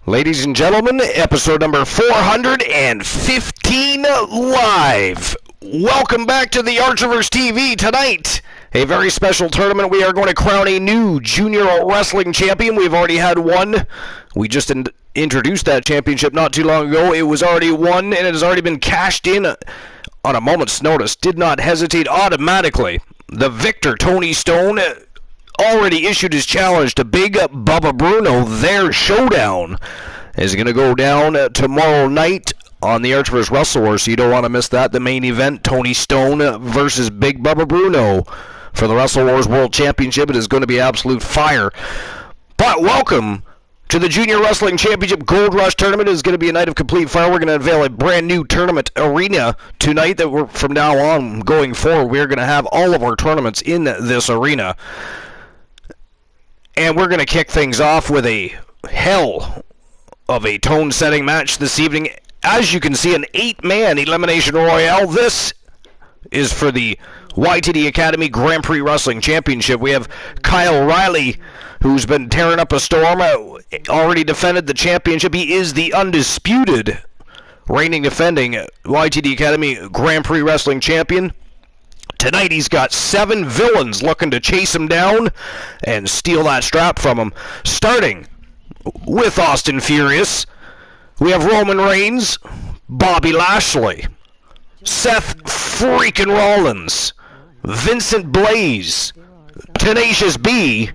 Ladies and gentlemen, episode number 415 live. Welcome back to the Archiverse TV tonight. A very special tournament. We are going to crown a new junior wrestling champion. We've already had one. We just introduced that championship not too long ago. It was already won, and it has already been cashed in on a moment's notice. Did not hesitate automatically. The victor, Tony Stone, already issued his challenge to Big Bubba Bruno. Their showdown is going to go down tomorrow night on the Archiverse Wrestle War, so you don't want to miss that. The main event, Tony Stone versus Big Bubba Bruno for the Wrestle Wars World Championship. It is going to be absolute fire. But welcome to the Junior Wrestling Championship Gold Rush Tournament. It is going to be a night of complete fire. We're going to unveil a brand new tournament arena tonight that we're, from now on going forward, we're going to have all of our tournaments in this arena. And we're going to kick things off with a hell of a tone-setting match this evening. As you can see, an 8-man Elimination Royale. This is for the YTD Academy Grand Prix Wrestling Championship. We have Kyle Riley, who's been tearing up a storm, already defended the championship. He is the undisputed reigning defending YTD Academy Grand Prix Wrestling Champion. Tonight he's got 7 villains looking to chase him down and steal that strap from him. Starting with Austin Furious, we have Roman Reigns, Bobby Lashley, Seth freaking Rollins, Vincent Blaze, Tenacious B,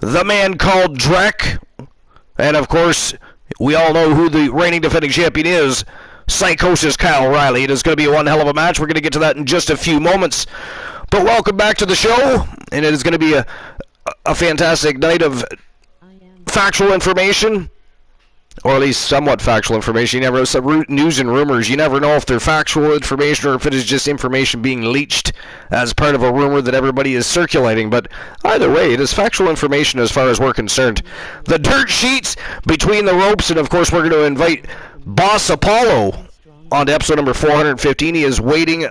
the man called Drek, and of course, we all know who the reigning defending champion is, Psychosis Kyle Riley. It is going to be one hell of a match. We're going to get to that in just a few moments. But welcome back to the show, and it is going to be a fantastic night of factual information, or at least somewhat factual information. You never know, news and rumors. You never know if they're factual information or if it is just information being leached as part of a rumor that everybody is circulating. But either way, it is factual information as far as we're concerned. The dirt sheets between the ropes, and of course we're going to invite Boss Apollo on to episode number 415. He is waiting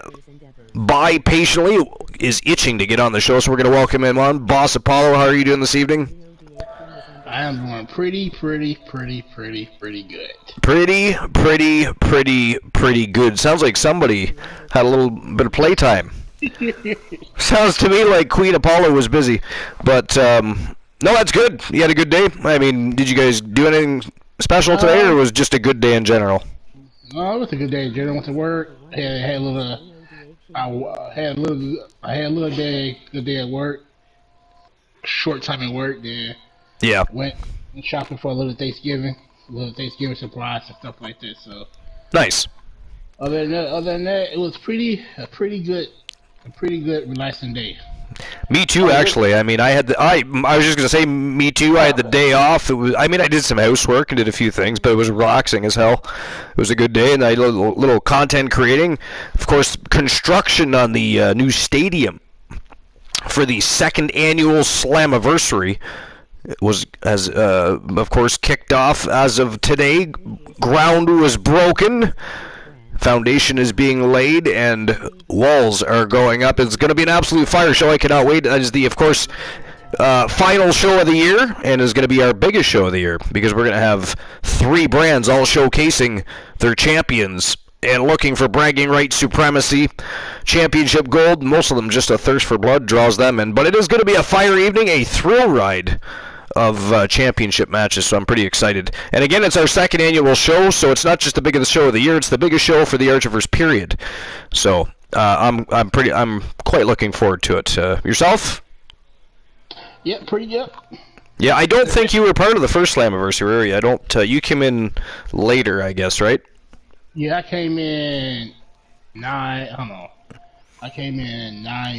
by patiently, is itching to get on the show, so we're going to welcome him on. Boss Apollo, how are you doing this evening? I am doing pretty good. Pretty good. Sounds like somebody had a little bit of playtime. Sounds to me like Queen Apollo was busy. But, no, that's good. You had a good day? I mean, did you guys do anything special today, or was it just a good day in general? No, it was a good day in general. Went to work. Had a little day, good day at work. Short time at work. Then went shopping for a little Thanksgiving supplies and stuff like that. So nice. Other than that, it was a pretty good, relaxing day. Me too, actually. I mean, I was just gonna say, me too. I had the day off. I did some housework and did a few things, but it was relaxing as hell. It was a good day, and I did a little content creating. Of course, construction on the new stadium for the 2nd annual Slammiversary has of course kicked off as of today. Ground was broken. Foundation is being laid, and walls are going up. It's going to be an absolute fire show. I cannot wait. That is the, of course, final show of the year, and is going to be our biggest show of the year, because we're going to have 3 brands all showcasing their champions and looking for bragging rights, supremacy, championship gold. Most of them just a thirst for blood draws them in. But it is going to be a fire evening, a thrill ride of championship matches, so I'm pretty excited. And again, it's our 2nd annual show, so it's not just the biggest show of the year, it's the biggest show for the Archiverse, period. So I'm quite looking forward to it. Yourself? Yeah, pretty good. Yeah, I don't think you were part of the first Slammiversary area. I don't. You came in later, I guess, right? Yeah, I came in 9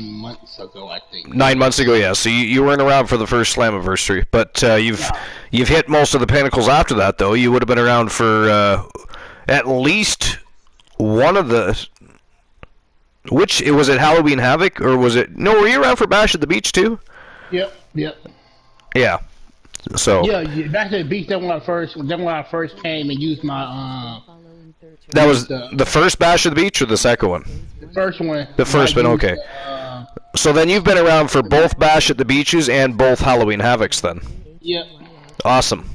months ago, I think. 9 months ago, yeah. So you weren't around for the first Slammiversary, but you've hit most of the pinnacles after that, though. You would have been around for at least one of the. Which was it? Halloween Havoc, or was it? No, were you around for Bash at the Beach too? Yep. Yeah. So. Yeah, Bash at the Beach. Then when I first came and used my That was the first Bash at the Beach, or the second one? The first one. The first one, okay. So then you've been around for both Bash at the Beaches and both Halloween Havocs then? Yep. Awesome.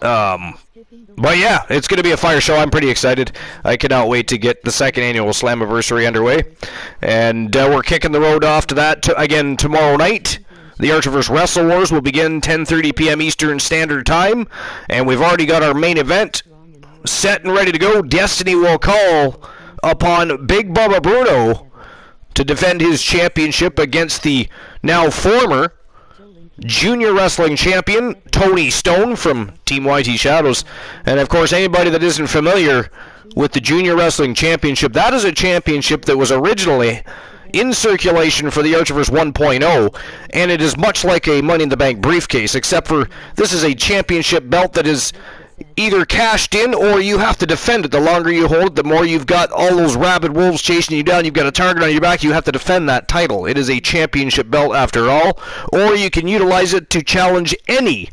But yeah, it's going to be a fire show. I'm pretty excited. I cannot wait to get the second annual Slammiversary underway. And we're kicking the road off to that again tomorrow night. The Archiverse Wrestle Wars will begin 10:30 p.m. Eastern Standard Time. And we've already got our main event set and ready to go. Destiny will call upon Big Bubba Bruno to defend his championship against the now former Junior Wrestling Champion, Tony Stone from Team YT Shadows. And of course, anybody that isn't familiar with the Junior Wrestling Championship, that is a championship that was originally in circulation for the Archiverse 1.0, and it is much like a Money in the Bank briefcase, except for this is a championship belt that is either cashed in or you have to defend it. The longer you hold it, the more you've got all those rabid wolves chasing you down. You've got a target on your back. You have to defend that title. It is a championship belt after all. Or you can utilize it to challenge any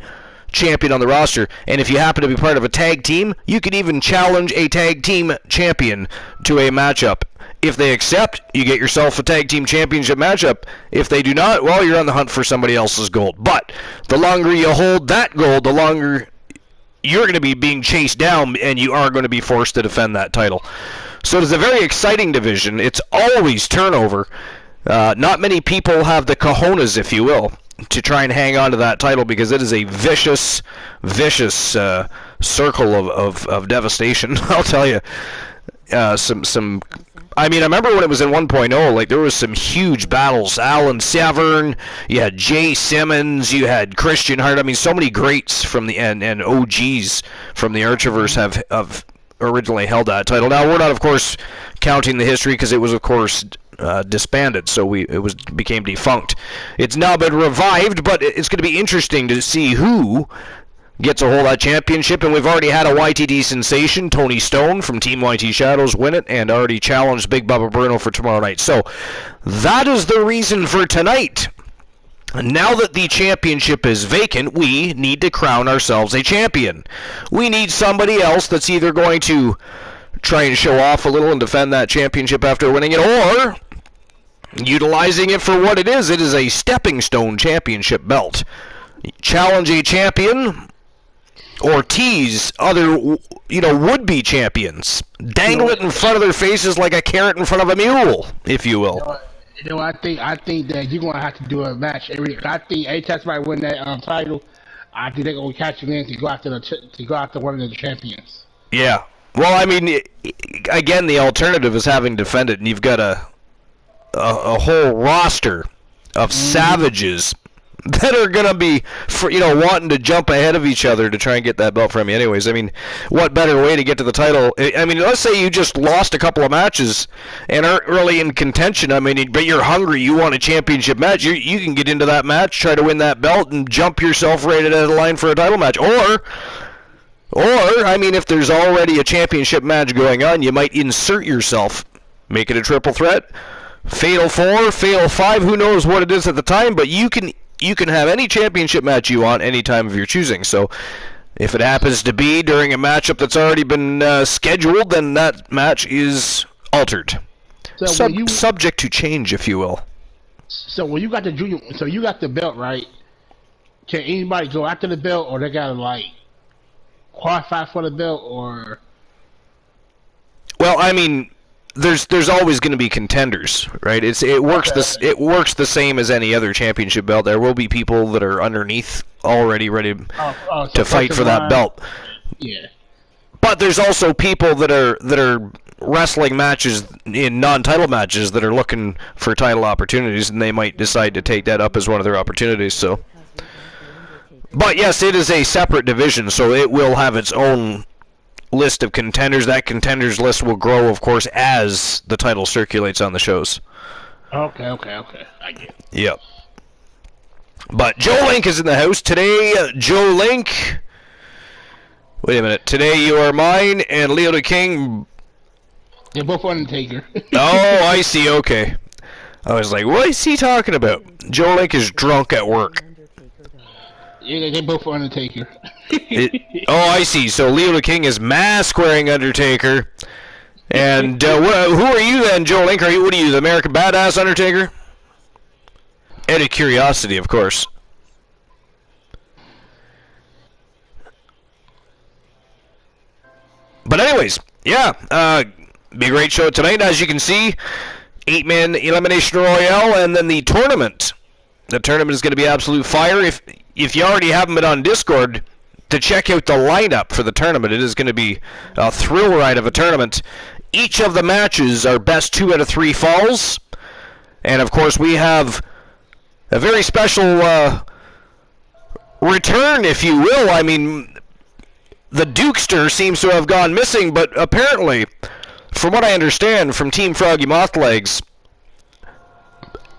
champion on the roster. And if you happen to be part of a tag team, you can even challenge a tag team champion to a matchup. If they accept, you get yourself a tag team championship matchup. If they do not, well, you're on the hunt for somebody else's gold. But the longer you hold that gold, the longer you're going to be being chased down, and you are going to be forced to defend that title. So it is a very exciting division. It's always turnover. Not many people have the cojones, if you will, to try and hang on to that title, because it is a vicious, vicious circle of devastation. I'll tell you. I mean, I remember when it was in 1.0, like, there was some huge battles. Alan Severn, you had Jay Simmons, you had Christian Hart. I mean, so many greats from the and OGs from the Archiverse have originally held that title. Now, we're not, of course, counting the history because it was, of course, disbanded, so it became defunct. It's now been revived, but it's going to be interesting to see who gets a hold of that championship, and we've already had a YTD sensation, Tony Stone from Team YT Shadows, win it, and already challenged Big Bubba Bruno for tomorrow night. So that is the reason for tonight. Now that the championship is vacant, we need to crown ourselves a champion. We need somebody else that's either going to try and show off a little and defend that championship after winning it, or utilizing it for what it is. It is a stepping stone championship belt. Challenge a champion, or tease other, would-be champions. Dangle it in front of their faces like a carrot in front of a mule, if you will. I think that you're gonna have to do a match I think every time somebody win that title, I think they're gonna catch you in to go after one of the champions. Yeah. Well, I mean, again, the alternative is having to defend it, and you've got a whole roster of savages that are going to be, wanting to jump ahead of each other to try and get that belt from you anyways. I mean, what better way to get to the title? I mean, let's say you just lost a couple of matches and aren't really in contention. I mean, but you're hungry. You want a championship match. You can get into that match, try to win that belt, and jump yourself right out of the line for a title match. Or, I mean, if there's already a championship match going on, you might insert yourself, make it a triple threat. Fatal 4, Fatal 5, who knows what it is at the time, but you can have any championship match you want any time of your choosing. So if it happens to be during a matchup that's already been scheduled, then that match is altered. So subject to change, if you will. So when you got the junior, so you got the belt, right? Can anybody go after the belt, or they gotta qualify for the belt, or? Well, I mean, there's always going to be contenders, right? It works the same as any other championship belt. There will be people that are underneath already ready to fight for that belt. Yeah. But there's also people that are wrestling matches in non-title matches that are looking for title opportunities, and they might decide to take that up as one of their opportunities. So, but yes, it is a separate division, so it will have its own list of contenders. That contenders list will grow, of course, as the title circulates on the shows. Okay. I get it. Yep. But Joe Link is in the house today. Joe Link. Wait a minute. Today you are mine, and Leo the King. They're both Undertaker. Oh, I see. Okay. I was like, what is he talking about? Joe Link is drunk at work. Yeah, they're both Undertaker. Oh, I see. So Leo the King is mask-wearing Undertaker. And who are you then, Joe Link? What are you, the American Badass Undertaker? Out of curiosity, of course. But anyways, yeah, be a great show tonight. As you can see, 8-man elimination royale, and then the tournament. The tournament is going to be absolute fire. If you already haven't been on Discord to check out the lineup for the tournament, it is going to be a thrill ride of a tournament. Each of the matches are best 2 out of 3 falls, and of course we have a very special return, if you will. I mean, the Dukester seems to have gone missing, but apparently, from what I understand from Team Froggy Mothlegs,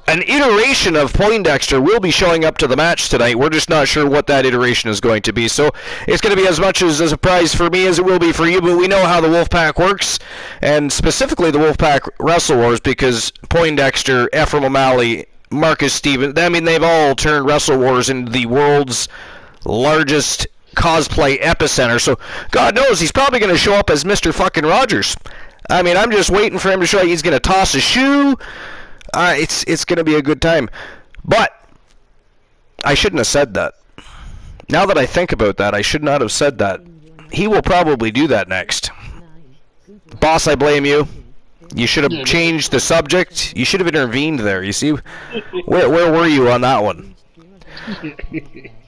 an iteration of Poindexter will be showing up to the match tonight. We're just not sure what that iteration is going to be. So it's going to be as much as a surprise for me as it will be for you, but we know how the Wolfpack works, and specifically the Wolfpack Wrestle Wars, because Poindexter, Ephraim O'Malley, Marcus Stevens, I mean, they've all turned Wrestle Wars into the world's largest cosplay epicenter. So God knows he's probably going to show up as Mr. fucking Rogers. I mean, I'm just waiting for him to show he's going to toss a shoe. It's going to be a good time. But I shouldn't have said that. Now that I think about that, I should not have said that. He will probably do that next. Boss, I blame you. You should have changed the subject. You should have intervened there. You see? Where were you on that one?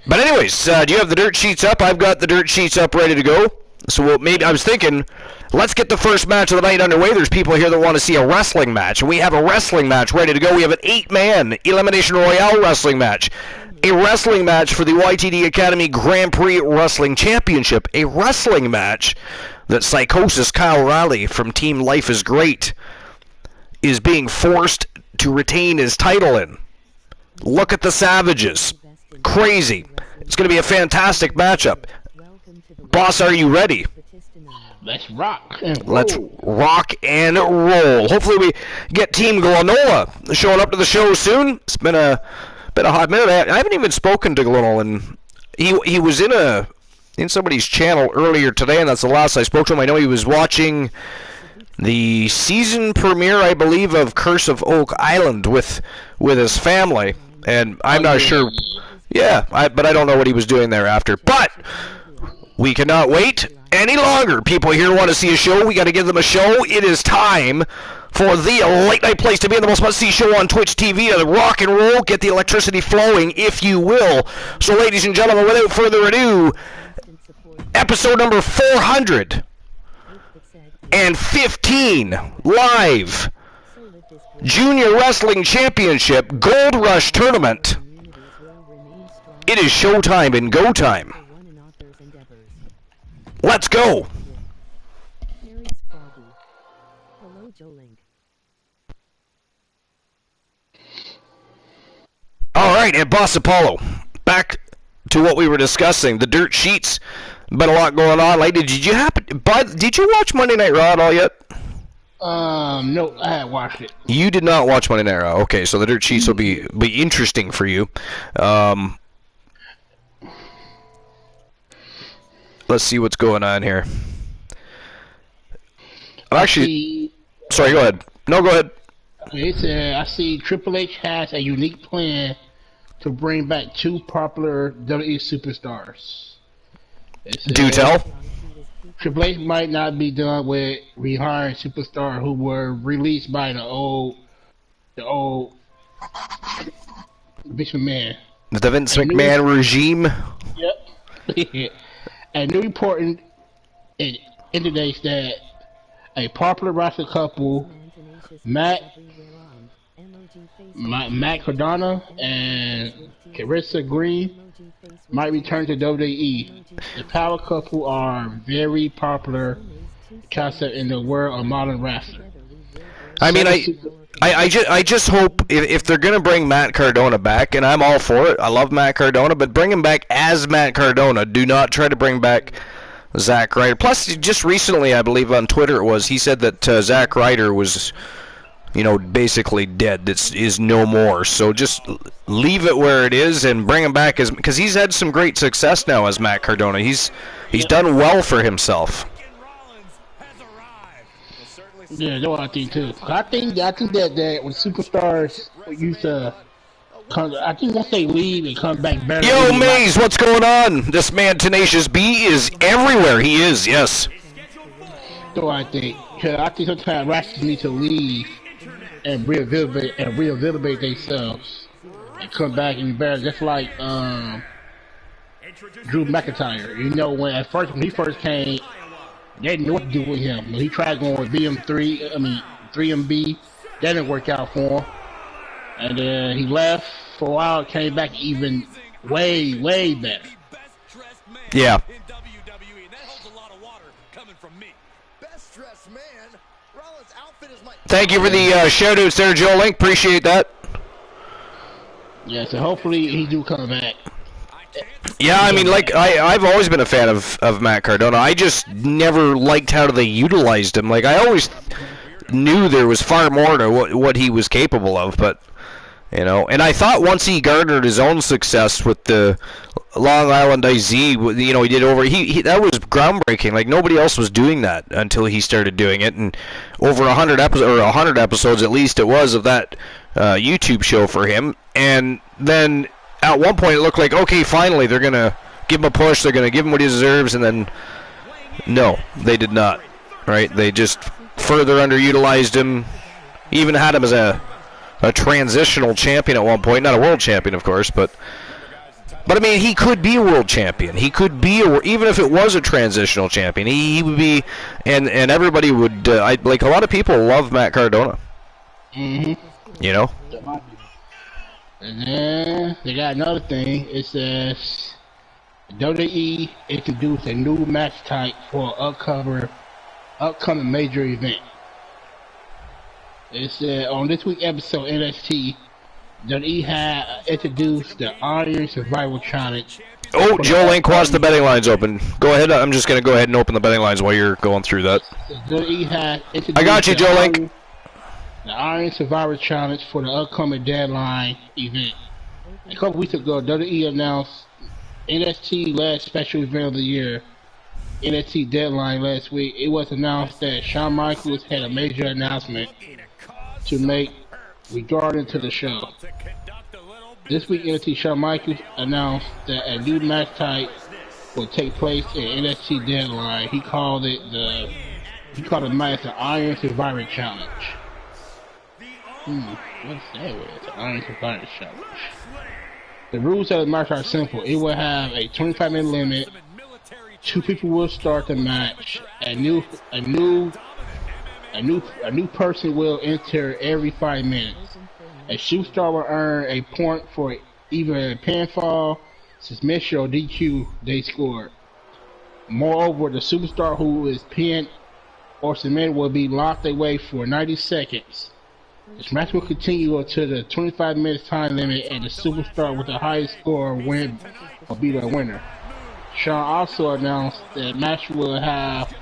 But anyways, do you have the dirt sheets up? I've got the dirt sheets up ready to go. So maybe I was thinking, let's get the first match of the night underway. There's people here that want to see a wrestling match, and we have a wrestling match ready to go. We have an 8-man Elimination Royale wrestling match. A wrestling match for the YTD Academy Grand Prix Wrestling Championship. A wrestling match that Psychosis Kyle Riley from Team Life is Great is being forced to retain his title in. Look at the Savages. Crazy. It's going to be a fantastic matchup. Boss, are you ready? Let's rock and roll. Let's rock and roll. Hopefully we get Team Glenola showing up to the show soon. It's been a hot minute. I haven't even spoken to Glenola, and he was in somebody's channel earlier today, and that's the last I spoke to him. I know he was watching the season premiere, I believe, of Curse of Oak Island with his family, and I'm not sure. Yeah, but I don't know what he was doing thereafter. But we cannot wait any longer. People here want to see a show. We got to give them a show. It is time for the late night place to be in the most must-see show on Twitch TV. To rock and roll, get the electricity flowing, if you will. So, ladies and gentlemen, without further ado, episode number 415 live Junior Wrestling Championship Gold Rush Tournament. It is showtime and go time. Let's go. All right, and Boss Apollo, back to what we were discussing. The dirt sheets. Been a lot going on lately. Did you watch Monday Night Raw at all yet? No, I haven't watched it. You did not watch Monday Night Raw. Okay, so the dirt sheets will be interesting for you. Let's see what's going on here. Sorry, go ahead. No, go ahead. It said, I see Triple H has a unique plan to bring back 2 popular WWE superstars. Do tell. Triple H might not be done with rehiring superstars who were released by the old Vince McMahon. The Vince McMahon regime? Yep. A new report indicates that a popular wrestling couple, Matt Cardona and Carissa Green, might return to WWE. The power couple are very popular concept in the world of modern wrestling. I mean, I just hope if they're going to bring Matt Cardona back, and I'm all for it. I love Matt Cardona, but bring him back as Matt Cardona. Do not try to bring back Zack Ryder. Plus, just recently, I believe on Twitter it was, he said that Zack Ryder was, basically dead. That is no more. So just leave it where it is and bring him back because he's had some great success now as Matt Cardona. He's done well for himself. Yeah, no, I think too. I think that when superstars used to come, I think once they leave and come back better. Yo, Maze, what's going on? This man Tenacious B is everywhere. He is, yes. though, I think. Because I think sometimes wrestlers need to leave and rehabilitate themselves and come back and be better. Just like Drew McIntyre. You know, when he first came, they didn't know what to do with him. When he tried going with 3MB, that didn't work out for him. And then he left for a while, came back even way better. Yeah. Thank you for the shout-outs there, Joe Link. Appreciate that. Yeah, so hopefully he do come back. Yeah, I mean, like, I've always been a fan of Matt Cardona. I just never liked how they utilized him. Like, I always knew there was far more to what he was capable of, but, you know. And I thought once he garnered his own success with the Long Island IZ, you know, he did over, that was groundbreaking. Like, nobody else was doing that until he started doing it. And over 100 episodes at least it was of that YouTube show for him. And then at one point it looked like, okay, finally they're going to give him a push, they're going to give him what he deserves, and then no, they did not. Right? They just further underutilized him, even had him as a transitional champion at one point, not a world champion, of course, but I mean, he could be a world champion. He could be, even if it was a transitional champion, he would be, and everybody would, like, a lot of people love Matt Cardona. Mm-hmm. You know? And then they got another thing. It says WWE introduced a new match type for upcoming major event. It said on this week's episode NXT, WWE had introduced the Iron Survival Challenge. Oh, Joe Link wants the betting lines open. Go ahead. I'm just going to go ahead and open the betting lines while you're going through that. WWE had introduced I got you, Joe Link. The Iron Survivor Challenge for the upcoming Deadline event. A couple weeks ago, WWE announced NXT last special event of the year, NXT Deadline last week. It was announced that Shawn Michaels had a major announcement to make regarding to the show. This week, NXT Shawn Michaels announced that a new match type will take place in NXT Deadline. He called the match the Iron Survivor Challenge. What's that word? The Iron Survivor Challenge. The rules of the match are simple. It will have a 25-minute limit. 2 people will start the match. A new person will enter every 5 minutes. A superstar will earn a point for either a pinfall, submission, or DQ they scored. Moreover, the superstar who is pinned or submitted will be locked away for 90 seconds. This match will continue until the 25 minutes time limit, and the superstar with the highest score will be the winner. Shawn also announced that the match will have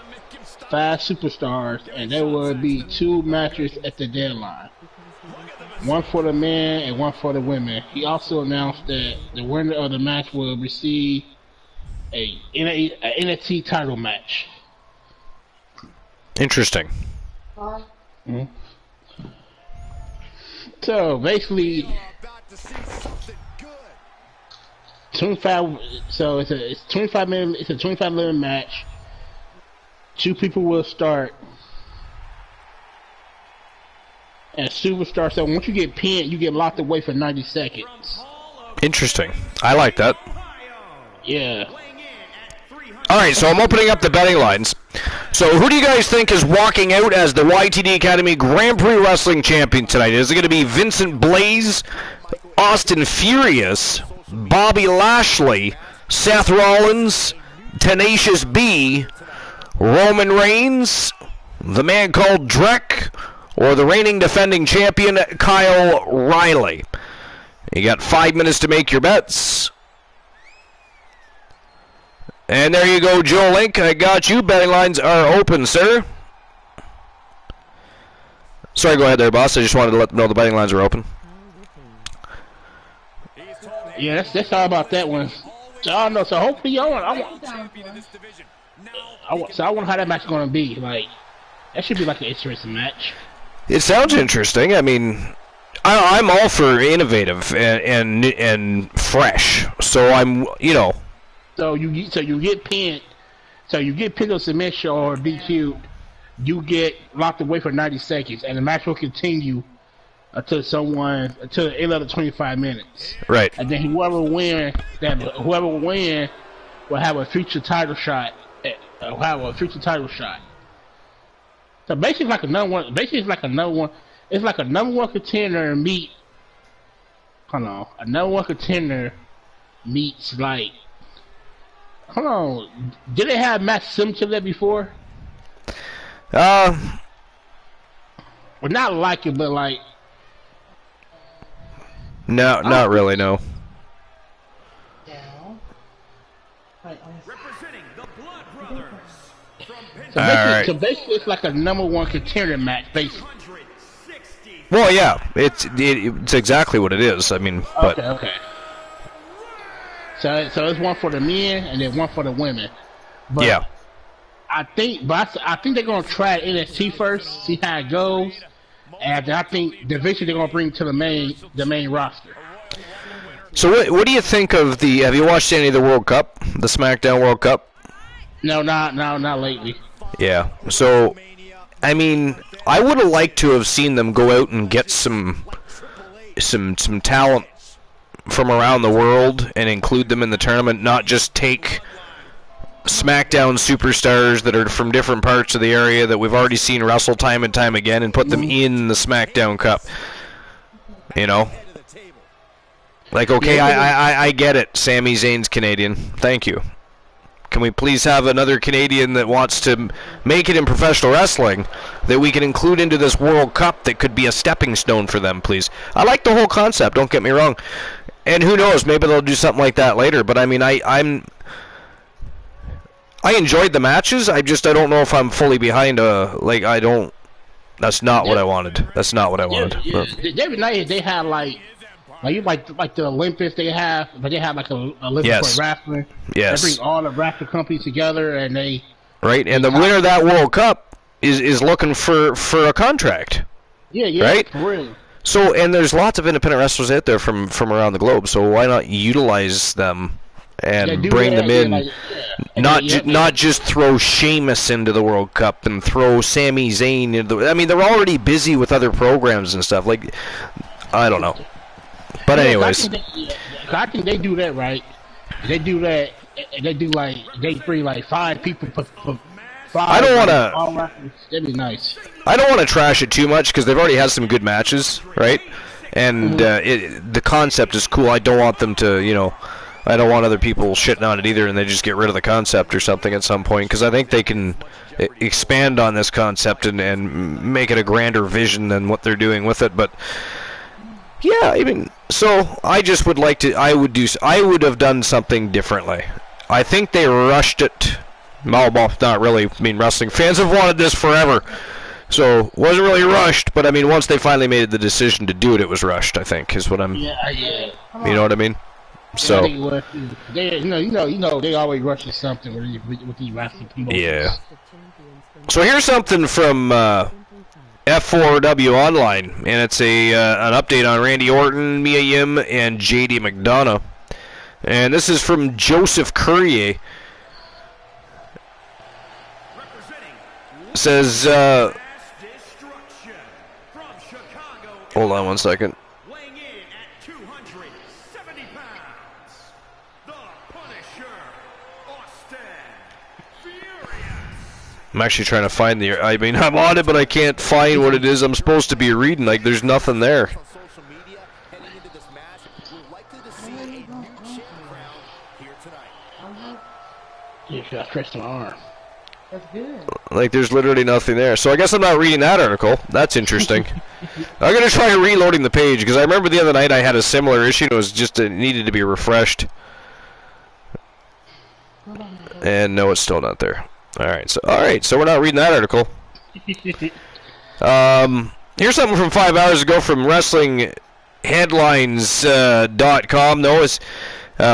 5 superstars, and there will be 2 matches at the deadline. 1 for the men and 1 for the women. He also announced that the winner of the match will receive a NXT title match. Interesting. Mm-hmm. So basically, 25. So it's a 25-minute. It's a 25-minute match. 2 people will start. And superstar. So once you get pinned, you get locked away for 90 seconds. Interesting. I like that. Yeah. Alright, so I'm opening up the betting lines. So who do you guys think is walking out as the YTD Academy Grand Prix Wrestling Champion tonight? Is it going to be Vincent Blaze, Austin Furious, Bobby Lashley, Seth Rollins, Tenacious B, Roman Reigns, the man called Drek, or the reigning defending champion Kyle Riley? You got 5 minutes to make your bets. And there you go, Joe Link. I got you. Betting lines are open, sir. Sorry, go ahead there, boss. I just wanted to let them know the betting lines are open. Yeah, that's all about that one. So I don't know. So hopefully, I want how that match is going to be. Like, that should be like an interesting match. It sounds interesting. I mean, I'm all for innovative and fresh. So I'm, you know. So you get pinned. So you get pinned or submission or DQ. you get locked away for 90 seconds, and the match will continue until the end of the 25 minutes. Right. And then whoever win will have a future title shot. So basically, it's like another one. It's like a number one contender meet. Hold on, a number one contender meets like. Hold on, did they have Matt similar to that before? Well, not like it, but like. No, not really. No. Representing the Blood Brothers from So basically, it's like a number one contender match, basically. Well, yeah, it's exactly what it is. I mean, but Okay. So it's one for the men and then one for the women. But yeah. I think they're gonna try NXT first, see how it goes, and I think eventually they're gonna bring to the main roster. So what do you think of the? Have you watched any of the World Cup, the SmackDown World Cup? No, not lately. Yeah. So, I mean, I would have liked to have seen them go out and get some talent from around the world and include them in the tournament, not just take SmackDown superstars that are from different parts of the area that we've already seen wrestle time and time again and put them in the SmackDown Cup. You know? Like, okay, I get it. Sami Zayn's Canadian. Thank you. Can we please have another Canadian that wants to make it in professional wrestling that we can include into this World Cup that could be a stepping stone for them, please? I like the whole concept, don't get me wrong. And who knows, maybe they'll do something like that later. But, I mean, I enjoyed the matches. I don't know if I'm fully behind that's not what I wanted. That's not what I wanted. Yeah. Every night they have like the Olympics they have, but they have like a Olympics for wrestling. Yes. They bring all the wrestling companies together and they. Right, and the winner of that World Cup is looking for a contract. Yeah, right? For real. So, and there's lots of independent wrestlers out there from around the globe. So why not utilize them and bring them in? Not just throw Sheamus into the World Cup and throw Sami Zayn into the. I mean, they're already busy with other programs and stuff. Like, I don't know. But anyways, I think they do that right. They do that. They do like they bring like 5 people. 5, I don't want to. That'd be nice. I don't want to trash it too much because they've already had some good matches, right? And the concept is cool. I don't want them to, I don't want other people shitting on it either, and they just get rid of the concept or something at some point. Because I think they can expand on this concept and make it a grander vision than what they're doing with it. But yeah, I mean, so I just would like to. I would have done something differently. I think they rushed it. Well, not really. I mean, wrestling fans have wanted this forever. So, it wasn't really rushed, but I mean, once they finally made the decision to do it, it was rushed, I think, is what I'm... Yeah. You know what I mean? So... they always rush to something with these wrestling people. Yeah. So here's something from F4W Online, and it's an update on Randy Orton, Mia Yim, and JD McDonough. And this is from Joseph Courier. Says, hold on one second. Weighing in at 270 pounds, the Punisher, Austin Furious. I'm actually trying to find I'm on it, but I can't find what it is I'm supposed to be reading. Like, there's nothing there. Yeah, I stretched my arm. That's good. Like, there's literally nothing there. So I guess I'm not reading that article. That's interesting. I'm going to try reloading the page, because I remember the other night I had a similar issue. It was just it needed to be refreshed. And no, it's still not there. All right, so we're not reading that article. Here's something from 5 hours ago from WrestlingHeadlines.com.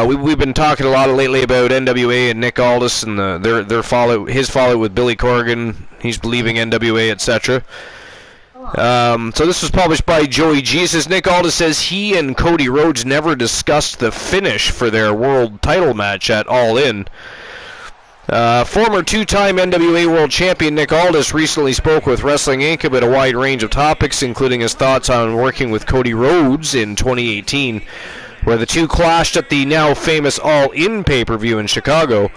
We've been talking a lot lately about NWA and Nick Aldis and his fallout with Billy Corgan. He's leaving NWA, etc. So this was published by Joey G. It says Nick Aldis says he and Cody Rhodes never discussed the finish for their world title match at All In. Former two-time NWA World Champion Nick Aldis recently spoke with Wrestling Inc. about a wide range of topics, including his thoughts on working with Cody Rhodes in 2018, where the two clashed at the now famous All In pay-per-view in Chicago,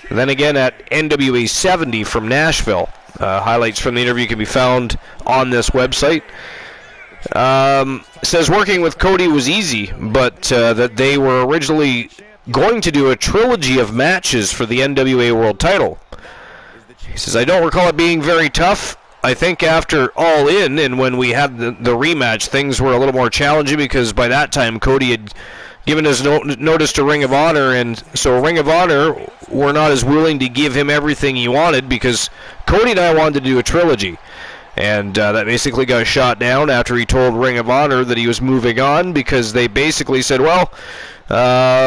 and then again at NWA 70 from Nashville. Highlights from the interview can be found on this website. Says working with Cody was easy, but that they were originally going to do a trilogy of matches for the NWA World title. He says, I don't recall it being very tough. I think after All In and when we had the rematch, things were a little more challenging because by that time Cody had given his notice to Ring of Honor, and so Ring of Honor were not as willing to give him everything he wanted because Cody and I wanted to do a trilogy. And that basically got shot down after he told Ring of Honor that he was moving on, because they basically said, well,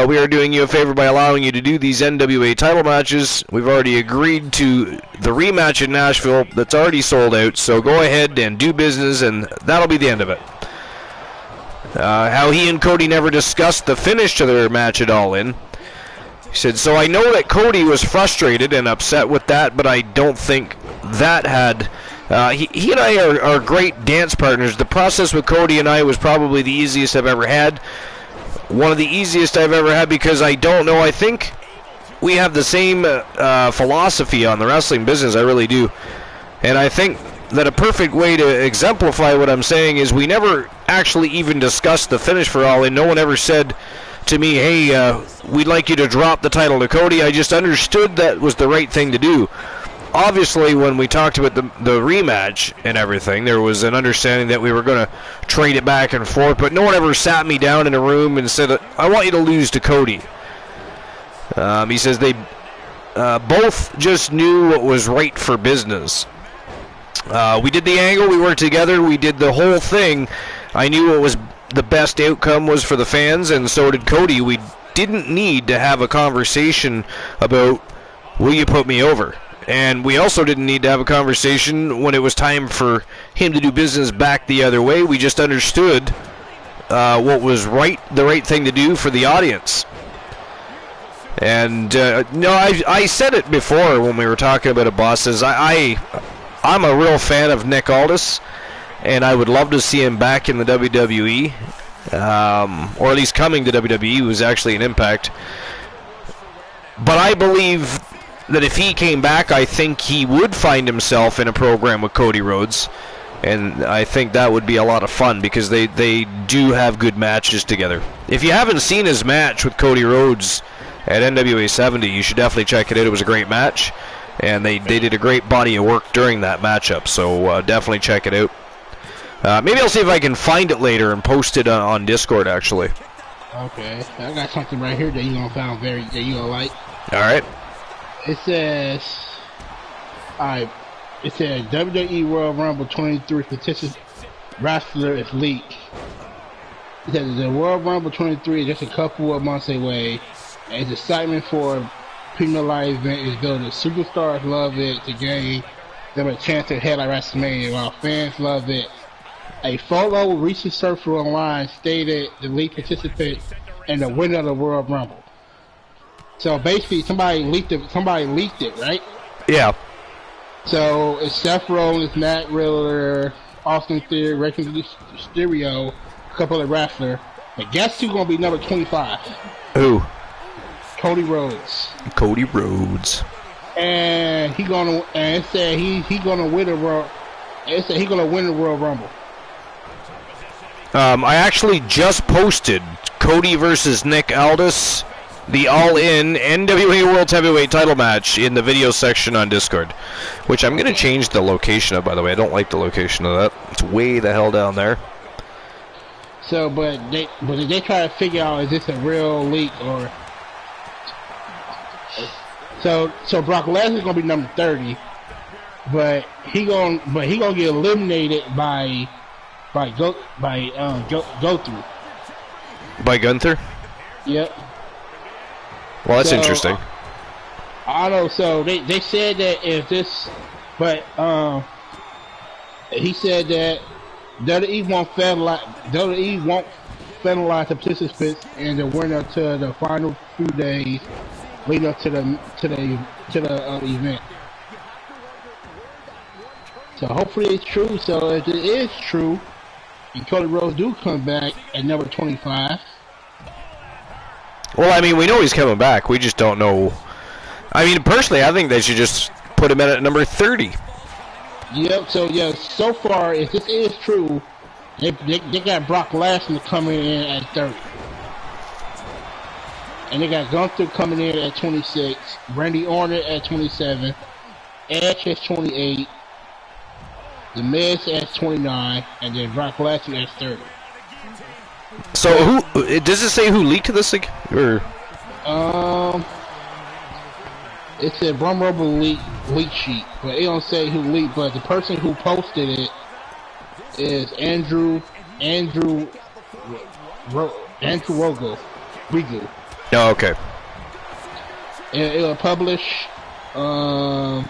we are doing you a favor by allowing you to do these NWA title matches. We've already agreed to the rematch in Nashville that's already sold out, so go ahead and do business, and that'll be the end of it. How he and Cody never discussed the finish to their match at All In. He said, so I know that Cody was frustrated and upset with that, but I don't think that had... he and I are great dance partners. The process with Cody and I was probably the easiest I've ever had. One of the easiest I've ever had because I don't know, I think we have the same philosophy on the wrestling business, I really do. And I think that a perfect way to exemplify what I'm saying is we never actually even discussed the finish for All In. No one ever said to me, hey, we'd like you to drop the title to Cody. I just understood that was the right thing to do. Obviously, when we talked about the rematch and everything, there was an understanding that we were going to trade it back and forth, but no one ever sat me down in a room and said, I want you to lose to Cody. He says they both just knew what was right for business. We did the angle, we worked together, we did the whole thing. I knew what was the best outcome was for the fans, and so did Cody. We didn't need to have a conversation about, will you put me over? And we also didn't need to have a conversation when it was time for him to do business back the other way. We just understood what was the right thing to do for the audience. And I said it before when we were talking about it, bosses. I'm a real fan of Nick Aldis, and I would love to see him back in the WWE, or at least coming to WWE. Was actually an Impact. But I believe that if he came back, I think he would find himself in a program with Cody Rhodes, and I think that would be a lot of fun because they do have good matches together. If you haven't seen his match with Cody Rhodes at NWA 70, you should definitely check it out. It was a great match, and they did a great body of work during that matchup, so definitely check it out. Maybe I'll see if I can find it later and post it on Discord, actually. Okay, I got something right here that you gonna like. All right. It says, WWE World Rumble 23 participant wrestler is leaked. It says the World Rumble 23 is just a couple of months away, and its excitement for premium live event is building. Superstars love it to gain them a chance to headline WrestleMania, while fans love it. A photo recently surfaced online stated the leaked participant and the winner of the World Rumble. So basically, somebody leaked it, right? Yeah. So it's Seth Rollins, Matt Riddler, Austin Theory, Rey Mysterio, a couple of wrestlers. But guess who's gonna be number 25? Who? Cody Rhodes. Cody Rhodes. And it said he gonna win the World. It said he gonna win the World Rumble. I actually just posted Cody versus Nick Aldis, the All-In NWA World Heavyweight title match in the video section on Discord, which I'm going to change the location of, by the way. I don't like the location of that. It's way the hell down there. So, but they try to figure out, is this a real leak or... So Brock Lesnar's going to be number 30, but he gonna get eliminated by Go-Through. By Gunther? Yep. Well, that's interesting. I don't know. So they said that if this, but he said that WWE won't penalize the participants and the winner to the final few days leading up to the event. So hopefully it's true. So if it is true, and Cody Rhodes do come back at number 25. Well, I mean, we know he's coming back. We just don't know. I mean, personally, I think they should just put him in at number 30. Yep. So yeah, so far, if this is true, they got Brock Lesnar coming in at 30, and they got Gunther coming in at 26, Randy Orton at 27, Edge at 28, The Miz at 29, and then Brock Lesnar at 30. So who does it say who leaked this thing? Or it said Brum Rumble leak sheet, but it don't say who leaked. But the person who posted it is Andrew Rogo. Oh, okay. And it will publish. I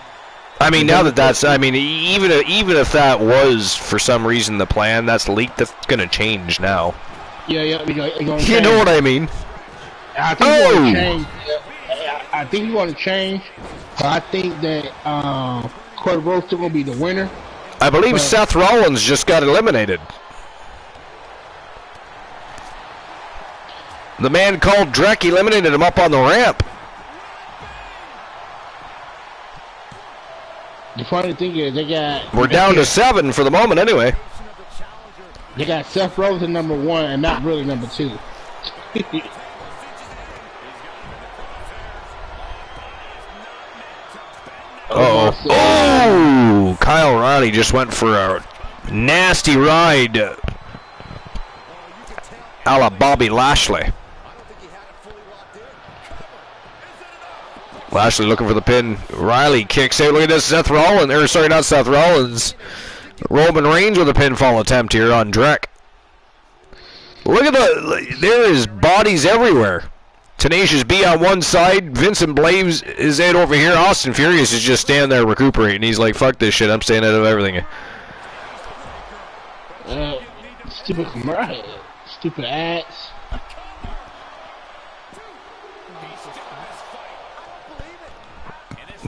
mean, now that's, I mean, even if that was for some reason the plan, that's leaked. That's gonna change now. Yeah, You know what I mean? I think you want to change. I think you want to change, but I think that Cody Rhodes still gonna be the winner. I believe Seth Rollins just got eliminated. The man called Drek eliminated him up on the ramp. The funny thing is, we're down to 7 for the moment, anyway. They got Seth Rollins at number 1 and not really number 2. Oh, Kyle O'Reilly just went for a nasty ride a la Bobby Lashley. Lashley looking for the pin. Riley kicks out. Look at this, Seth Rollins, or sorry, not Seth Rollins. Roman Reigns with a pinfall attempt here on Drek. Look at there is bodies everywhere. Tenacious B on one side, Vincent Blaze is out over here. Austin Furious is just standing there recuperating. He's like, fuck this shit, I'm staying out of everything. Stupid commercial. Stupid ads.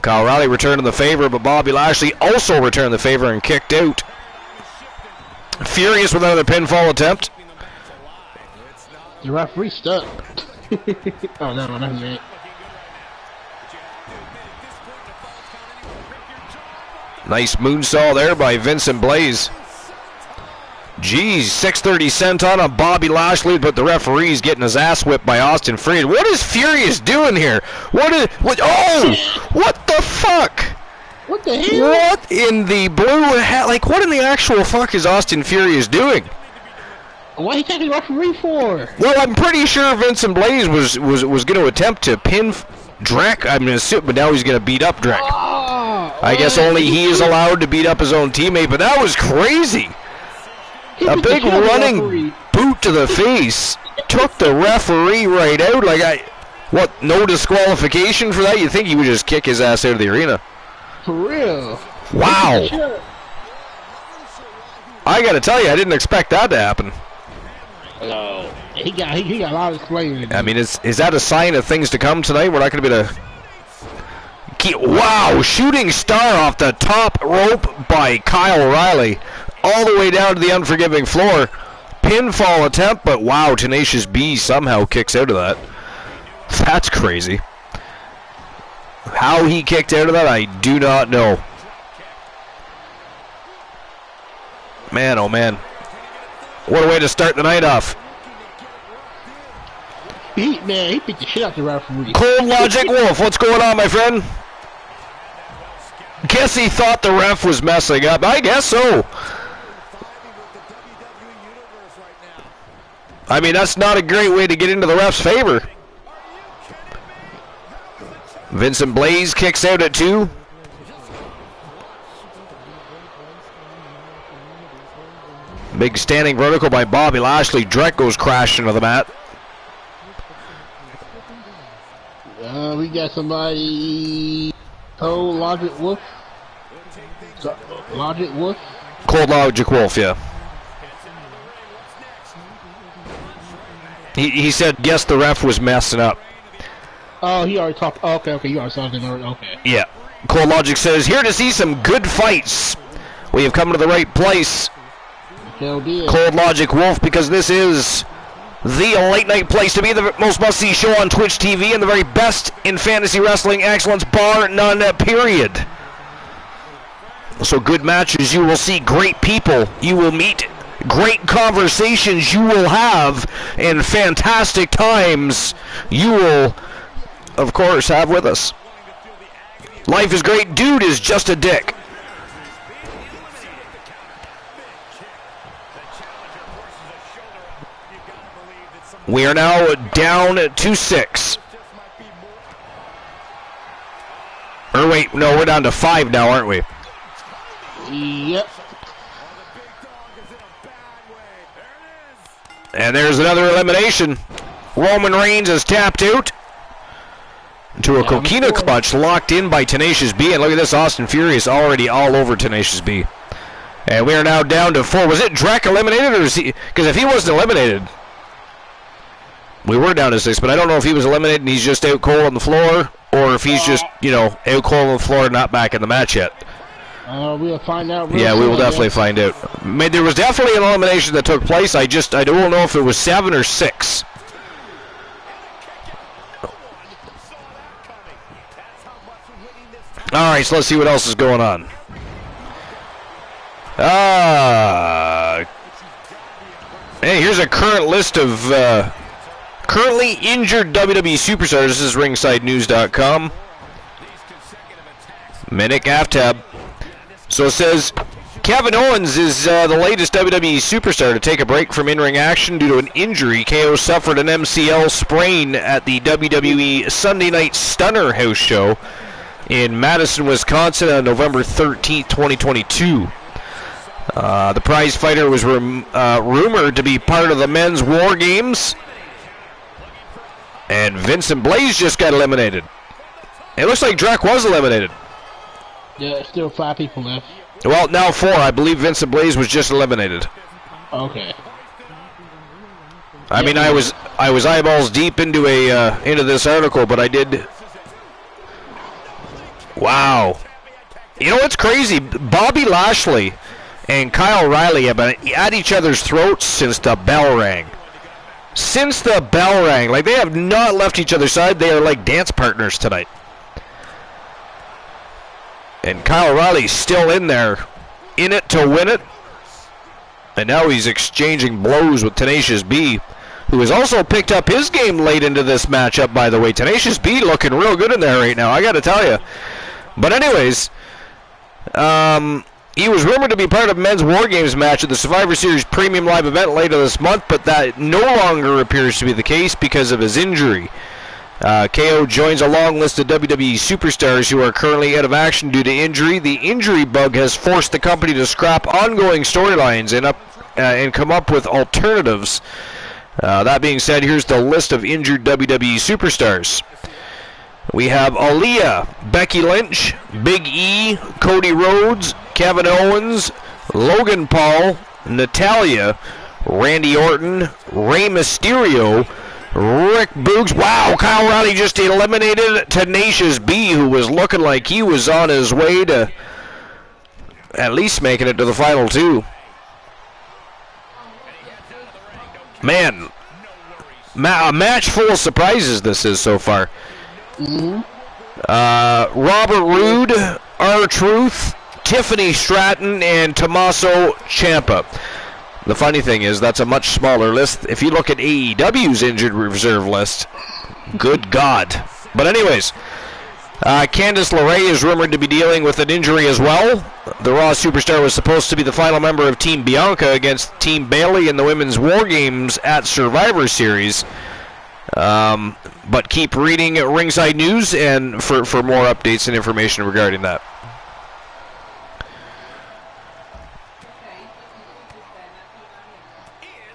Kyle O'Reilly returned the favor, but Bobby Lashley also returned the favor and kicked out. Furious with another pinfall attempt. The referee stuck. Oh, no, not yet. Nice moonsault there by Vincent Blaze. Jeez, 630 senton on Bobby Lashley, but the referee's getting his ass whipped by Austin Furious. What is Furious doing here? What the fuck? What the hell? What in the blue hat? Like, what in the actual fuck is Austin Furious doing? What are you taking the referee for? Well, I'm pretty sure Vincent Blaze was going to attempt to pin Drek. I'm going to assume, but now he's going to beat up Drek. I guess only he is allowed to beat up his own teammate, but that was crazy. A big running boot to the face took the referee right out. Like, no disqualification for that? You'd think he would just kick his ass out of the arena. For real? Wow. I gotta tell you, I didn't expect that to happen. No. He got a lot of explaining. I mean, is that a sign of things to come tonight? We're not gonna be able to... Wow, shooting star off the top rope by Kyle O'Reilly. All the way down to the unforgiving floor. Pinfall attempt, but wow, Tenacious B somehow kicks out of that. That's crazy. How he kicked out of that, I do not know. Man, oh man. What a way to start the night off. He beat the shit out the referee. Cold Logic Wolf, what's going on, my friend? Guess he thought the ref was messing up. I guess so. I mean, that's not a great way to get into the ref's favor. Vincent Blaze kicks out at 2. Big standing vertical by Bobby Lashley. Drek goes crashing to the mat. We got somebody. Cold Logic Wolf. Logic Wolf. Cold Logic Wolf, yeah. He said, guess the ref was messing up. Oh, he already talked. Oh, okay, you already saw him already. Okay. Yeah. Cold Logic says, here to see some good fights. We have come to the right place. Hell yeah. Cold Logic Wolf, because this is the late night place to be, the most must-see show on Twitch TV, and the very best in fantasy wrestling excellence, bar none, period. So good matches, you will see great people, you will meet great conversations, you will have, and fantastic times you will, of course, have with us. Life is great, dude is just a dick. We are now down to 6. Or wait, no, we're down to 5 now, aren't we? Yep. And there's another elimination. Roman Reigns is tapped out to a coquina clutch locked in by Tenacious B. And look at this, Austin Fury is already all over Tenacious B. And we are now down to 4. Was it Drek eliminated, or is he? Because if he wasn't eliminated, we were down to 6, but I don't know if he was eliminated and he's just out cold on the floor, or if he's just, out cold on the floor, not back in the match yet. We'll find out. Yeah, we will definitely find out. There was definitely an elimination that took place. I don't know if it was 7 or 6. All right, so let's see what else is going on. Hey, here's a current list of currently injured WWE superstars. This is ringsidenews.com. Minute ATAV tab. So it says, Kevin Owens is the latest WWE superstar to take a break from in-ring action due to an injury. KO suffered an MCL sprain at the WWE Sunday Night Stunner House show in Madison, Wisconsin on November 13th, 2022. The prize fighter was rumored to be part of the men's War Games. And Vincent Blaze just got eliminated. It looks like Drek was eliminated. Yeah, still 5 people left. Well, now 4. I believe Vincent Blaze was just eliminated. Okay. I mean, I was eyeballs deep into into this article, but I did. Wow. You know what's crazy? Bobby Lashley and Kyle O'Reilly have been at each other's throats since the bell rang. Since the bell rang. Like, they have not left each other's side. They are like dance partners tonight. And Kyle O'Reilly's still in there, in it to win it. And now he's exchanging blows with Tenacious B, who has also picked up his game late into this matchup, by the way. Tenacious B looking real good in there right now, I got to tell you. But anyways, he was rumored to be part of men's War Games match at the Survivor Series Premium Live event later this month, but that no longer appears to be the case because of his injury. KO joins a long list of WWE superstars who are currently out of action due to injury. The injury bug has forced the company to scrap ongoing storylines and come up with alternatives. That being said, here's the list of injured WWE superstars. We have Aaliyah, Becky Lynch, Big E, Cody Rhodes, Kevin Owens, Logan Paul, Natalya, Randy Orton, Rey Mysterio, Rick Boogs. Wow, Kyle O'Reilly just eliminated Tenacious B, who was looking like he was on his way to at least making it to the final 2. Man, a match full of surprises this is so far. Robert Roode, R-Truth, Tiffany Stratton, and Tommaso Ciampa. The funny thing is, that's a much smaller list. If you look at AEW's injured reserve list, good God. But anyways, Candice LeRae is rumored to be dealing with an injury as well. The Raw superstar was supposed to be the final member of Team Bianca against Team Bayley in the Women's War Games at Survivor Series. But keep reading Ringside News and for more updates and information regarding that.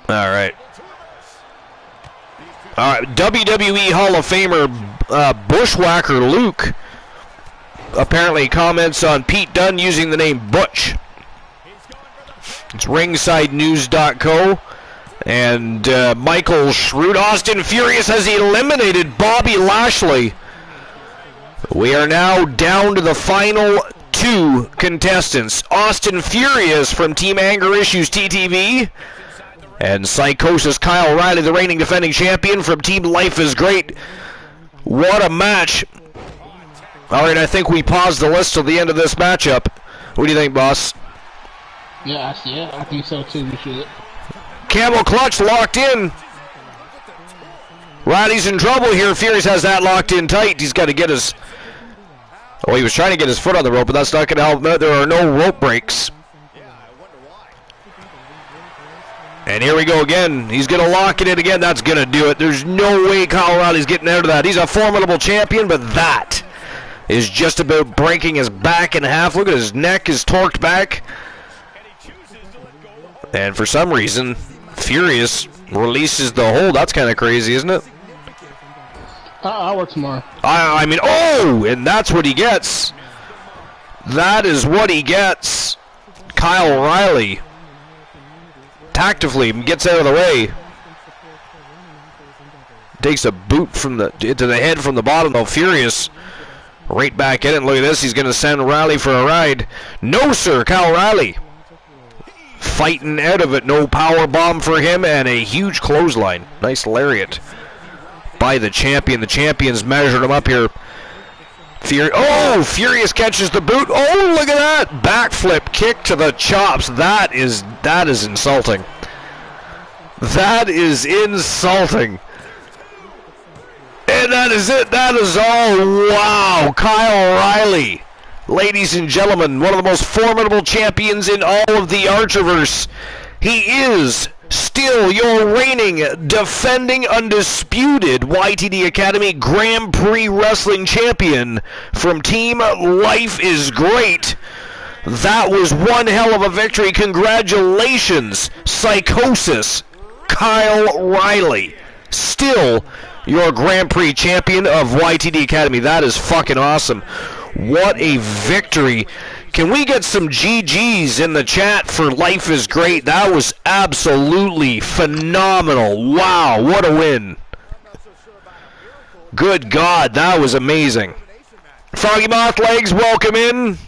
All right. WWE Hall of Famer Bushwhacker Luke apparently comments on Pete Dunne using the name Butch. It's ringsidenews.co. And Michael Schroed, Austin Furious has eliminated Bobby Lashley. We are now down to the final 2 contestants. Austin Furious from Team Anger Issues TTV. And Psychosis Kyle Riley, the reigning defending champion from Team Life is Great. What a match. Alright, I think we pause the list till the end of this matchup. What do you think, boss? Yeah, I see it. I think so too, we should. Camel Clutch locked in. Riley's in trouble here. Furious has that locked in tight. He's got to get his... Oh, he was trying to get his foot on the rope, but that's not going to help him out. There are no rope breaks. And here we go again. He's going to lock it in again. That's going to do it. There's no way Kyle Riley's getting out of that. He's a formidable champion, but that is just about breaking his back in half. Look at his neck is torqued back. And for some reason, Furious releases the hold. That's kind of crazy, isn't it? I'll work tomorrow. I mean, oh, and that's what he gets. That is what he gets. Kyle Riley tactically gets out of the way. Takes a boot from into the head from the bottom, though. Furious right back in it. Look at this. He's going to send Riley for a ride. No, sir, Kyle Riley. Fighting out of it. No power bomb for him, and a huge clothesline. Nice lariat by the champion. The champion's measured him up here. Furious catches the boot. Oh, look at that. Backflip kick to the chops. That is insulting. That is insulting. And that is it. That is all. Wow. Kyle Riley. Ladies and gentlemen, one of the most formidable champions in all of the Archerverse. He is still your reigning, defending, undisputed YTD Academy Grand Prix Wrestling Champion from Team Life is Great. That was one hell of a victory. Congratulations, Psychosis Kyle Riley. Still your Grand Prix champion of YTD Academy. That is fucking awesome. What a victory. Can we get some GGs in the chat for Life is Great? That was absolutely phenomenal. Wow, what a win. Good God, that was amazing. Froggy Moth Legs, welcome in.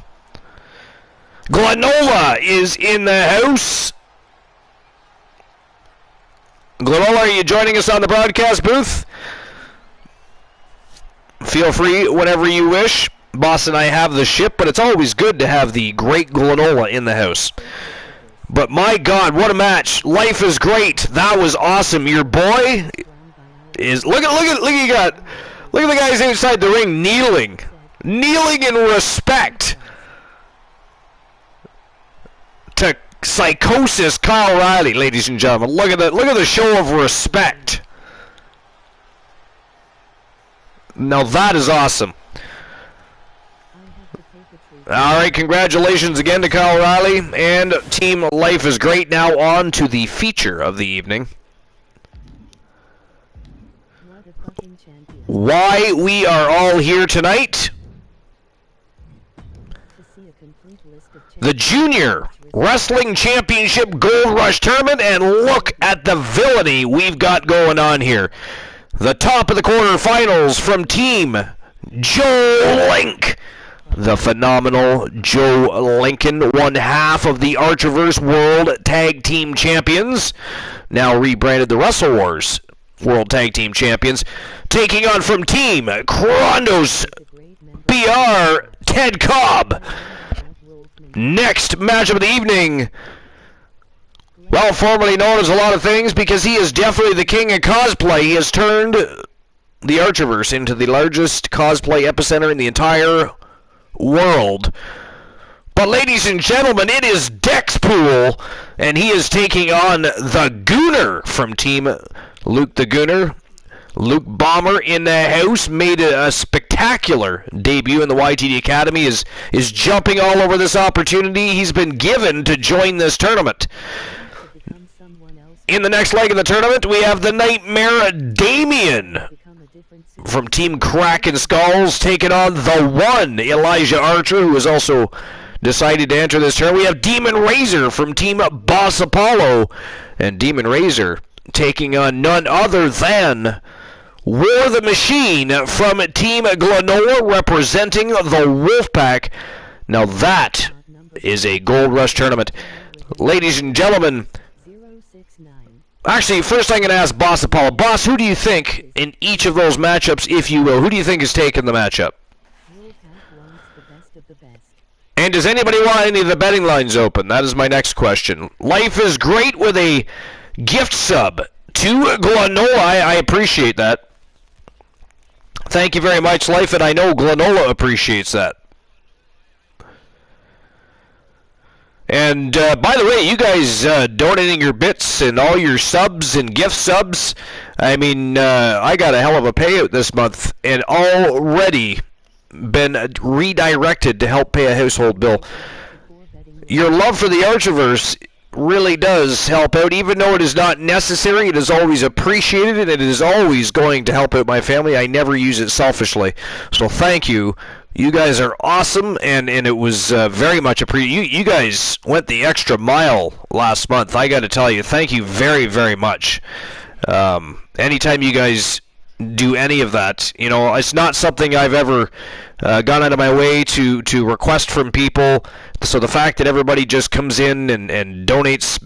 Glenola is in the house. Glenola, are you joining us on the broadcast booth? Feel free whenever you wish. Boss and I have the ship, but it's always good to have the great Glenola in the house. But my God, what a match. Life is Great. That was awesome. Your boy is look at the guys inside the ring kneeling in respect to Psychosis Kyle Riley, ladies and gentlemen. Look at the show of respect. Now that is awesome. Alright, congratulations again to Kyle Riley and Team Life is Great. Now on to the feature of the evening. Why we are all here tonight. The Junior Wrestling Championship Gold Rush Tournament, and look at the villainy we've got going on here. The top of the quarterfinals from Team Joe Link. The phenomenal Joe Lincoln, one half of the Archerverse World Tag Team Champions, now rebranded the Wrestle Wars World Tag Team Champions, taking on from Team Krondos BR, Ted Cobb. Next matchup of the evening, well, formerly known as a lot of things because he is definitely the king of cosplay. He has turned the Archerverse into the largest cosplay epicenter in the entire world. But ladies and gentlemen, it is Dexpool, and he is taking on the Gooner from Team Luke the Gooner. Luke Bomber in the house, made a spectacular debut in the YTD Academy, is jumping all over this opportunity he's been given to join this tournament. In the next leg of the tournament, we have the Nightmare Damien from Team Kraken Skulls taking on the one Elijah Archer, who is also decided to enter this tournament. We have Demon Razor from Team Boss Apollo, and Demon Razor taking on none other than War the Machine from Team Glenola, representing the Wolfpack. Now that is a Gold Rush tournament. Ladies and gentlemen, actually, first I'm going to ask Boss Apollo. Boss, who do you think in each of those matchups, if you will, who do you think is taking the matchup? And does anybody want any of the betting lines open? That is my next question. Life is great with a gift sub to Glenola. I appreciate that. Thank you very much, Life, and I know Glenola appreciates that. And by the way, you guys donating your bits and all your subs and gift subs, I mean, I got a hell of a payout this month and already been redirected to help pay a household bill. Your love for the Archiverse really does help out. Even though it is not necessary, it is always appreciated, and it is always going to help out my family. I never use it selfishly. So thank you. You guys are awesome, and it was very much appreciated. You guys went the extra mile last month. I got to tell you, thank you very, very much. Anytime you guys do any of that, you know, it's not something I've ever gone out of my way to request from people. So the fact that everybody just comes in and donates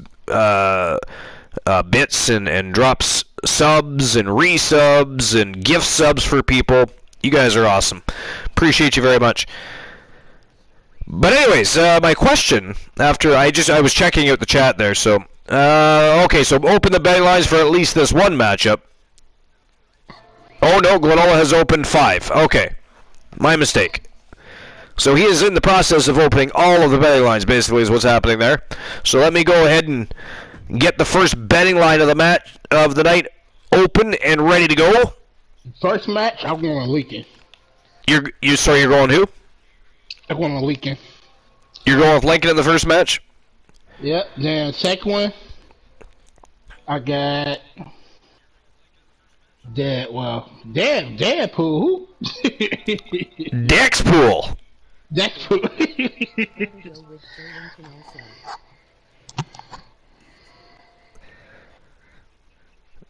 bits and drops subs and resubs and gift subs for people, you guys are awesome. Appreciate you very much. But anyways, my question after I was checking out the chat there. So okay, so open the betting lines for at least this one matchup. Oh no, Glenola has opened 5. Okay, my mistake. So he is in the process of opening all of the betting lines, basically, is what's happening there. So let me go ahead and get the first betting line of the match of the night open and ready to go. First match, I'm going to Lincoln. You're going who? I'm going to Lincoln. You're going with Lincoln in the first match? Yep. Then second one, I got Deadpool. Dexpool.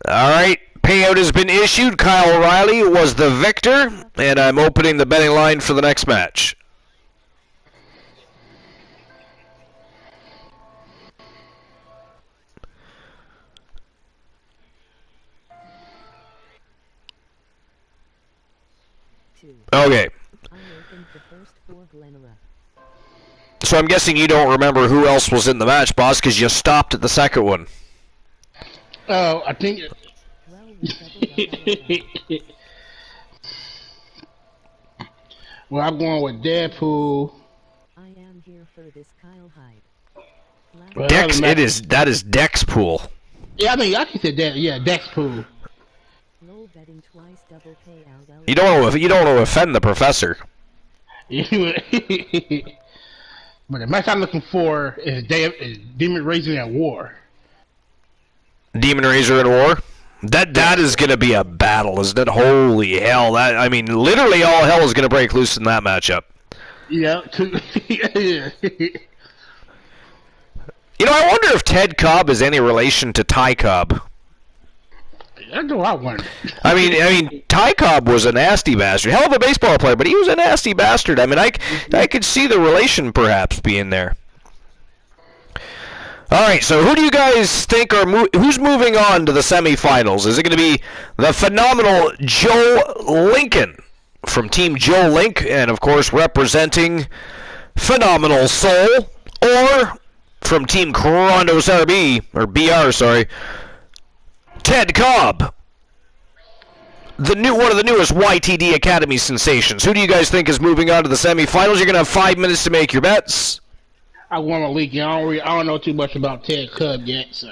All right. Payout has been issued. Kyle O'Reilly was the victor, and I'm opening the betting line for the next match. Okay. So I'm guessing you don't remember who else was in the match, boss, because you stopped at the second one. Oh, I think... Well, I'm going with Deadpool. I am here for this Kyle hype. That is Dexpool. Yeah, I mean, I can say that. Yeah, Dexpool. Low betting twice, double payout. You don't want to offend the professor. But the match I'm looking for is Demon Razor at War. Demon Razor at War? That is going to be a battle, isn't it? Holy hell. I mean, literally all hell is going to break loose in that matchup. Yeah. You know, I wonder if Ted Cobb is any relation to Ty Cobb. That's what I wonder. I mean, Ty Cobb was a nasty bastard. Hell of a baseball player, but he was a nasty bastard. I mean, I could see the relation perhaps being there. All right, so who do you guys think who's moving on to the semifinals? Is it going to be the phenomenal Joe Lincoln from Team Joe Link, and of course representing Phenomenal Soul, or from Team Crondos BR, Ted Cobb, one of the newest YTD Academy sensations? Who do you guys think is moving on to the semifinals? You're going to have 5 minutes to make your bets. I want to leak it. I don't know too much about Ted Cobb yet, so.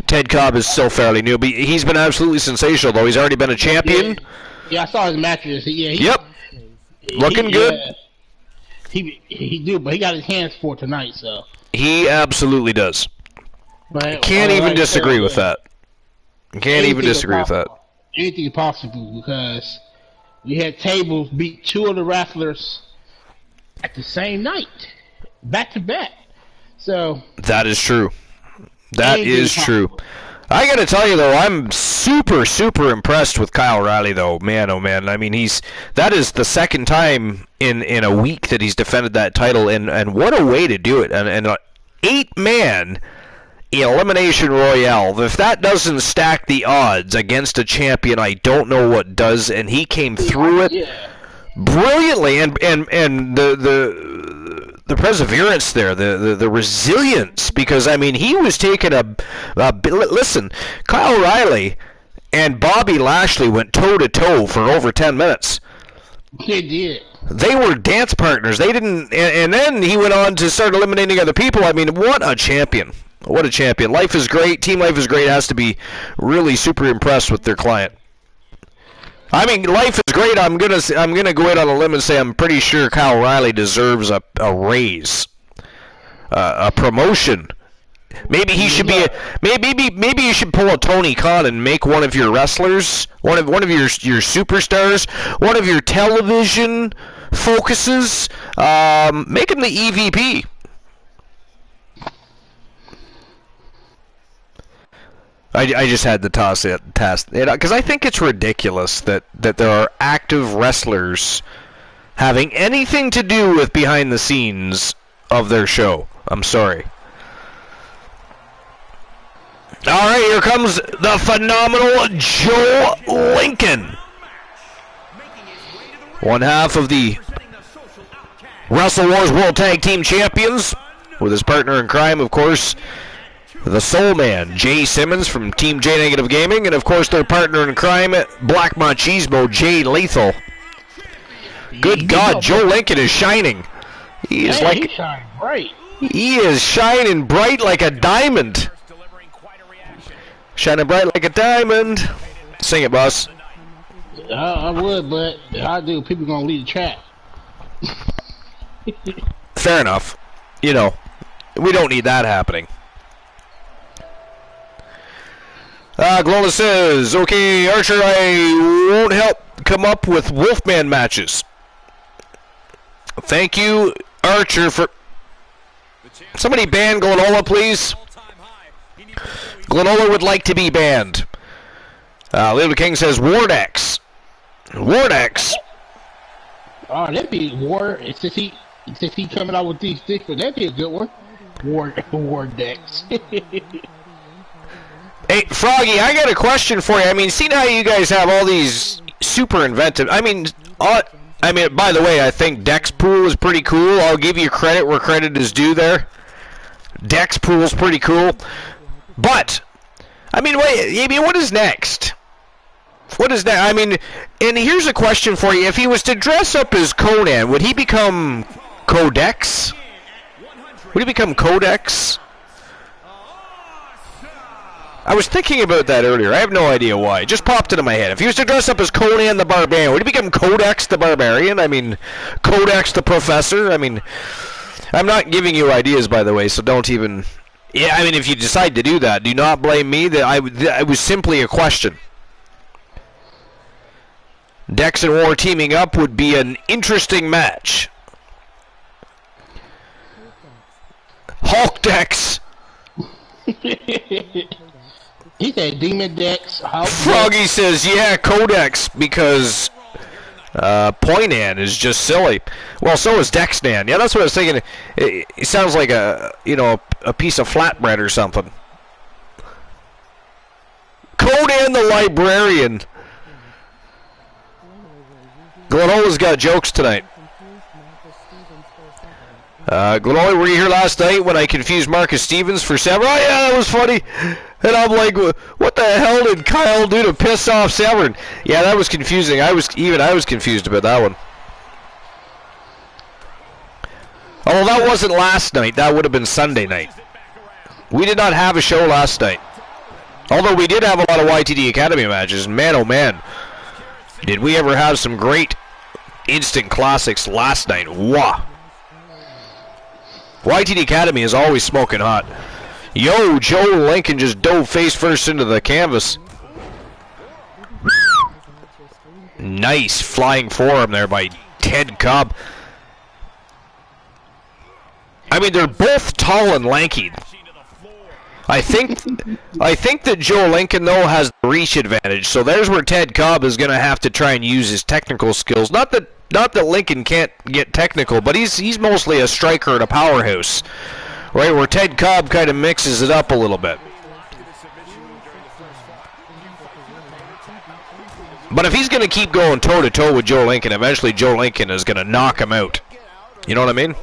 Ted Cobb is still fairly new, but he's been absolutely sensational, though. He's already been a champion. Yeah, I saw his matches. Yep. Looking good. He do, but he got his hands for tonight, so. He absolutely does. But, Can't even disagree with that. Can't even disagree with that. Anything possible, because we had tables beat 2 of the wrestlers at the same night. back to back. So That is true. That anything is true. I gotta tell you though, I'm super, super impressed with Kyle O'Reilly though. Man, oh man. I mean, that is the second time in a week that he's defended that title, and what a way to do it. And 8-man elimination royale. If that doesn't stack the odds against a champion, I don't know what does. And he came through it brilliantly, and the perseverance there, the resilience, because I mean he was taking listen, Kyle O'Reilly and Bobby Lashley went toe to toe for over 10 minutes. They did. They were dance partners. They didn't, and then he went on to start eliminating other people. I mean, what a champion! What a champion! Life is great. Team Life is great. Has to be really super impressed with their client. I mean, Life is great. I'm gonna go out on a limb and say I'm pretty sure Kyle O'Reilly deserves a raise, a promotion. Maybe he should be. Maybe you should pull a Tony Khan and make one of your wrestlers, one of your superstars, one of your television focuses. Make him the EVP. I just had to toss it because I think it's ridiculous that there are active wrestlers having anything to do with behind the scenes of their show. I'm sorry. All right, here comes the phenomenal Joe Lincoln. One half of the Wrestle Wars World Tag Team Champions, with his partner in crime, of course, the Soul Man, Jay Simmons from Team J Negative Gaming, and of course their partner in crime, Black Machismo, Jay Lethal. Good God, Joe Lincoln is shining. He is he's shining bright. He is shining bright like a diamond. Shining bright like a diamond. Sing it, boss. I would, but if I do, people gonna leave the track. Fair enough. You know, we don't need that happening. Glola says, okay, Archer, I won't help come up with Wolfman matches. Thank you, Archer, for... Somebody ban Glenola, please. Glenola would like to be banned. Little King says, Wardex. Wardex? Oh, that'd be War... Since he coming out with these sticks, that'd be a good one. Wardex. Hey, Froggy, I got a question for you. I mean, see now you guys have all these super inventive... I mean, by the way, I think Dex Pool is pretty cool. I'll give you credit where credit is due there. Dex Pool's pretty cool. But, I mean, what is next? What is that? I mean, and here's a question for you. If he was to dress up as Conan, would he become Codex? Would he become Codex? I was thinking about that earlier. I have no idea why. It just popped into my head. If he was to dress up as Conan the Barbarian, would he become Codex the Barbarian? I mean, Codex the Professor? I mean, I'm not giving you ideas, by the way, so don't even... Yeah, I mean, if you decide to do that, do not blame me. That was simply a question. Dex and War teaming up would be an interesting match. Hulk Dex! He said Demon Dex. Froggy says, yeah, Codex, because Poinan is just silly. Well, so is Dexnan. Yeah, that's what I was thinking. It sounds like a piece of flatbread or something. Conan the Librarian. Glenola's got jokes tonight. Glenola, were you here last night when I confused Marcus Stevens for Severn? Oh, yeah, that was funny. And I'm like, what the hell did Kyle do to piss off Severn? Yeah, that was confusing. I was confused about that one. Although that wasn't last night. That would have been Sunday night. We did not have a show last night. Although we did have a lot of YTD Academy matches. Man, oh man. Did we ever have some great instant classics last night? Wah. YTD Academy is always smoking hot. Yo, Joe Lincoln just dove face first into the canvas. Nice flying forearm there by Ted Cobb. I mean, they're both tall and lanky. I think that Joe Lincoln, though, has the reach advantage. So there's where Ted Cobb is going to have to try and use his technical skills. Not that Lincoln can't get technical, but he's mostly a striker and a powerhouse, right? Where Ted Cobb kind of mixes it up a little bit. But if he's going to keep going toe-to-toe with Joe Lincoln, eventually Joe Lincoln is going to knock him out. You know what I mean?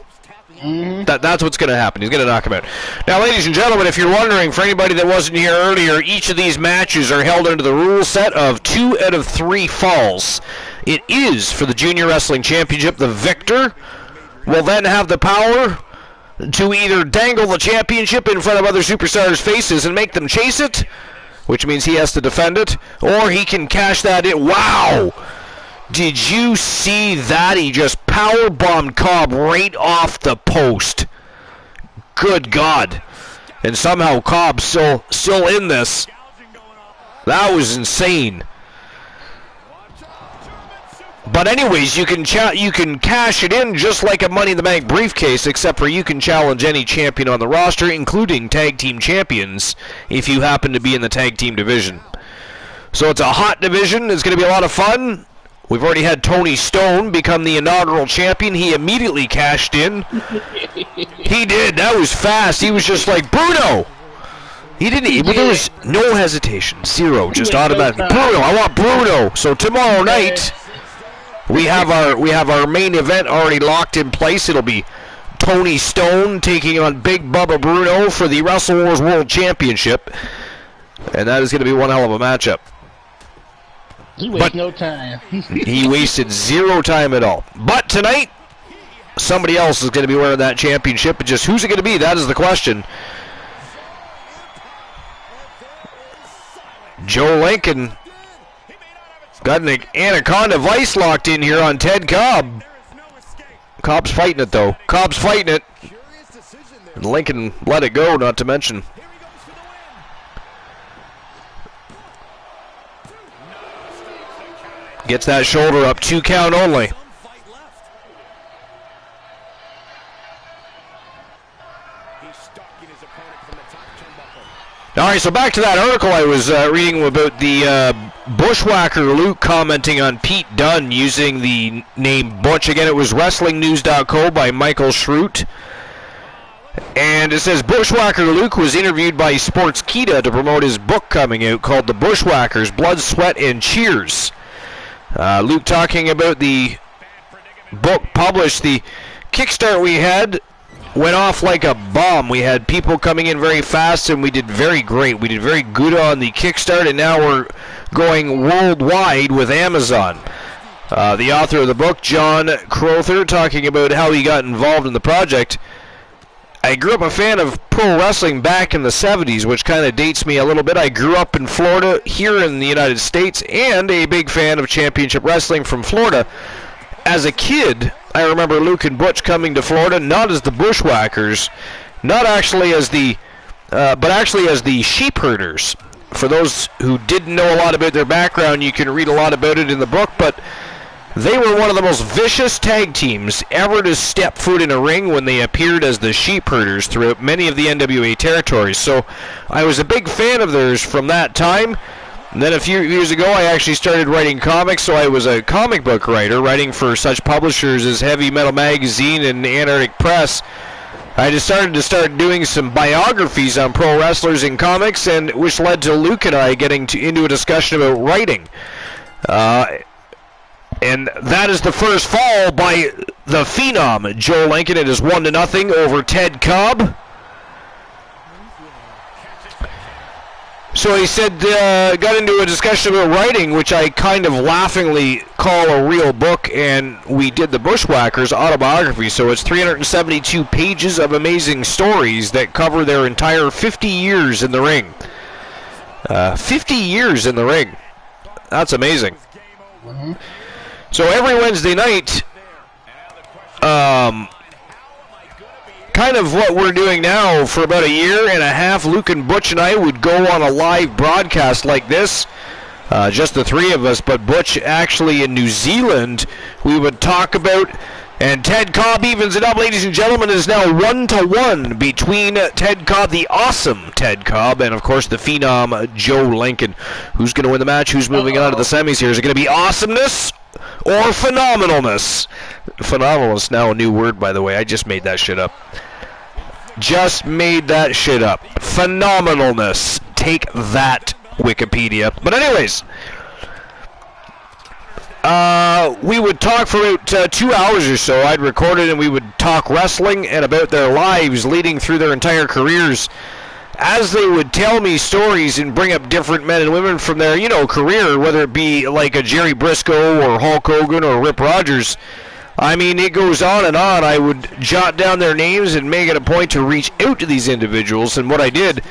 That's what's going to happen. He's going to knock him out. Now, ladies and gentlemen, if you're wondering, for anybody that wasn't here earlier, each of these matches are held under the rule set of 2 out of 3 falls. It is for the Junior Wrestling Championship. The victor will then have the power to either dangle the championship in front of other superstars' faces and make them chase it, which means he has to defend it, or he can cash that in. Wow! Did you see that? He just powerbombed Cobb right off the post. Good God. And somehow Cobb's still in this. That was insane. But anyways, you can cash it in just like a Money in the Bank briefcase, except for you can challenge any champion on the roster, including tag team champions, if you happen to be in the tag team division. So it's a hot division. It's going to be a lot of fun. We've already had Tony Stone become the inaugural champion. He immediately cashed in. He did. That was fast. He was just like, Bruno! He didn't. But there was no hesitation. Zero. Just automatically. Bruno. I want Bruno. So tomorrow night, we have our main event already locked in place. It'll be Tony Stone taking on Big Bubba Bruno for the Wrestle Wars World Championship. And that is going to be one hell of a matchup. He wasted no time. He wasted 0 time at all. But tonight, somebody else is going to be wearing that championship. But just who's it going to be? That is the question. Joe Lincoln got an anaconda vice locked in here on Ted Cobb. Cobb's fighting it, though. Cobb's fighting it. And Lincoln let it go, not to mention. Gets that shoulder up, 2 count only. All right, so back to that article I was reading about the Bushwhacker Luke commenting on Pete Dunne using the name Butch. Again, it was WrestlingNews.co by Michael Schroot. And it says, Bushwhacker Luke was interviewed by Sportskeeda to promote his book coming out called The Bushwhackers, Blood, Sweat, and Cheers. Luke talking about the book published. The Kickstart we had went off like a bomb. We had people coming in very fast, and we did very great. We did very good on the Kickstart, and now we're going worldwide with Amazon. The author of the book, John Crowther, talking about how he got involved in the project. I grew up a fan of pro wrestling back in the 70s, which kind of dates me a little bit. I grew up in Florida, here in the United States, and a big fan of championship wrestling from Florida. As a kid, I remember Luke and Butch coming to Florida, not as the Bushwhackers, not actually as the, but actually as the sheep herders. For those who didn't know a lot about their background, you can read a lot about it in the book, but they were one of the most vicious tag teams ever to step foot in a ring when they appeared as the sheep herders throughout many of the NWA territories. So I was a big fan of theirs from that time. And then a few years ago, I actually started writing comics, so I was a comic book writer, writing for such publishers as Heavy Metal Magazine and Antarctic Press. I decided to start doing some biographies on pro wrestlers in comics, and which led to Luke and I getting into a discussion about writing. And that is the first fall by the Phenom, Joe Lincoln. It is 1-0 over Ted Cobb. So he said, got into a discussion about writing, which I kind of laughingly call a real book, and we did the Bushwhackers autobiography. So it's 372 pages of amazing stories that cover their entire 50 years in the ring. 50 years in the ring. That's amazing. Mm-hmm. So every Wednesday night, kind of what we're doing now for about a year and a half, Luke and Butch and I would go on a live broadcast like this, just the 3 of us, but Butch actually in New Zealand. We would talk about And Ted Cobb evens it up, ladies and gentlemen. It is now 1-1 between Ted Cobb, the awesome Ted Cobb, and, of course, the phenom Joe Lincoln. Who's going to win the match? Who's moving on to the semis here? Is it going to be awesomeness or phenomenalness? Phenomenalness, now a new word, by the way. I just made that shit up. Just made that shit up. Phenomenalness. Take that, Wikipedia. But anyways... we would talk for about 2 hours or so. I'd record it, and we would talk wrestling and about their lives leading through their entire careers. As they would tell me stories and bring up different men and women from their, career, whether it be like a Jerry Briscoe or Hulk Hogan or Rip Rogers. I mean, it goes on and on. I would jot down their names and make it a point to reach out to these individuals, and what I did,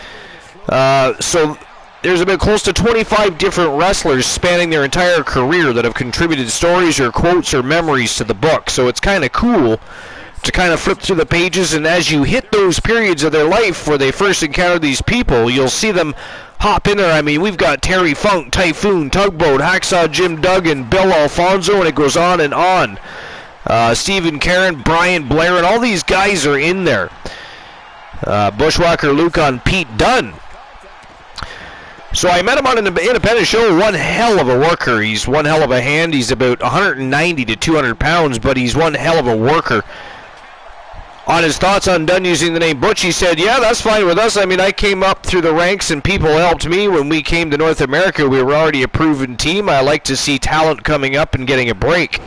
so... There's about close to 25 different wrestlers spanning their entire career that have contributed stories or quotes or memories to the book. So it's kind of cool to kind of flip through the pages, and as you hit those periods of their life where they first encounter these people, you'll see them hop in there. I mean, we've got Terry Funk, Typhoon, Tugboat, Hacksaw Jim Duggan, Bill Alfonso, and it goes on and on. Stephen Caron, Brian Blair, and all these guys are in there. Bushwhacker Luke on Pete Dunne. So I met him on an independent show. One hell of a worker. He's one hell of a hand. He's about 190 to 200 pounds, but he's one hell of a worker. On his thoughts on Dunn using the name Butch, he said, yeah, that's fine with us. I mean, I came up through the ranks and people helped me. When we came to North America, we were already a proven team. I like to see talent coming up and getting a break.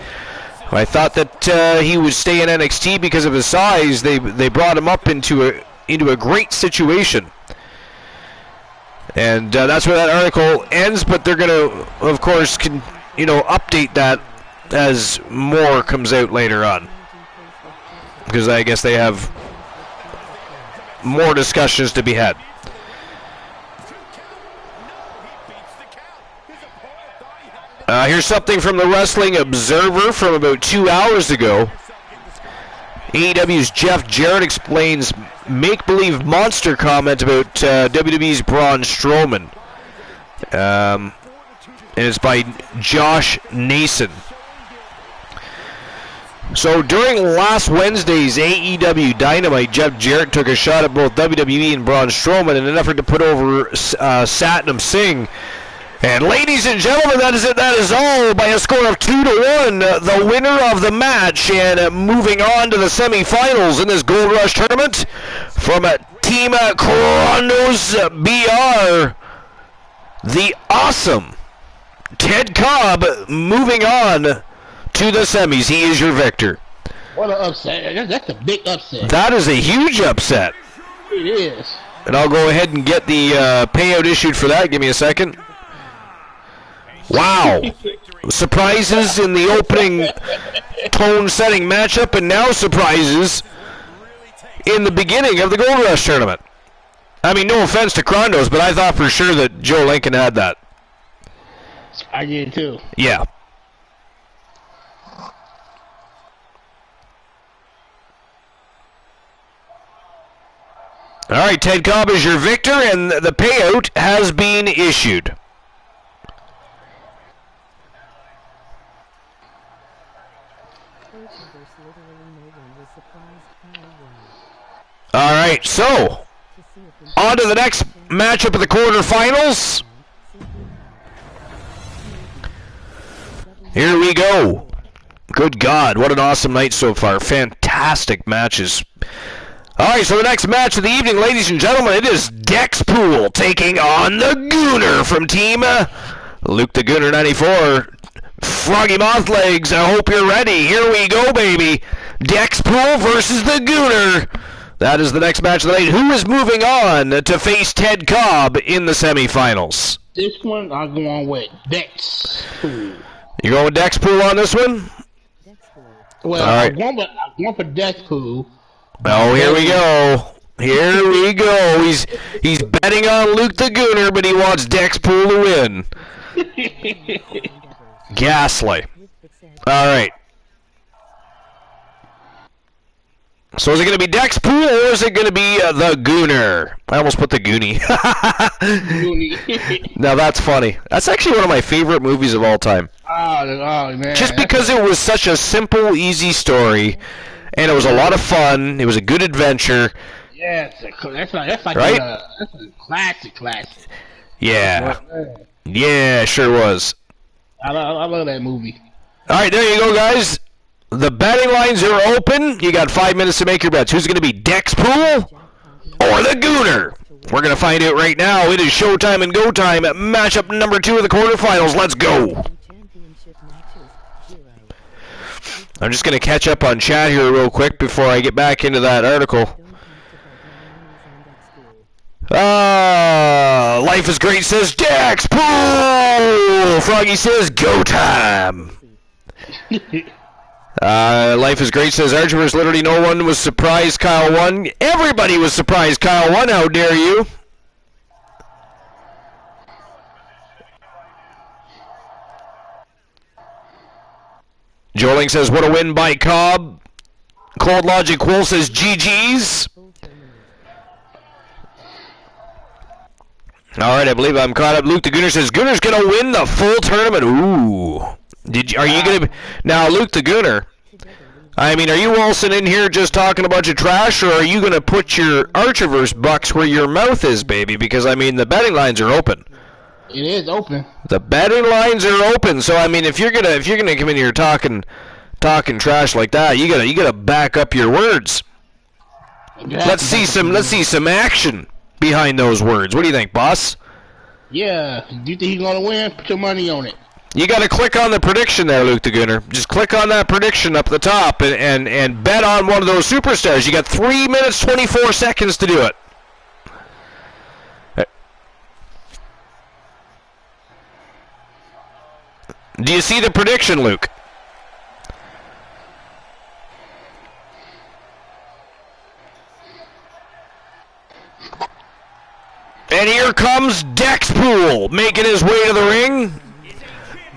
I thought that he would stay in NXT because of his size. They brought him up into a great situation. And that's where that article ends, but they're going to, of course, update that as more comes out later on. Because I guess they have more discussions to be had. Here's something from the Wrestling Observer from about 2 hours ago. AEW's Jeff Jarrett explains make-believe monster comment about WWE's Braun Strowman. And it's by Josh Nason. So during last Wednesday's AEW Dynamite, Jeff Jarrett took a shot at both WWE and Braun Strowman in an effort to put over Satnam Singh. And ladies and gentlemen, that is it. That is all by a score of 2-1. The winner of the match, and moving on to the semifinals in this Gold Rush tournament from Team Kronos BR, the awesome Ted Cobb moving on to the semis. He is your victor. What an upset. That's a big upset. That is a huge upset. It is. And I'll go ahead and get the payout issued for that. Give me a second. Wow. Surprises in the opening tone-setting matchup, and now surprises in the beginning of the Gold Rush tournament. I mean, no offense to Krondos, but I thought for sure that Joe Lincoln had that. I did too. Yeah. All right, Ted Cobb is your victor, and the payout has been issued. All right, so on to the next matchup of the quarterfinals. Here we go. Good God, what an awesome night so far. Fantastic matches. All right, so the next match of the evening, ladies and gentlemen, it is Dexpool taking on the Gooner from Team Luke the Gooner 94. Froggy Moth Legs, I hope you're ready. Here we go, baby. Dexpool versus the Gooner. That is the next match of the night. Who is moving on to face Ted Cobb in the semifinals? This one, I'm going with Dexpool. You're going with Dexpool on this one? Well, all right. I'm going for Dexpool. Oh, here we go. Here we go. He's betting on Luke the Gooner, but he wants Dexpool to win. Ghastly. All right. So is it going to be Dexpool or is it going to be the Gooner? I almost put the Goonie. Goonie. Now that's funny. That's actually one of my favorite movies of all time. Oh man. Just because it was such a simple, easy story, and it was a lot of fun. It was a good adventure. Yeah, that's like Right? that's a classic. Yeah. Yeah, sure was. I love that movie. All right, there you go, guys. The betting lines are open. You got 5 minutes to make your bets. Who's going to be Dex Pool or the Gooner? We're going to find out right now. It is showtime and go time at matchup number 2 of the quarterfinals. Let's go. I'm just going to catch up on chat here real quick before I get back into that article. Life is Great says Dex Pool. Froggy says go time. Life is Great says Archivers literally no one was surprised Kyle won. Everybody was surprised Kyle won. How dare you? Joling says what a win by Cobb. Cold Logic Will says GG's. Alright, I believe I'm caught up. Luke the Gooner says Gooner's gonna win the full tournament. Ooh. Are you gonna now Luke the Gooner? I mean, are you Wilson in here just talking a bunch of trash, or are you gonna put your Archiverse bucks where your mouth is, baby? Because I mean the betting lines are open. It is open. The betting lines are open, so I mean if you're gonna come in here talking trash like that, you gotta back up your words. Let's see some action behind those words. What do you think, boss? Yeah. Do you think he's gonna win? Put your money on it. You got to click on the prediction there, Luke the Gooner. Just click on that prediction up the top and bet on one of those superstars. You got 3 minutes, 24 seconds to do it. Do you see the prediction, Luke? And here comes Dex Pool making his way to the ring.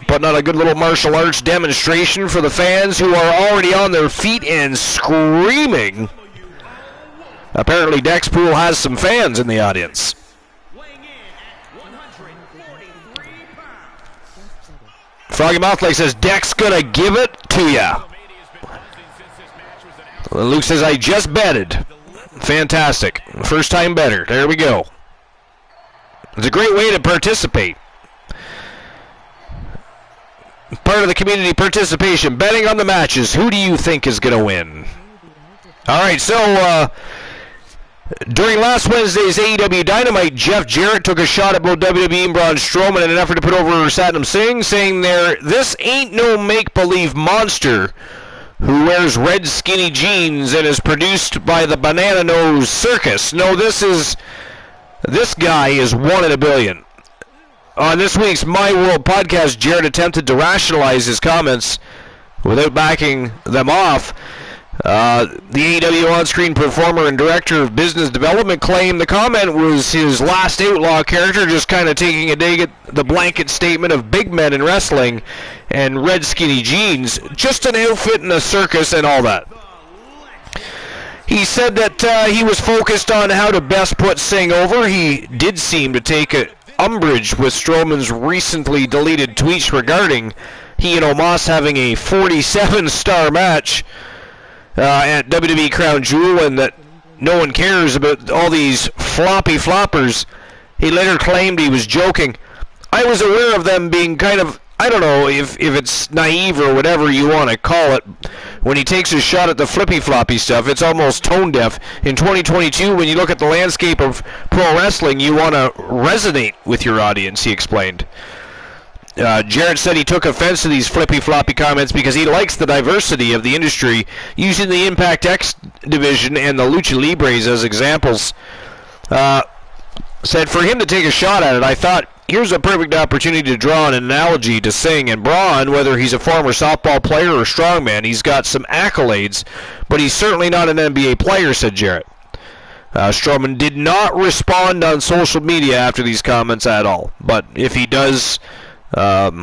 Putting on a good little martial arts demonstration for the fans who are already on their feet and screaming. Apparently Dex Pool has some fans in the audience. Froggy Mouthlake says Dex gonna give it to ya. Luke says I just betted. Fantastic. First time better. There we go. It's a great way to participate. Part of the community participation, betting on the matches. Who do you think is going to win? All right, so during last Wednesday's AEW Dynamite, Jeff Jarrett took a shot at both WWE and Braun Strowman in an effort to put over Satnam Singh, saying this ain't no make-believe monster who wears red skinny jeans and is produced by the Banana Nose Circus. No, this guy is 1 in a billion. On this week's My World podcast, Jarrett attempted to rationalize his comments without backing them off. The AEW on-screen performer and director of business development claimed the comment was his last Outlaw character, just kind of taking a dig at the blanket statement of big men in wrestling and red skinny jeans, just an outfit in a circus and all that. He said that he was focused on how to best put Singh over. He did seem to take umbrage with Strowman's recently deleted tweets regarding he and Omos having a 47-star match at WWE Crown Jewel, and that no one cares about all these floppy floppers. He later claimed he was joking. I was aware of them being kind of, I don't know if it's naive or whatever you want to call it. When he takes a shot at the flippy floppy stuff, it's almost tone deaf. In 2022, when you look at the landscape of pro wrestling, you want to resonate with your audience, he explained. Jarrett said he took offense to these flippy floppy comments because he likes the diversity of the industry, using the Impact X division and the Lucha Libres as examples. Said for him to take a shot at it, I thought, here's a perfect opportunity to draw an analogy to Singh and Braun. Whether he's a former softball player or strongman, he's got some accolades, but he's certainly not an NBA player, said Jarrett. Strowman did not respond on social media after these comments at all, but if he does, F4W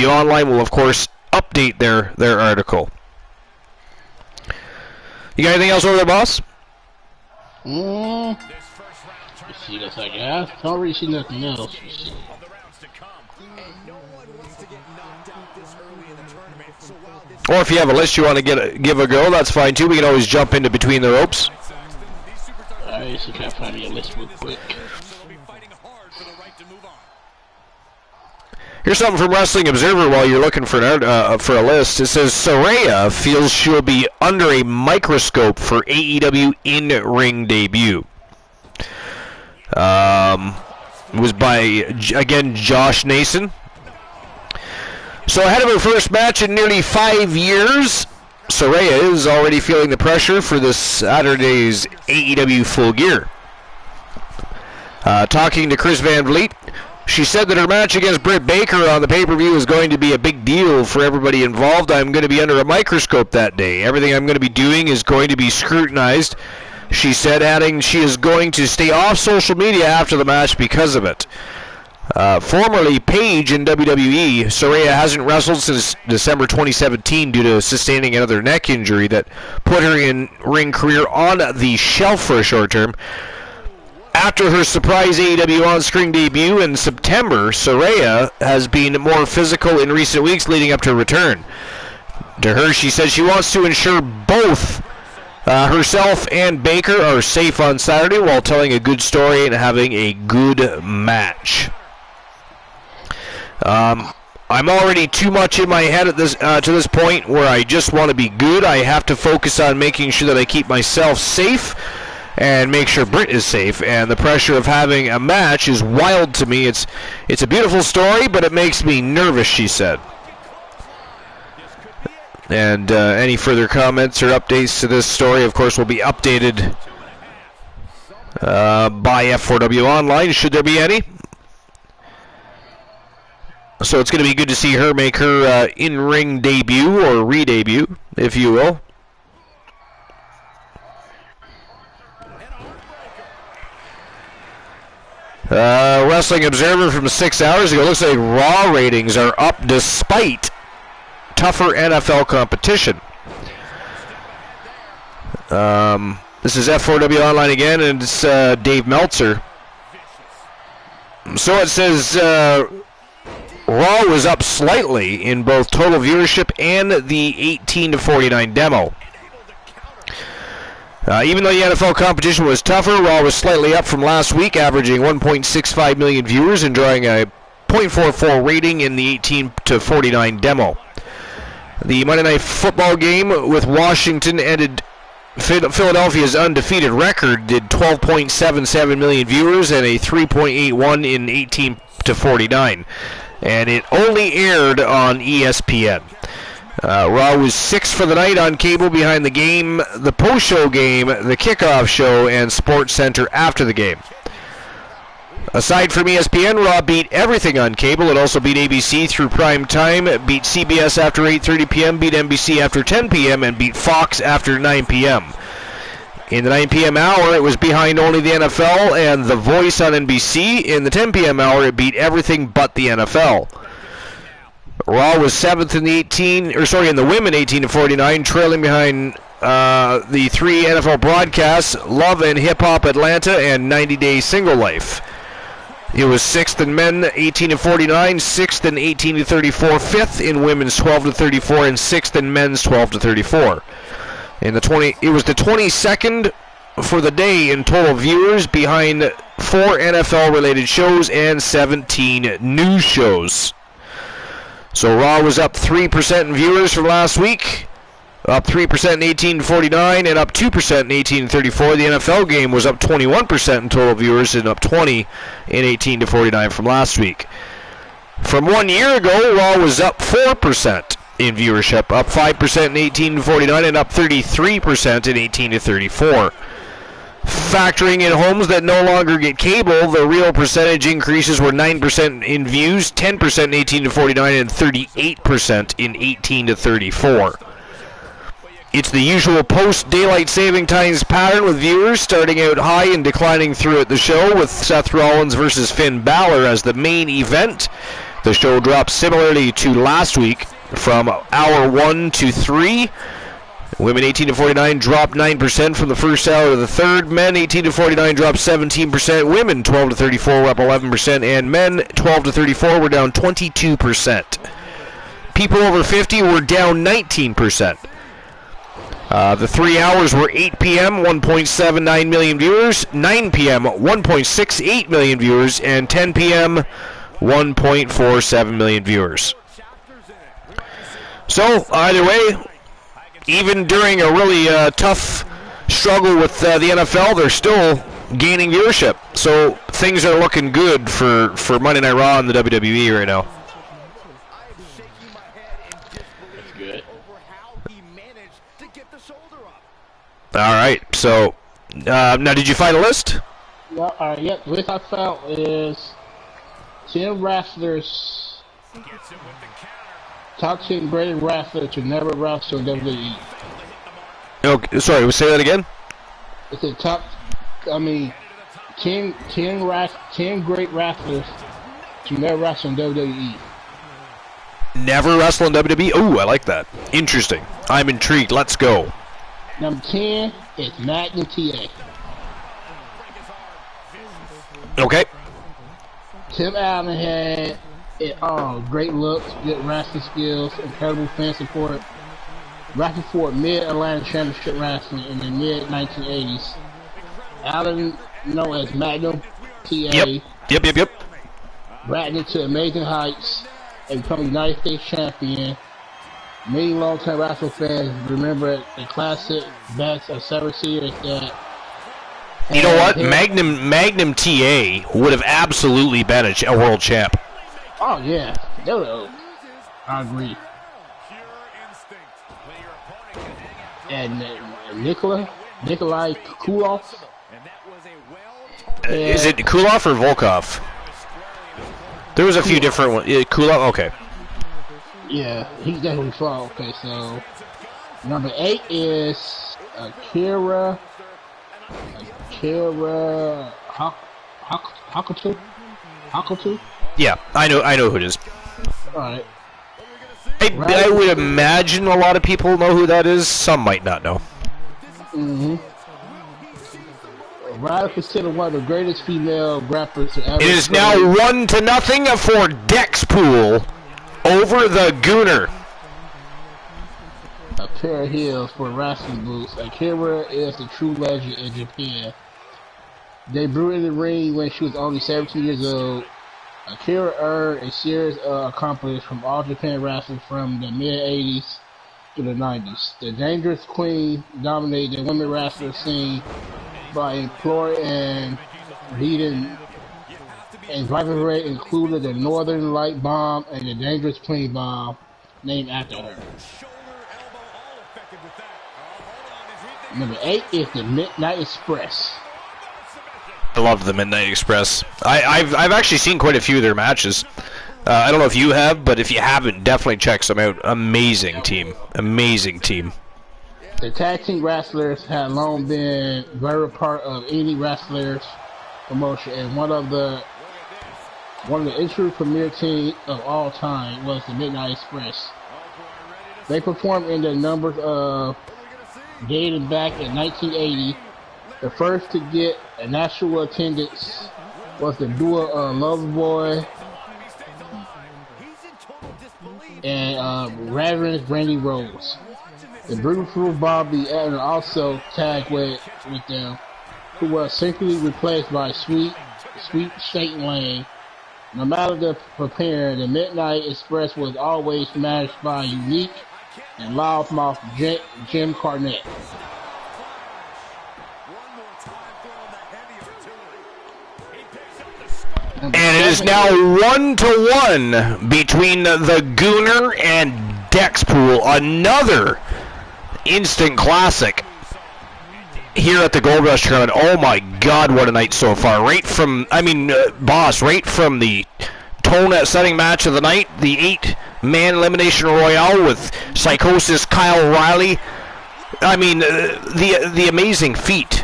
Online will, of course, update their article. You got anything else over there, boss? Let's see, that's I guess. I don't really see nothing else. Or if you have a list you want to give a go, that's fine too. We can always jump into between the ropes. I just gotta find me a list real quick. Here's something from Wrestling Observer while you're looking for a list. It says Saraya feels she'll be under a microscope for AEW in-ring debut. It was by, again, Josh Nason. So ahead of her first match in nearly 5 years, Saraya is already feeling the pressure for this Saturday's AEW Full Gear. Talking to Chris Van Vliet, she said that her match against Britt Baker on the pay-per-view is going to be a big deal for everybody involved. I'm going to be under a microscope that day. Everything I'm going to be doing is going to be scrutinized, she said, adding she is going to stay off social media after the match because of it. Formerly Paige in WWE, Saraya hasn't wrestled since December 2017 due to sustaining another neck injury that put her in-ring career on the shelf for a short term. After her surprise AEW on-screen debut in September, Saraya has been more physical in recent weeks leading up to her return. To her, she said she wants to ensure both herself and Baker are safe on Saturday while telling a good story and having a good match. I'm already too much in my head at this to this point where I just want to be good. I have to focus on making sure that I keep myself safe and make sure Britt is safe, and the pressure of having a match is wild to me. It's a beautiful story, but it makes me nervous, she said. And any further comments or updates to this story, of course, will be updated by F4W Online, should there be any. So it's going to be good to see her make her in-ring debut, or re-debut, if you will. Wrestling Observer from 6 hours ago. Looks like Raw ratings are up despite tougher NFL competition. This is F4W Online again, and it's Dave Meltzer. So it says Raw was up slightly in both total viewership and the 18 to 49 demo. Even though the NFL competition was tougher, Raw was slightly up from last week, averaging 1.65 million viewers and drawing a .44 rating in the 18 to 49 demo. The Monday Night Football game with Washington ended Philadelphia's undefeated record, did 12.77 million viewers and a 3.81 in 18 to 49. And it only aired on ESPN. Raw was 6th for the night on cable behind the game, the post-show game, the kickoff show, and Sports Center after the game. Aside from ESPN, Raw beat everything on cable. It also beat ABC through prime time, beat CBS after 8:30 p.m., beat NBC after 10 p.m., and beat Fox after 9 p.m. In the 9 p.m. hour, it was behind only the NFL and The Voice on NBC. In the 10 p.m. hour, it beat everything but the NFL. Raw was 7th in the in the women 18 to 49, trailing behind the 3 NFL broadcasts, Love and Hip Hop Atlanta and 90 Day Single Life. It was 6th in men 18 to 49, 6th in 18 to 34, 5th in women's 12 to 34, and 6th in men's 12 to 34. It was the 22nd for the day in total viewers, behind 4 NFL-related shows and 17 news shows. So Raw was up 3% in viewers from last week, up 3% in 18 to 49, and up 2% in 18 to 34. The NFL game was up 21% in total viewers and up 20 in 18 to 49 from last week. From 1 year ago, Raw was up 4% in viewership, up 5% in 18 to 49, and up 33% in 18 to 34. Factoring in homes that no longer get cable, the real percentage increases were 9% in views, 10% in 18 to 49, and 38% in 18 to 34. It's the usual post-daylight saving times pattern, with viewers starting out high and declining throughout the show, with Seth Rollins versus Finn Balor as the main event. The show dropped similarly to last week from hour 1 to 3. Women 18 to 49 dropped 9% from the first hour to the third. Men 18 to 49 dropped 17%. Women 12 to 34 were up 11%. And men 12 to 34 were down 22%. people over 50 were down 19%. The 3 hours were 8 p.m., 1.79 million viewers, 9 p.m., 1.68 million viewers, and 10 p.m., 1.47 million viewers. So, either way, even during a really tough struggle with the NFL, they're still gaining viewership. So, things are looking good for Monday Night Raw and the WWE right now. All right, so now did you find a list? Yeah, the list I found is 10 wrestlers, top 10 greatest wrestlers to never wrestle in WWE. Okay, sorry, say that again? It's the top, 10 great wrestlers to never wrestle in WWE. Never wrestle in WWE? Ooh, I like that. Interesting. I'm intrigued. Let's go. Number 10 is Magnum TA. Okay. Tim Allen had great looks, good wrestling skills, incredible fan support. Wrestling for Mid-Atlantic Championship Wrestling in the mid-1980s. Allen, known as Magnum TA. Yep. Rising to amazing heights and becoming United States champion. Many long-time wrestling fans remember the classic best of 7 series that. You know what? Magnum TA would have absolutely been a world champ. Oh yeah, I agree. And Nikolai Kulov. Is it Kulov or Volkov? There was a few different ones. Kulov, okay. Yeah, he's definitely far. Okay, so number 8 is Akira Hakuto. Yeah, I know who it is. Alright. I would imagine a lot of people know who that is. Some might not know. Ryder considered one of the greatest female grapplers to ever. It is now 1-0 for Dexpool over the Gooner. A pair of heels for wrestling boots. Akira is the true legend in Japan. Debuted in the ring when she was only 17 years old. Akira earned a series of accomplishments from All Japan Wrestling from the mid-80s to the 90s. The Dangerous Queen dominated the women wrestling scene by employing and leading, and rival rate included the Northern Light Bomb and the Dangerous Queen Bomb, named after her. Number 8 is the Midnight Express. I love the Midnight Express. I've actually seen quite a few of their matches. I don't know if you have, but if you haven't, definitely check them out. Amazing team. The tag team wrestlers had long been a very part of any wrestler's promotion, and one of the industry premier teams of all time was the Midnight Express. They performed in the numbers of dating back in 1980. The first to get a national attendance was the duo of Loverboy and Reverend Brandy Rose. The Beautiful Bobby Allen also tagged with them, who was simply replaced by Sweet Satan Lane. No matter the preparing, the Midnight Express was always managed by unique and loudmouth Jim Cornette. And it is now 1-1 between the Gooner and Dexpool. Another instant classic here at the Gold Rush Tournament. Oh my God, what a night so far! Right from the tone-setting match of the night, the 8-man elimination royale with Psychosis Kyle Riley. I mean, the amazing feat,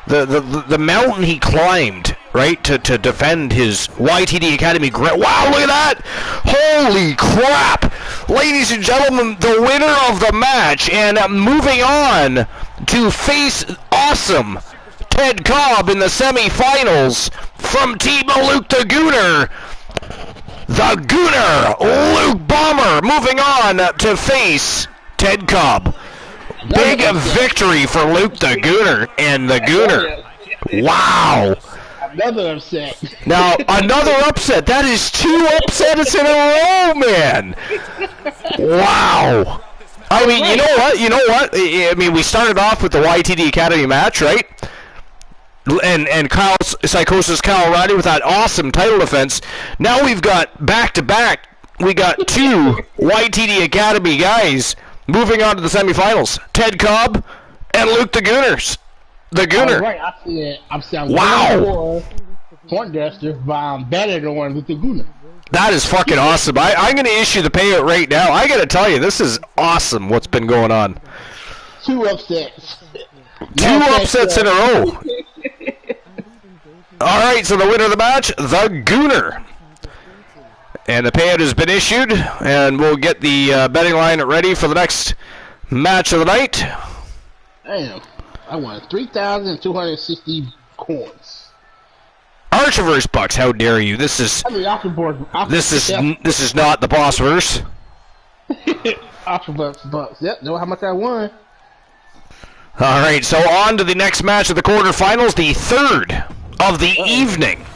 the mountain he climbed, right, to defend his YTD Academy grant. Wow, look at that! Holy crap! Ladies and gentlemen, the winner of the match, and moving on to face awesome Ted Cobb in the semifinals from Team Luke the Gooner. The Gooner, Luke Bomber, moving on to face Ted Cobb. Big victory for Luke the Gooner and the Gooner. Wow. Another upset. Now, another upset. That is 2 upsets in a row, man. Wow. I mean, you know what? You know what? I mean, we started off with the YTD Academy match, right? And Kyle Psychosis Kyle Riley with that awesome title defense. Now we've got back-to-back. We got 2 YTD Academy guys moving on to the semifinals. Ted Cobb and Luke the Gooners. The Gooner. Right, I'm saying wow. Poindexter, but I'm better than one with the Gooner. That is fucking awesome. I'm going to issue the payout right now. I got to tell you, this is awesome what's been going on. 2 upsets. 2 upsets in a row. All right, so the winner of the match, the Gooner. And the payout has been issued, and we'll get the betting line ready for the next match of the night. Damn, I won 3,260 coins. Archer vs. Bucks, how dare you? This is this is not the Bossverse. Archer vs. Bucks. Yep, know how much I won. All right, so on to the next match of the quarterfinals, the 3rd of the evening.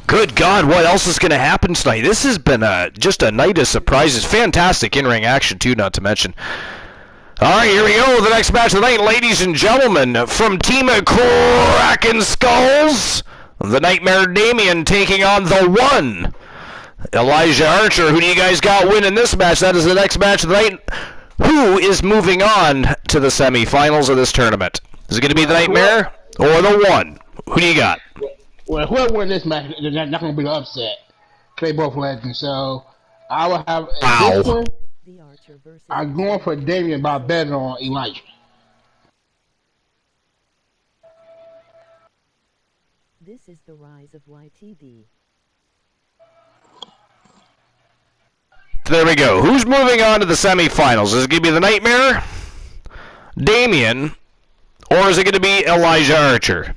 Good God, what else is going to happen tonight? This has been just a night of surprises. Fantastic in-ring action, too, not to mention. All right, here we go. The next match of the night, ladies and gentlemen, from Team Kraken Skulls, the Nightmare Damien taking on the one, Elijah Archer. Who do you guys got winning this match? That is the next match of the night. Who is moving on to the semifinals of this tournament? Is it going to be the Nightmare or the one? Who do you got? Well, whoever wins this match, they're not going to be the upset. They both legends, so I will have this one. I'm going for Damien by betting on Elijah. This is the rise of YTD. There we go. Who's moving on to the semifinals? Is it going to be the Nightmare, Damien, or is it going to be Elijah Archer?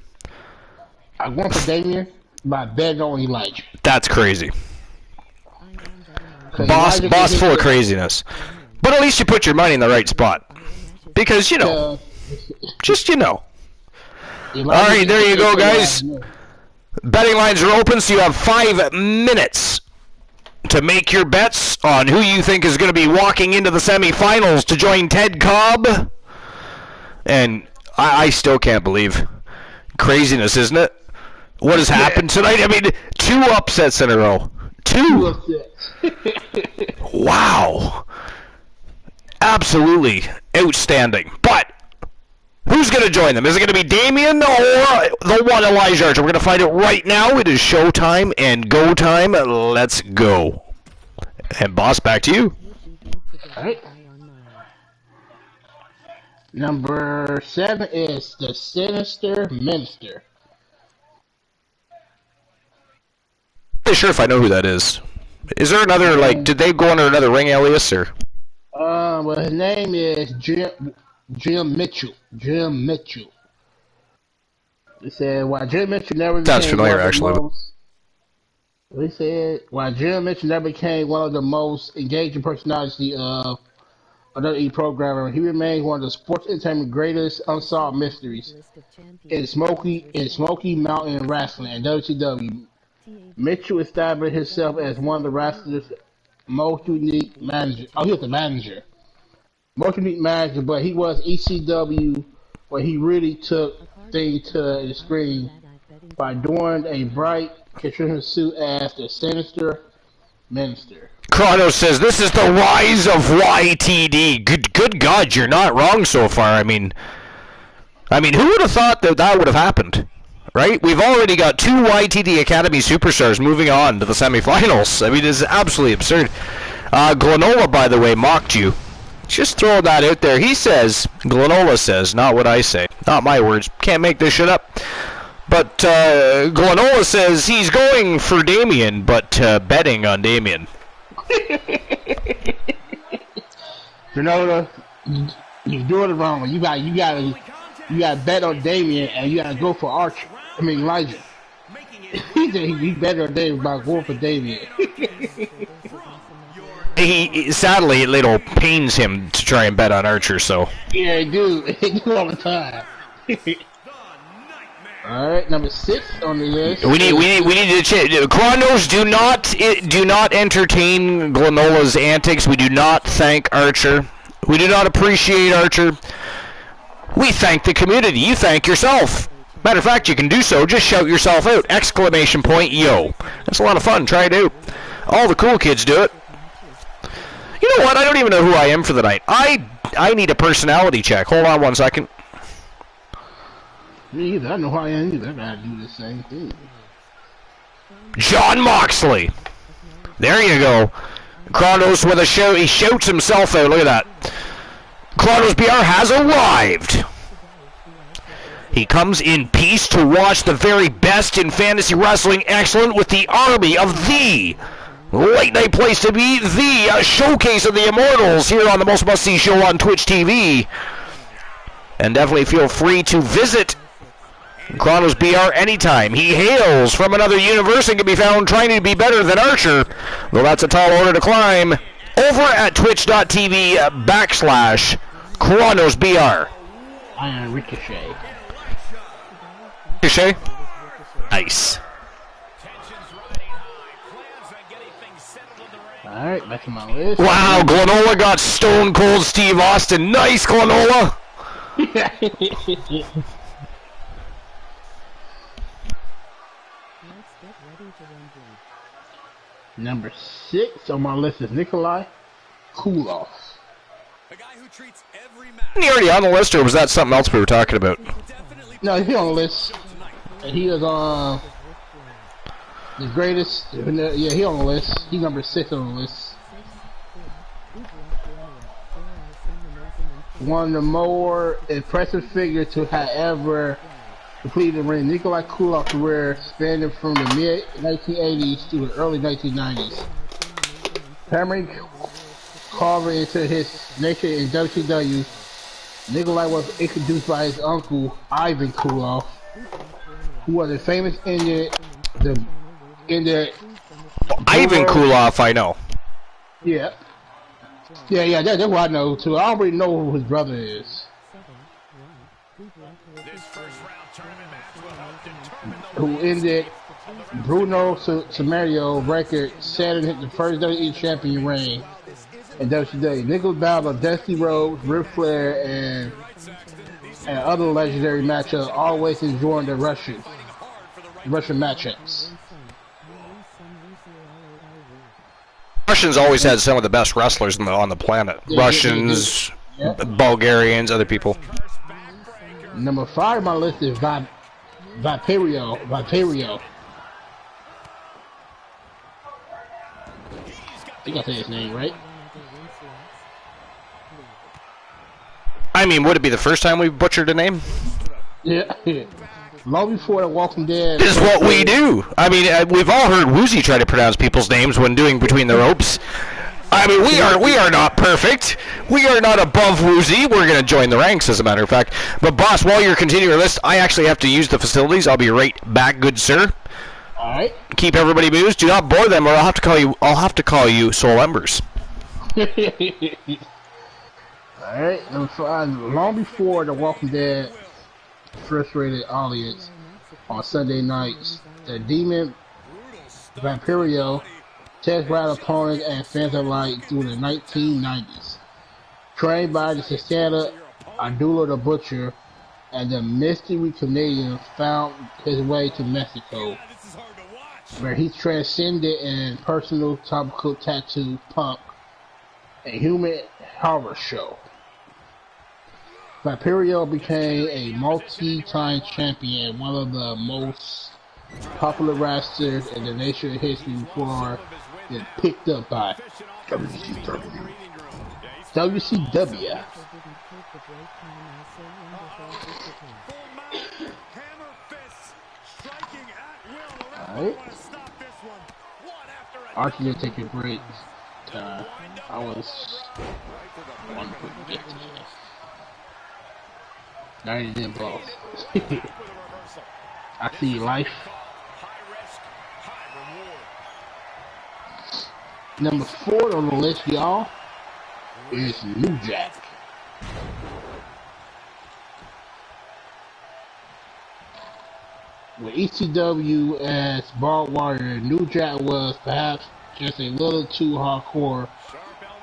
I'm going for Damien by betting on Elijah. That's crazy. Boss full of craziness. But at least you put your money in the right spot. Because, you know, just you know. Alright, there you go, guys. Betting lines are open, so you have 5 minutes to make your bets on who you think is going to be walking into the semifinals to join Ted Cobb. And I still can't believe craziness, isn't it? What has happened tonight? I mean, 2 upsets in a row. 2. Wow. Absolutely outstanding. But who's going to join them? Is it going to be Damien or the one Elijah Archer? We're going to find out right now. It is showtime and go time. Let's go. And boss, back to you. All right. Number 7 is the Sinister Minister. I'm not sure if I know who that is. Is there another, like, did they go under another ring alias, or? Well, his name is Jim Mitchell. Jim Mitchell. They said, why Jim Mitchell never became Sounds familiar, actually. They said, why Jim Mitchell never became one of the most engaging personalities of another programmer, he remains one of the sports entertainment greatest unsolved mysteries in Smoky Mountain Wrestling and WCW. Mitchell established himself as one of the wrestlers' most unique managers. Oh, he was the manager. Most unique manager, but he was ECW, where he really took things to the screen by doing a bright contrition suit as the Sinister Minister. Chrono says, this is the rise of YTD. Good God, you're not wrong so far. I mean, who would have thought that would have happened? Right? We've already got 2 YTD Academy superstars moving on to the semifinals. I mean, it's absolutely absurd. Glenola, by the way, mocked you. Just throw that out there. He says, Glenola says, not what I say. Not my words. Can't make this shit up. But Glenola says he's going for Damien, but betting on Damien. Glenola, you're doing it wrong. You got bet on Damien, and you got to go for Elijah. He said he better on Damien by going for Damien. He sadly, it little pains him to try and bet on Archer, so. Yeah, I do. I do all the time. Alright, number 6 on the list. We need to change. Chronos, do not entertain Glenola's antics. We do not thank Archer. We do not appreciate Archer. We thank the community. You thank yourself. Matter of fact, you can do so. Just shout yourself out! ! Yo. That's a lot of fun. Try it out. All the cool kids do it. You know what? I don't even know who I am for the night. I need a personality check. Hold on 1 second. Me either. I know who I am either. I gotta do the same thing. John Moxley. There you go. Chronos with a show. He shouts himself out. Look at that. Chronos BR has arrived. He comes in peace to watch the very best in fantasy wrestling excellent with the army of the late night place to be, the showcase of the immortals here on the most must-see show on Twitch TV. And definitely feel free to visit Chronos BR anytime. He hails from another universe and can be found trying to be better than Archer, though that's a tall order to climb, over at twitch.tv /Chronos BR. I am Ricochet. Ricochet? Nice. Alright, back to my list. Wow, Glenola got Stone Cold Steve Austin. Nice, Glenola! Number 6 on my list is Nikolai Kulov. He already on the list, or was that something else we were talking about? No, he's on the list. He is the greatest. Yeah, he on the list. He's number 6 on the list. One of the more impressive figures to have ever completed the ring. Nikolai Kulov's career spanning from the mid-1980s to the early 1990s. Hammering carving into his nature in WCW, Nikolai was introduced by his uncle, Ivan Kulov, who was a famous in the Ivan Kulov, I know. Yeah, that's what I know too. I don't really know who his brother is. Who ended Bruno Sammartino record, setting the first WWE champion reign in WCW. Nicholas battled Dusty Rhodes, Ric Flair, and other legendary matchups, always enjoying the Russian matchups. Russians always had some of the best wrestlers on the planet. Russians, Bulgarians, other people. Number 5 on my list is Viperio. I think I said his name right. I mean, would it be the first time we butchered a name? Yeah. Long before The Walking Dead. This is what we do. I mean, we've all heard Woozy try to pronounce people's names when doing Between the Ropes. I mean, we are not perfect. We are not above Woozy. We're going to join the ranks, as a matter of fact. But, boss, while you're continuing your list, I actually have to use the facilities. I'll be right back, good sir. All right. Keep everybody amused. Do not bore them, or I'll have to call you Soul Embers. All right. Number 5. Long before The Walking Dead first rated audience on Sunday nights, the Demon Vampirio test battle opponents and fans alike through the 1990s. Trained by the Sasana Abdullah the Butcher, and the mystery Canadian found his way to Mexico, where he transcended in personal topical tattoo punk, a human horror show. Vampirio became a multi-time champion, one of the most popular wrestlers in the nation's history before it picked up by WCW. Alright. Archie did take a great time. I was wonderful to get to this. Now he didn't blow. I see life. Number 4 on the list, y'all, is New Jack. With ECW as barbed wire, New Jack was perhaps just a little too hardcore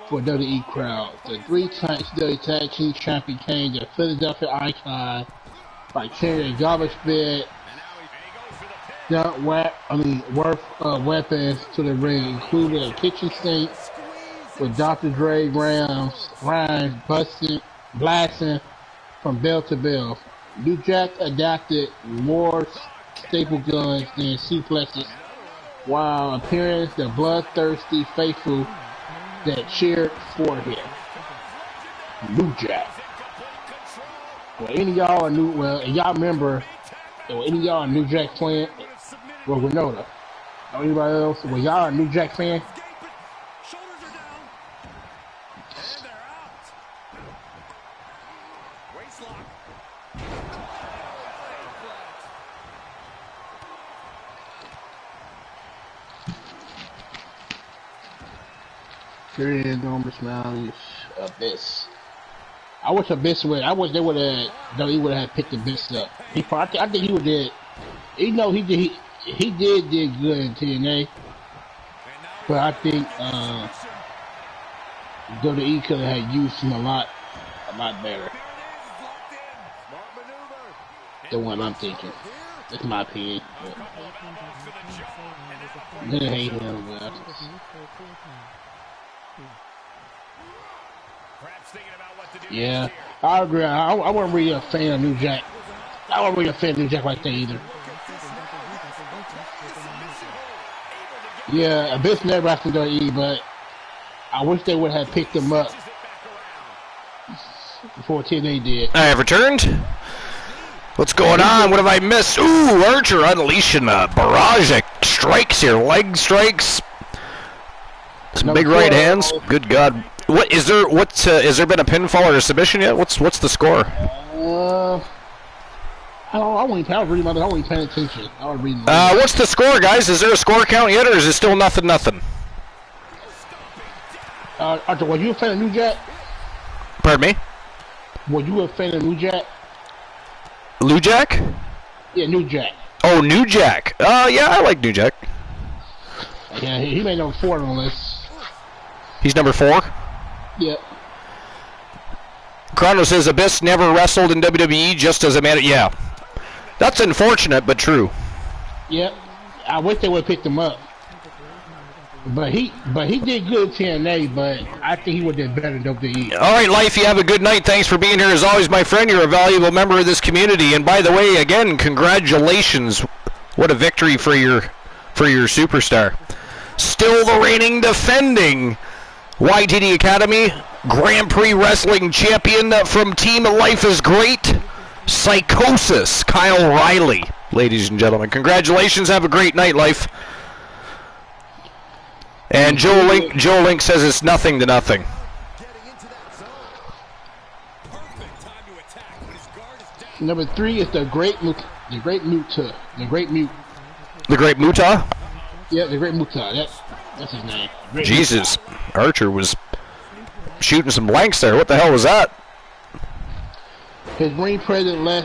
for WWE crowd. The 3-time ECW Tag Team Champion became the Philadelphia icon by carrying a garbage bed, worth weapons to the ring, including a kitchen sink with Dr. Dre rhymes blasting from bell to bell. New Jack adapted more staple guns than suplexes while appearing the bloodthirsty faithful that cheered for him. New Jack. Well, any of y'all are new. Well, and y'all remember? Well, any of y'all are New Jack fan? Well, we know that. Anybody else? Well, y'all are New Jack fan? Shoulders are down. And they're out. Waist lock. Period. Enormous values. Abyss. I wish Abyss would. I wish they would have. No, he would have picked Abyss up. I think he would did. You know, he did good in TNA, but I think WWE could have had used him a lot better than what I'm thinking. That's my opinion. I didn't hate him, but yeah, I agree. I wasn't really a fan of New Jack. I wasn't really a fan of New Jack like that either. Yeah, Abyss never wrestled WWE, but I wish they would have picked him up before TNA did. I have returned. What's going on? What have I missed? Ooh, Archer unleashing a barrage of strikes here. Leg strikes. Some big right hands. Good God. What is there? Has there been a pinfall or a submission yet? What's the score? I wasn't paying attention. I was reading. What's the score, guys? Is there a score count yet, or is it still nothing? Arthur, were you a fan of New Jack? Pardon me? Were you a fan of New Jack? Lou Jack? Yeah, New Jack. Oh, New Jack. Yeah, I like New Jack. Yeah, he made number 4 on the list. He's number 4? Yeah. Chrono says Abyss never wrestled in WWE just as a man. Yeah. That's unfortunate, but true. Yep. I wish they would have picked him up. But he did good in TNA, but I think he would have did better in WWE. All right, Life, you have a good night. Thanks for being here. As always, my friend, you're a valuable member of this community. And by the way, again, congratulations. What a victory for your superstar. Still the reigning defending YTD Academy Grand Prix Wrestling Champion from Team Life is Great, Psychosis, Kyle Riley. Ladies and gentlemen, congratulations. Have a great night, Life. And Joe Link says it's nothing to nothing. Number 3 is the Great Muta. The Great Muta. The Great Muta? Yeah, the Great Muta. That's his name. Jesus, Archer was shooting some blanks there. What the hell was that? His ring president let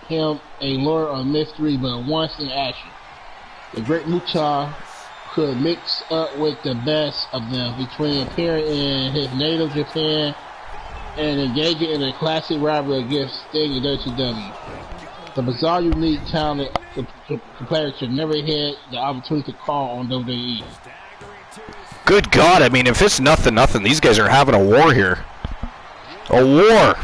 him a lure of mystery, but once in action, the Great Muta could mix up with the best of them between appearing in his native Japan and engaging in a classic rivalry against Sting and WCW. The bizarre, unique, talented competitor never had the opportunity to call on WWE. Good God, I mean, if it's nothing, these guys are having a war here. A war.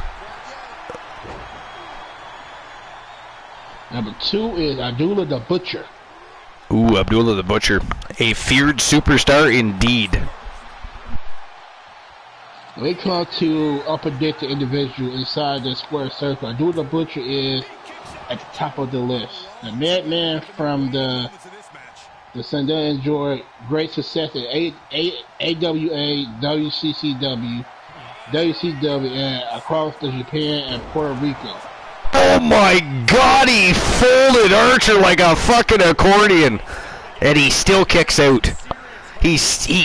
Number 2 is Abdullah the Butcher. Ooh, Abdullah the Butcher. A feared superstar indeed. When it comes to unpredicted individual inside the square circle, Abdullah the Butcher is at the top of the list. The madman from the Sunday enjoyed great success at AWA, WCCW, and across the Japan and Puerto Rico. Oh my God, he folded Archer like a fucking accordion. And he still kicks out. He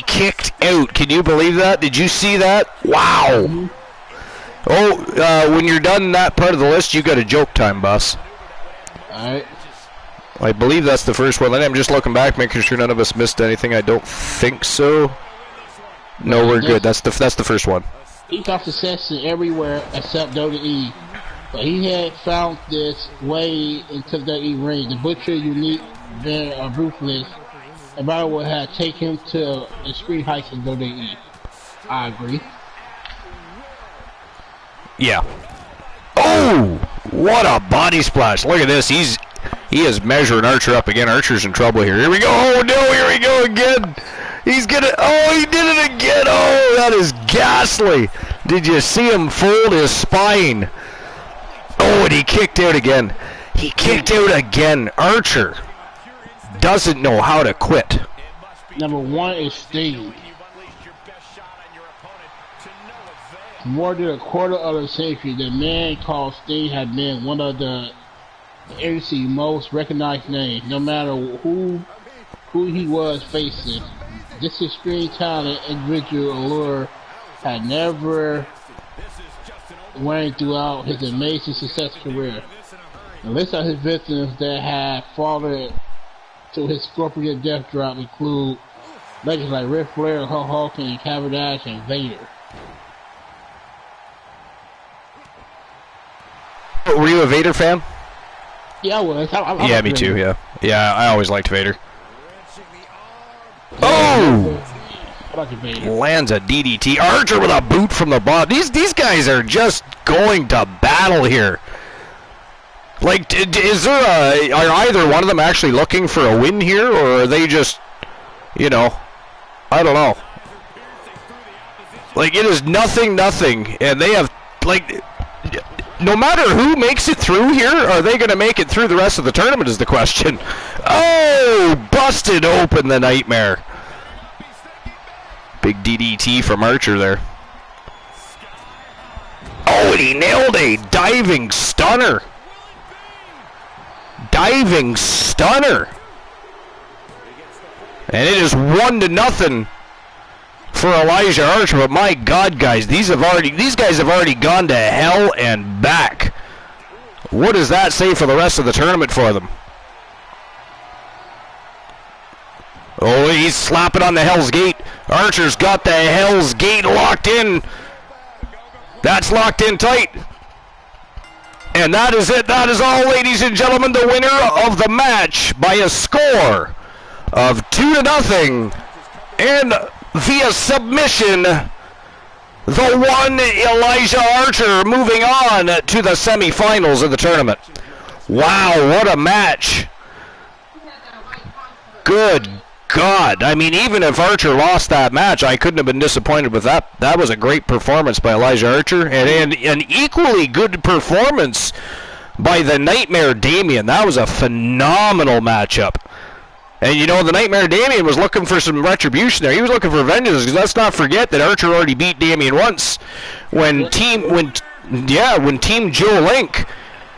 kicked out. Can you believe that? Did you see that? Wow. Oh, when you're done that part of the list, you got a joke time, boss. Alright. I believe that's the first one. Then I'm just looking back, making sure none of us missed anything. I don't think so. No, we're good. That's the first one. He got success everywhere except WWE. But he had found this way into WWE ring. The Butcher, Unique, very ruthless. And Battle would have taken him to extreme heights in WWE. I agree. Yeah. Oh! What a body splash. Look at this. He is measuring Archer up again. Archer's in trouble here. Here we go. Oh, no. Here we go again. He's going to... Oh, he did it again. Oh, that is ghastly. Did you see him fold his spine? Oh, and he kicked out again. He kicked out again. Archer doesn't know how to quit. Number one is Sting. More than a quarter of a century, the man called Sting had been one of the industry's most recognized names, no matter who he was facing. This extreme talent, individual allure had never waned throughout his amazing success career. The list of his victims that had fallen to his scorpion death drop include legends like Ric Flair, Hulk Hogan, Kavanaugh, and Vader. Were you a Vader fan? Yeah, I was. I Yeah, me too, yeah. Yeah, I always liked Vader. Oh! I like Vader. Lands a DDT. Archer with a boot from the bottom. These guys are just going to battle here. Like, is there are either one of them actually looking for a win here, or are they just, you know, I don't know. Like, it is nothing, and they have, like, no matter who makes it through here, are they going to make it through the rest of the tournament is the question. Oh, busted open the Nightmare. Big DDT from Archer there. Oh, and he nailed a diving stunner. Diving stunner. And it is 1-0 for Elijah Archer. But my God, guys, these guys have already gone to hell and back. What does that say for the rest of the tournament for them? Oh, he's slapping on the Hell's Gate. Archer's got the Hell's Gate locked in. That's locked in tight. And that is it. That is all, ladies and gentlemen. The winner of the match by a score of 2-0 and via submission, the one Elijah Archer moving on to the semifinals of the tournament. Wow, what a match. Good God. I mean, even if Archer lost that match, I couldn't have been disappointed with that. That was a great performance by Elijah Archer, and an equally good performance by the Nightmare Damien. That was a phenomenal matchup. And you know, the Nightmare Damien was looking for some retribution there. He was looking for vengeance, because let's not forget that Archer already beat Damien once when Team Joe Link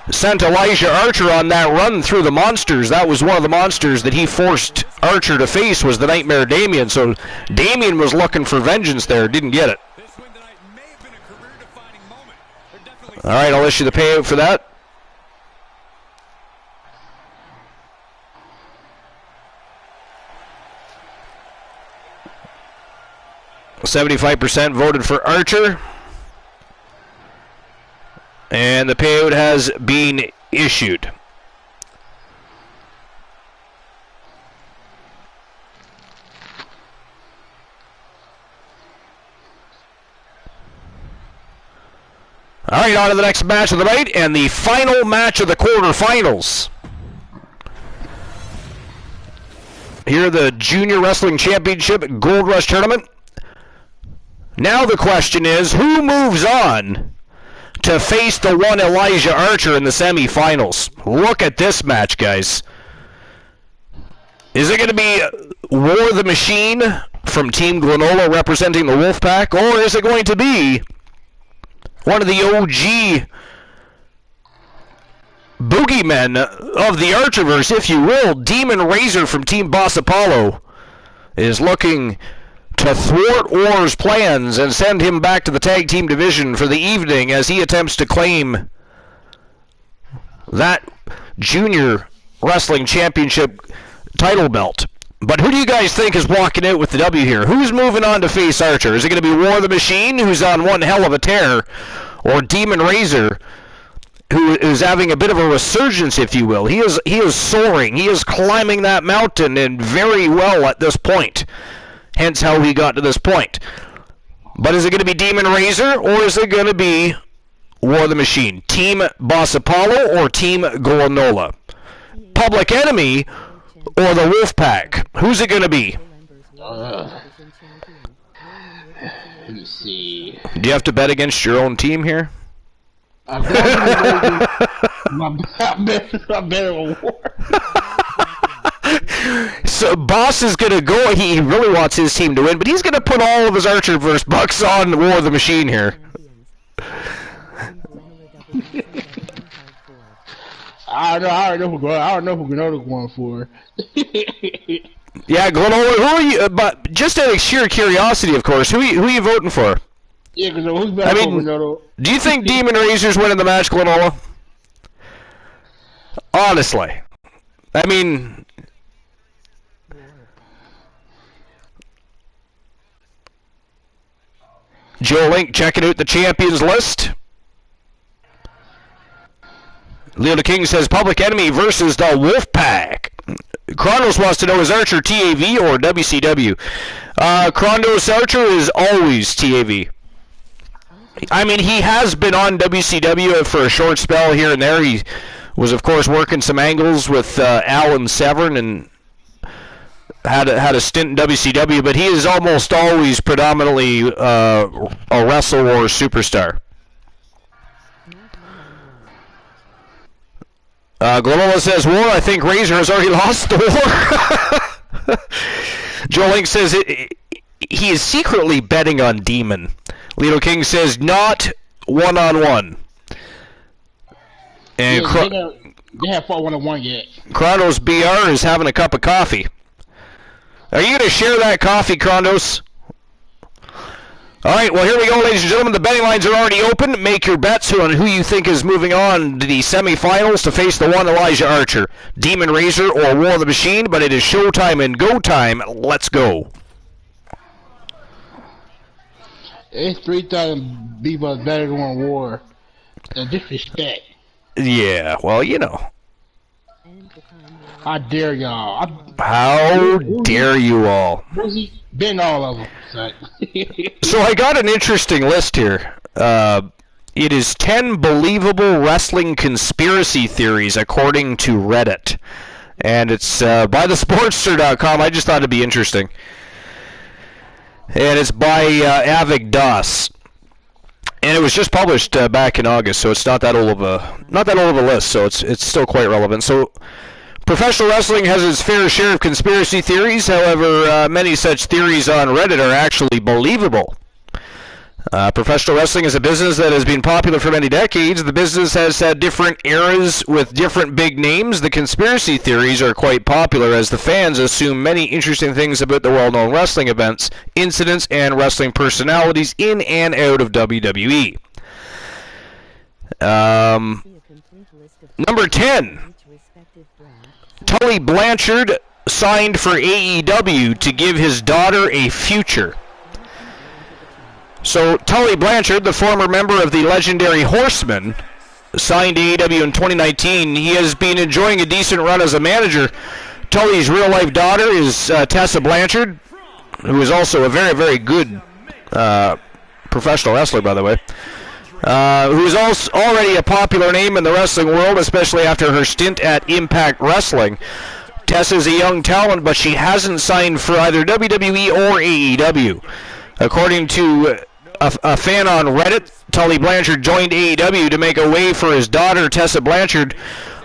sent Elijah Archer on that run through the monsters. That was one of the monsters that he forced Archer to face, was the Nightmare Damien. So Damien was looking for vengeance there, didn't get it. All right, I'll issue the payout for that. $75% voted for Archer. And the payout has been issued. All right, on to the next match of the night and the final match of the quarterfinals. Here, the Junior Wrestling Championship Gold Rush Tournament. Now the question is, who moves on to face the one Elijah Archer in the semifinals? Look at this match, guys. Is it going to be War the Machine from Team Glenola representing the Wolfpack, or is it going to be one of the OG boogeymen of the Archerverse, if you will, Demon Razor from Team Boss Apollo, is looking to thwart Orr's plans and send him back to the tag team division for the evening as he attempts to claim that junior wrestling championship title belt. But who do you guys think is walking out with the W here? Who's moving on to face Archer? Is it going to be War the Machine, who's on one hell of a tear, or Demon Razor, who is having a bit of a resurgence, if you will? He is soaring. He is climbing that mountain, and very well at this point. Hence how he got to this point. But is it going to be Demon Razor, or is it going to be War the Machine? Team Boss Apollo or Team Goranola? Public Enemy or the Wolfpack? Who's it going to be? Let me see. Do you have to bet against your own team here? I'm better on War. So Boss is going to go. He really wants his team to win, but he's going to put all of his Archerverse bucks on War the Machine here. I don't know who Granada's going for. Yeah, Glenola, who are you? But just out of sheer curiosity, of course, who are you voting for? Yeah, because who's better for Granada? Do you think Demon Razor's winning the match, Glenola? Honestly. I mean, Joe Link checking out the champions list. Leo the King says Public Enemy versus the Wolfpack. Chronos wants to know, is Archer TAV or WCW? Chronos Archer is always TAV. I mean, he has been on WCW for a short spell here and there. He was, of course, working some angles with Alan Severn and had a stint in WCW, but he is almost always predominantly a wrestler or a superstar. Glenola says, War, I think Razor has already lost the war. Joe Link says he is secretly betting on Demon. Lito King says, not one-on-one. And they have fought one-on-one yet. Chronos BR is having a cup of coffee. Are you going to share that coffee, Chronos? All right, well, here we go, ladies and gentlemen. The betting lines are already open. Make your bets on who you think is moving on to the semifinals to face the one Elijah Archer, Demon Razor, or War of the Machine. But it is showtime and go time. Let's go. It's 3,000 people better than War. The disrespect. Yeah, well, you know. How dare y'all? How dare you all? Been all of them. So I got an interesting list here. It is 10 believable wrestling conspiracy theories according to Reddit. And it's by thesportster.com. I just thought it'd be interesting. And it's by Avik Das. And it was just published back in August, so it's not that old of a list, so it's still quite relevant. So professional wrestling has its fair share of conspiracy theories. However, many such theories on Reddit are actually believable. Professional wrestling is a business that has been popular for many decades. The business has had different eras with different big names. The conspiracy theories are quite popular as the fans assume many interesting things about the well-known wrestling events, incidents, and wrestling personalities in and out of WWE. Number 10. Tully Blanchard signed for AEW to give his daughter a future. So Tully Blanchard, the former member of the legendary Horsemen, signed AEW in 2019. He has been enjoying a decent run as a manager. Tully's real-life daughter is Tessa Blanchard, who is also a very, very good professional wrestler, by the way, who is also already a popular name in the wrestling world, especially after her stint at Impact Wrestling. Tessa is a young talent, but she hasn't signed for either WWE or AEW. According to a fan on Reddit, Tully Blanchard joined AEW to make a way for his daughter, Tessa Blanchard.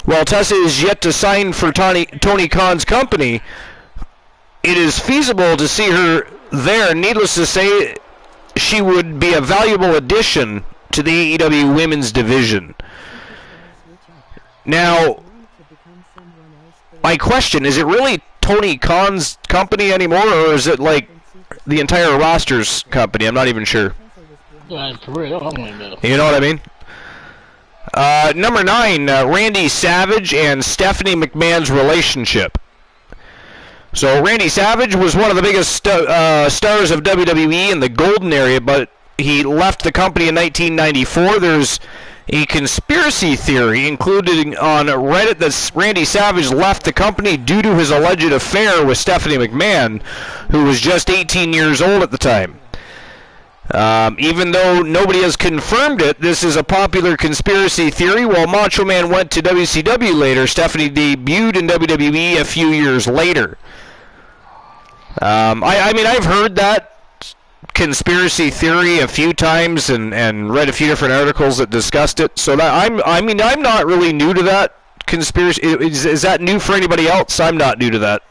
While Tessa is yet to sign for Tony Khan's company, it is feasible to see her there. Needless to say, she would be a valuable addition to the AEW women's division. Now, my question, is it really Tony Khan's company anymore, or is it like the entire roster's company? I'm not even sure. For real, I don't know. You know what I mean? Number 9, Randy Savage and Stephanie McMahon's relationship. So Randy Savage was one of the biggest stars of WWE in the Golden Area, but he left the company in 1994. There's a conspiracy theory included on Reddit that Randy Savage left the company due to his alleged affair with Stephanie McMahon, who was just 18 years old at the time. Even though nobody has confirmed it, this is a popular conspiracy theory. While Macho Man went to WCW later, Stephanie debuted in WWE a few years later. I mean, I've heard that conspiracy theory a few times and read a few different articles that discussed it. So that I'm not really new to that conspiracy. Is that new for anybody else? I'm not new to that.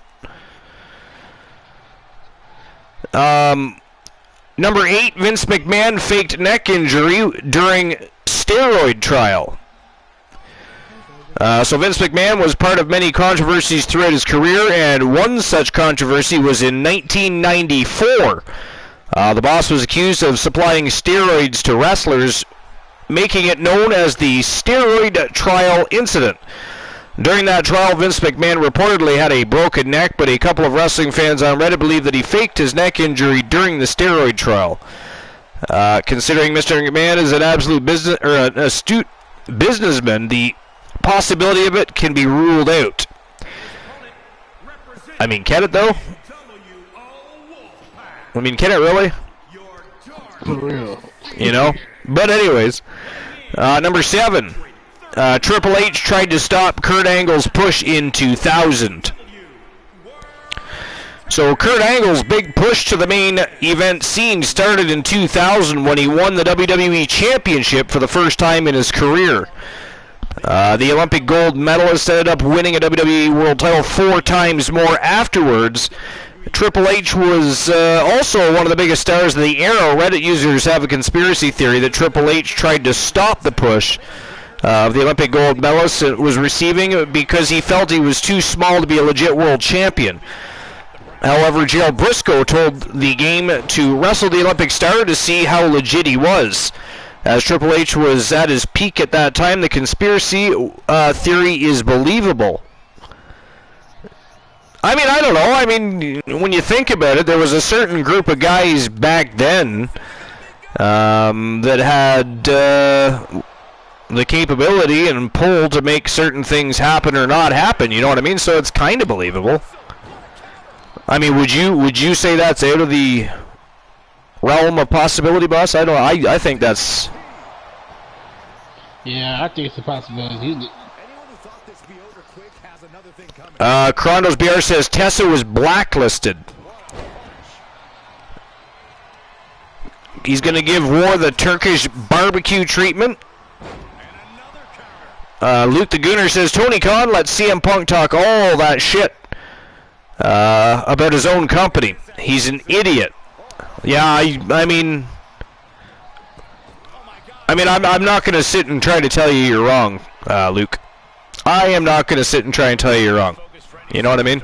Number 8, Vince McMahon faked neck injury during steroid trial. So Vince McMahon was part of many controversies throughout his career, and one such controversy was in 1994. The boss was accused of supplying steroids to wrestlers, making it known as the steroid trial incident. During that trial, Vince McMahon reportedly had a broken neck, but a couple of wrestling fans on Reddit believe that he faked his neck injury during the steroid trial. Considering Mr. McMahon is an absolute an astute businessman, the possibility of it can be ruled out. I mean, can it though? I mean, can it really? For real. You know? But anyways, number 7. Triple H tried to stop Kurt Angle's push in 2000. So Kurt Angle's big push to the main event scene started in 2000 when he won the WWE Championship for the first time in his career. The Olympic gold medalist ended up winning a WWE World title 4 times more afterwards. Triple H was also one of the biggest stars of the era. Reddit users have a conspiracy theory that Triple H tried to stop the push of the Olympic gold medalist was receiving because he felt he was too small to be a legit world champion. However, Gerald Briscoe told the game to wrestle the Olympic star to see how legit he was. As Triple H was at his peak at that time, the conspiracy theory is believable. I mean, I don't know. I mean, when you think about it, there was a certain group of guys back then that had the capability and pull to make certain things happen or not happen, you know what I mean? So it's kind of believable. I mean, would you say that's out of the realm of possibility, boss? I think that's... Yeah, I think it's a possibility. Krondos BR says Tessa was blacklisted. He's going to give War the Turkish barbecue treatment. Luke the Gooner says Tony Khan let CM Punk talk all that shit about his own company. He's an idiot. Yeah, I mean, I'm not going to sit and try to tell you you're wrong, Luke. I am not going to sit and try and tell you you're wrong. You know what I mean?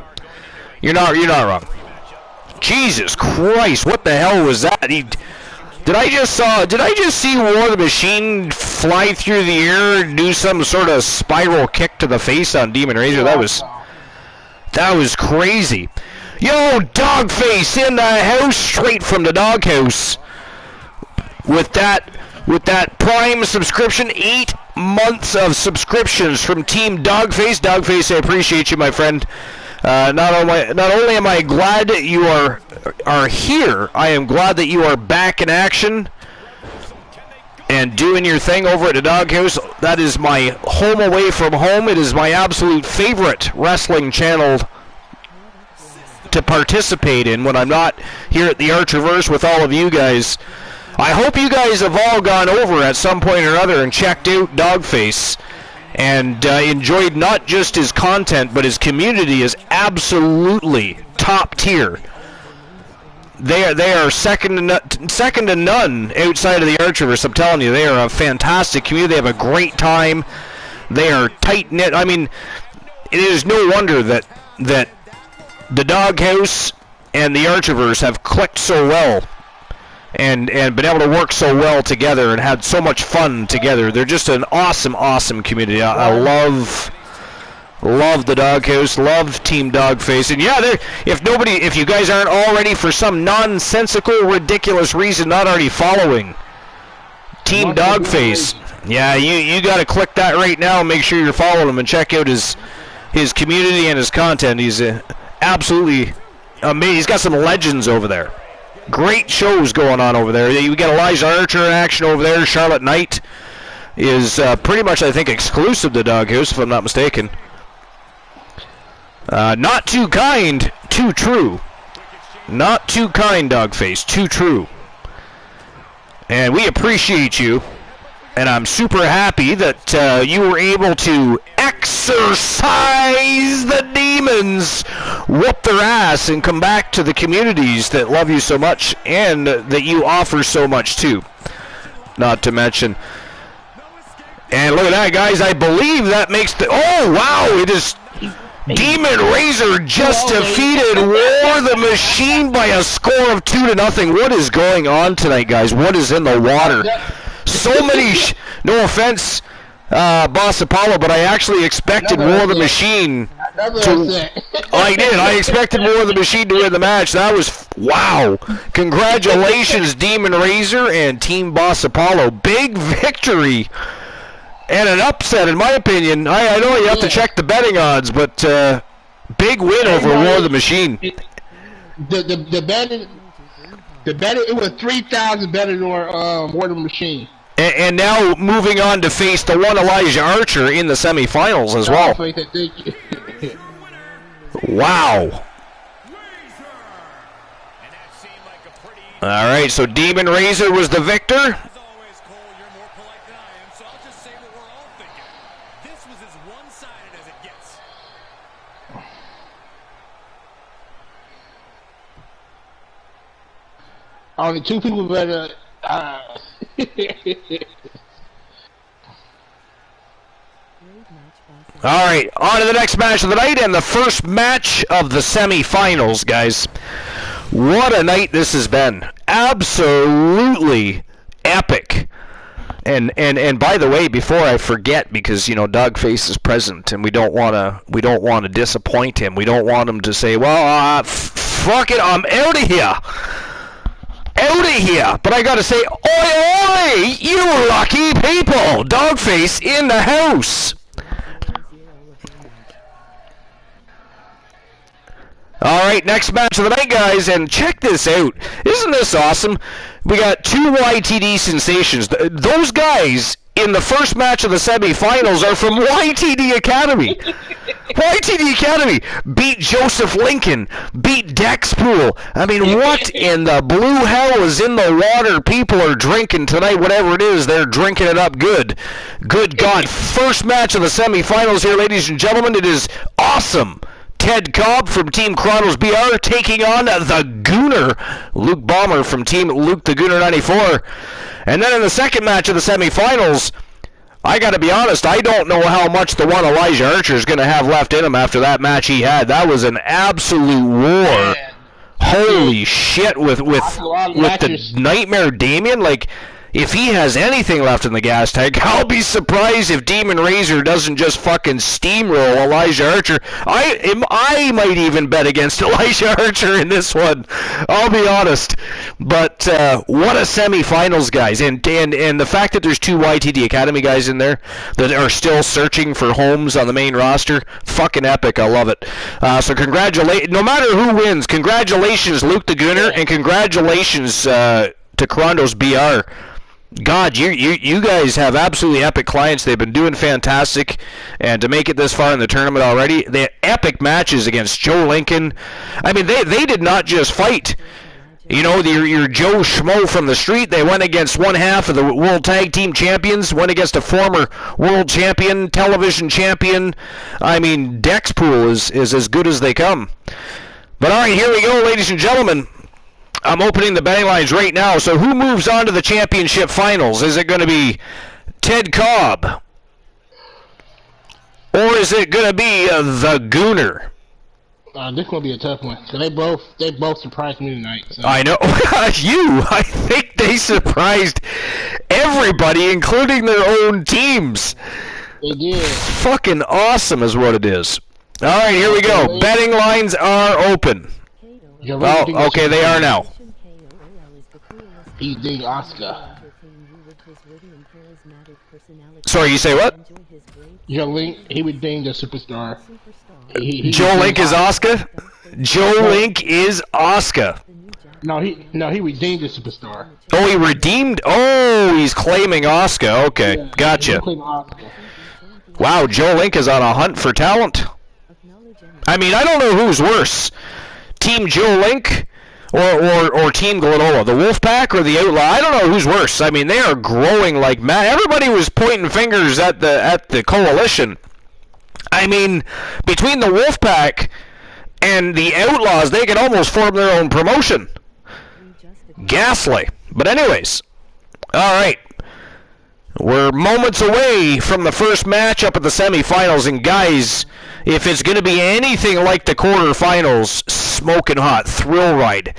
You're not wrong. Jesus Christ, what the hell was that? Did I just see War the Machine fly through the air and do some sort of spiral kick to the face on Demon Razor? That was crazy. Yo, Dogface in the house, straight from the doghouse. With that Prime subscription, 8 months of subscriptions from Team Dogface. Dogface, I appreciate you, my friend. Not only am I glad that you are here, I am glad that you are back in action and doing your thing over at the Doghouse. That is my home away from home. It is my absolute favorite wrestling channel to participate in when I'm not here at the Archerverse with all of you guys. I hope you guys have all gone over at some point or other and checked out Dogface and enjoyed not just his content, but his community is absolutely top tier. They are second to none outside of the Archerverse. I'm telling you, they are a fantastic community. They have a great time. They are tight-knit. I mean, it is no wonder that the Doghouse and the Archiverse have clicked so well and been able to work so well together and had so much fun together. They're just an awesome community. I love the Doghouse, love Team Dogface, and yeah, if you guys aren't already, for some nonsensical, ridiculous reason, not already following Team Dogface, yeah, you got to click that right now and make sure you're following him and check out his community and his content. He's absolutely amazing. He's got some legends over there. Great shows going on over there. You got Elijah Archer in action over there. Charlotte Knight is pretty much, I think, exclusive to Doghouse, if I'm not mistaken. Not too kind, too true. Not too kind, Dogface, too true. And we appreciate you. And I'm super happy that you were able to exorcise the demons, whoop their ass, and come back to the communities that love you so much and that you offer so much too. Not to mention. And look at that, guys. I believe that makes the... Oh, wow. It is... Demon Razor just defeated War the Machine by a score of 2-0. What is going on tonight, guys? What is in the water? So many, no offense, Boss Apollo, but I actually expected War the Machine to... I did. I expected War the Machine to win the match. That was... Wow. Congratulations, Demon Razor and Team Boss Apollo. Big victory. And an upset, in my opinion. I know you have to check the betting odds, but big win over War the Machine. The betting, it was 3,000 betting on War the Machine. And now moving on to face the one Elijah Archer in the semifinals as well. Wow. All right, so Demon Razor was the victor. Only two people better. All right, on to the next match of the night and the first match of the semifinals, guys. What a night this has been! Absolutely epic. And by the way, before I forget, because Dogface is present, and we don't want to disappoint him. We don't want him to say, "Well, fuck it, I'm out of here." Out of here! But I gotta say, oi oi! You lucky people! Dogface in the house! Alright, next match of the night, guys, and check this out. Isn't this awesome? We got two YTD sensations. Those guys in the first match of the semifinals are from YTD Academy. YTD Academy beat Joseph Lincoln, beat Dexpool. I mean, what in the blue hell is in the water people are drinking tonight? Whatever it is, they're drinking it up good. Good God. First match of the semifinals here, ladies and gentlemen. It is awesome. Ted Cobb from Team Chronos BR taking on the Gooner, Luke Bomber from Team Luke the Gooner 94. And then in the second match of the semifinals, I got to be honest, I don't know how much the one Elijah Archer is going to have left in him after that match he had. That was an absolute war. Holy shit, with the Nightmare Damien, like, if he has anything left in the gas tank, I'll be surprised if Demon Razor doesn't just fucking steamroll Elijah Archer. I might even bet against Elijah Archer in this one. I'll be honest. But what a semifinals, guys. And the fact that there's two YTD Academy guys in there that are still searching for homes on the main roster, fucking epic. I love it. So congratulations. No matter who wins, congratulations, Luke the Gooner, and congratulations to Chronos BR. God, you guys have absolutely epic clients. They've been doing fantastic, and to make it this far in the tournament already, they had epic matches against Joe Lincoln. I mean, they did not just fight, your Joe Schmo from the street. They went against one half of the World Tag Team Champions, went against a former World Champion, television champion. I mean, Dexpool is as good as they come. But all right, here we go, ladies and gentlemen. I'm opening the betting lines right now. So who moves on to the championship finals? Is it going to be Ted Cobb or is it going to be the Gooner? This gonna be a tough one. So they both surprised me tonight. So. I know. I think they surprised everybody, including their own teams. They did. Fucking awesome is what it is. All right, here we go. Betting lines are open. Oh, okay, they are now. He's the Oscar. Sorry, you say what? Joe Link, he was deemed a superstar. Joe Link is Oscar? Joe Link is Oscar. No, he redeemed a superstar. Oh, he redeemed? Oh, he's claiming Oscar. Okay, Yeah, gotcha. Oscar. Wow, Joe Link is on a hunt for talent. I mean, I don't know who's worse. Team Joe Link or Team Glenola, the Wolfpack or the Outlaw. I don't know who's worse. I mean, they are growing like mad. Everybody was pointing fingers at the coalition. I mean, between the Wolfpack and the Outlaws, they can almost form their own promotion. Ghastly. But anyways, all right. We're moments away from the first matchup of the semifinals, and guys, if it's going to be anything like the quarterfinals, smoking hot, thrill ride,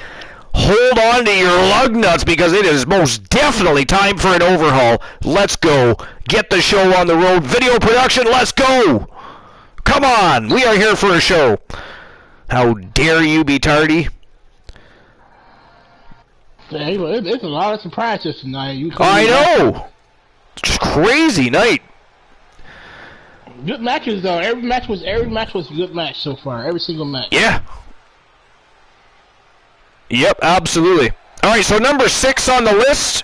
hold on to your lug nuts because it is most definitely time for an overhaul. Let's go. Get the show on the road. Video production, let's go. Come on. We are here for a show. How dare you be tardy? Hey, it's a lot of surprises tonight. I know. Just crazy night. Good matches though. Every match was a good match so far. Every single match. Yeah. Yep, absolutely. All right, so number 6 on the list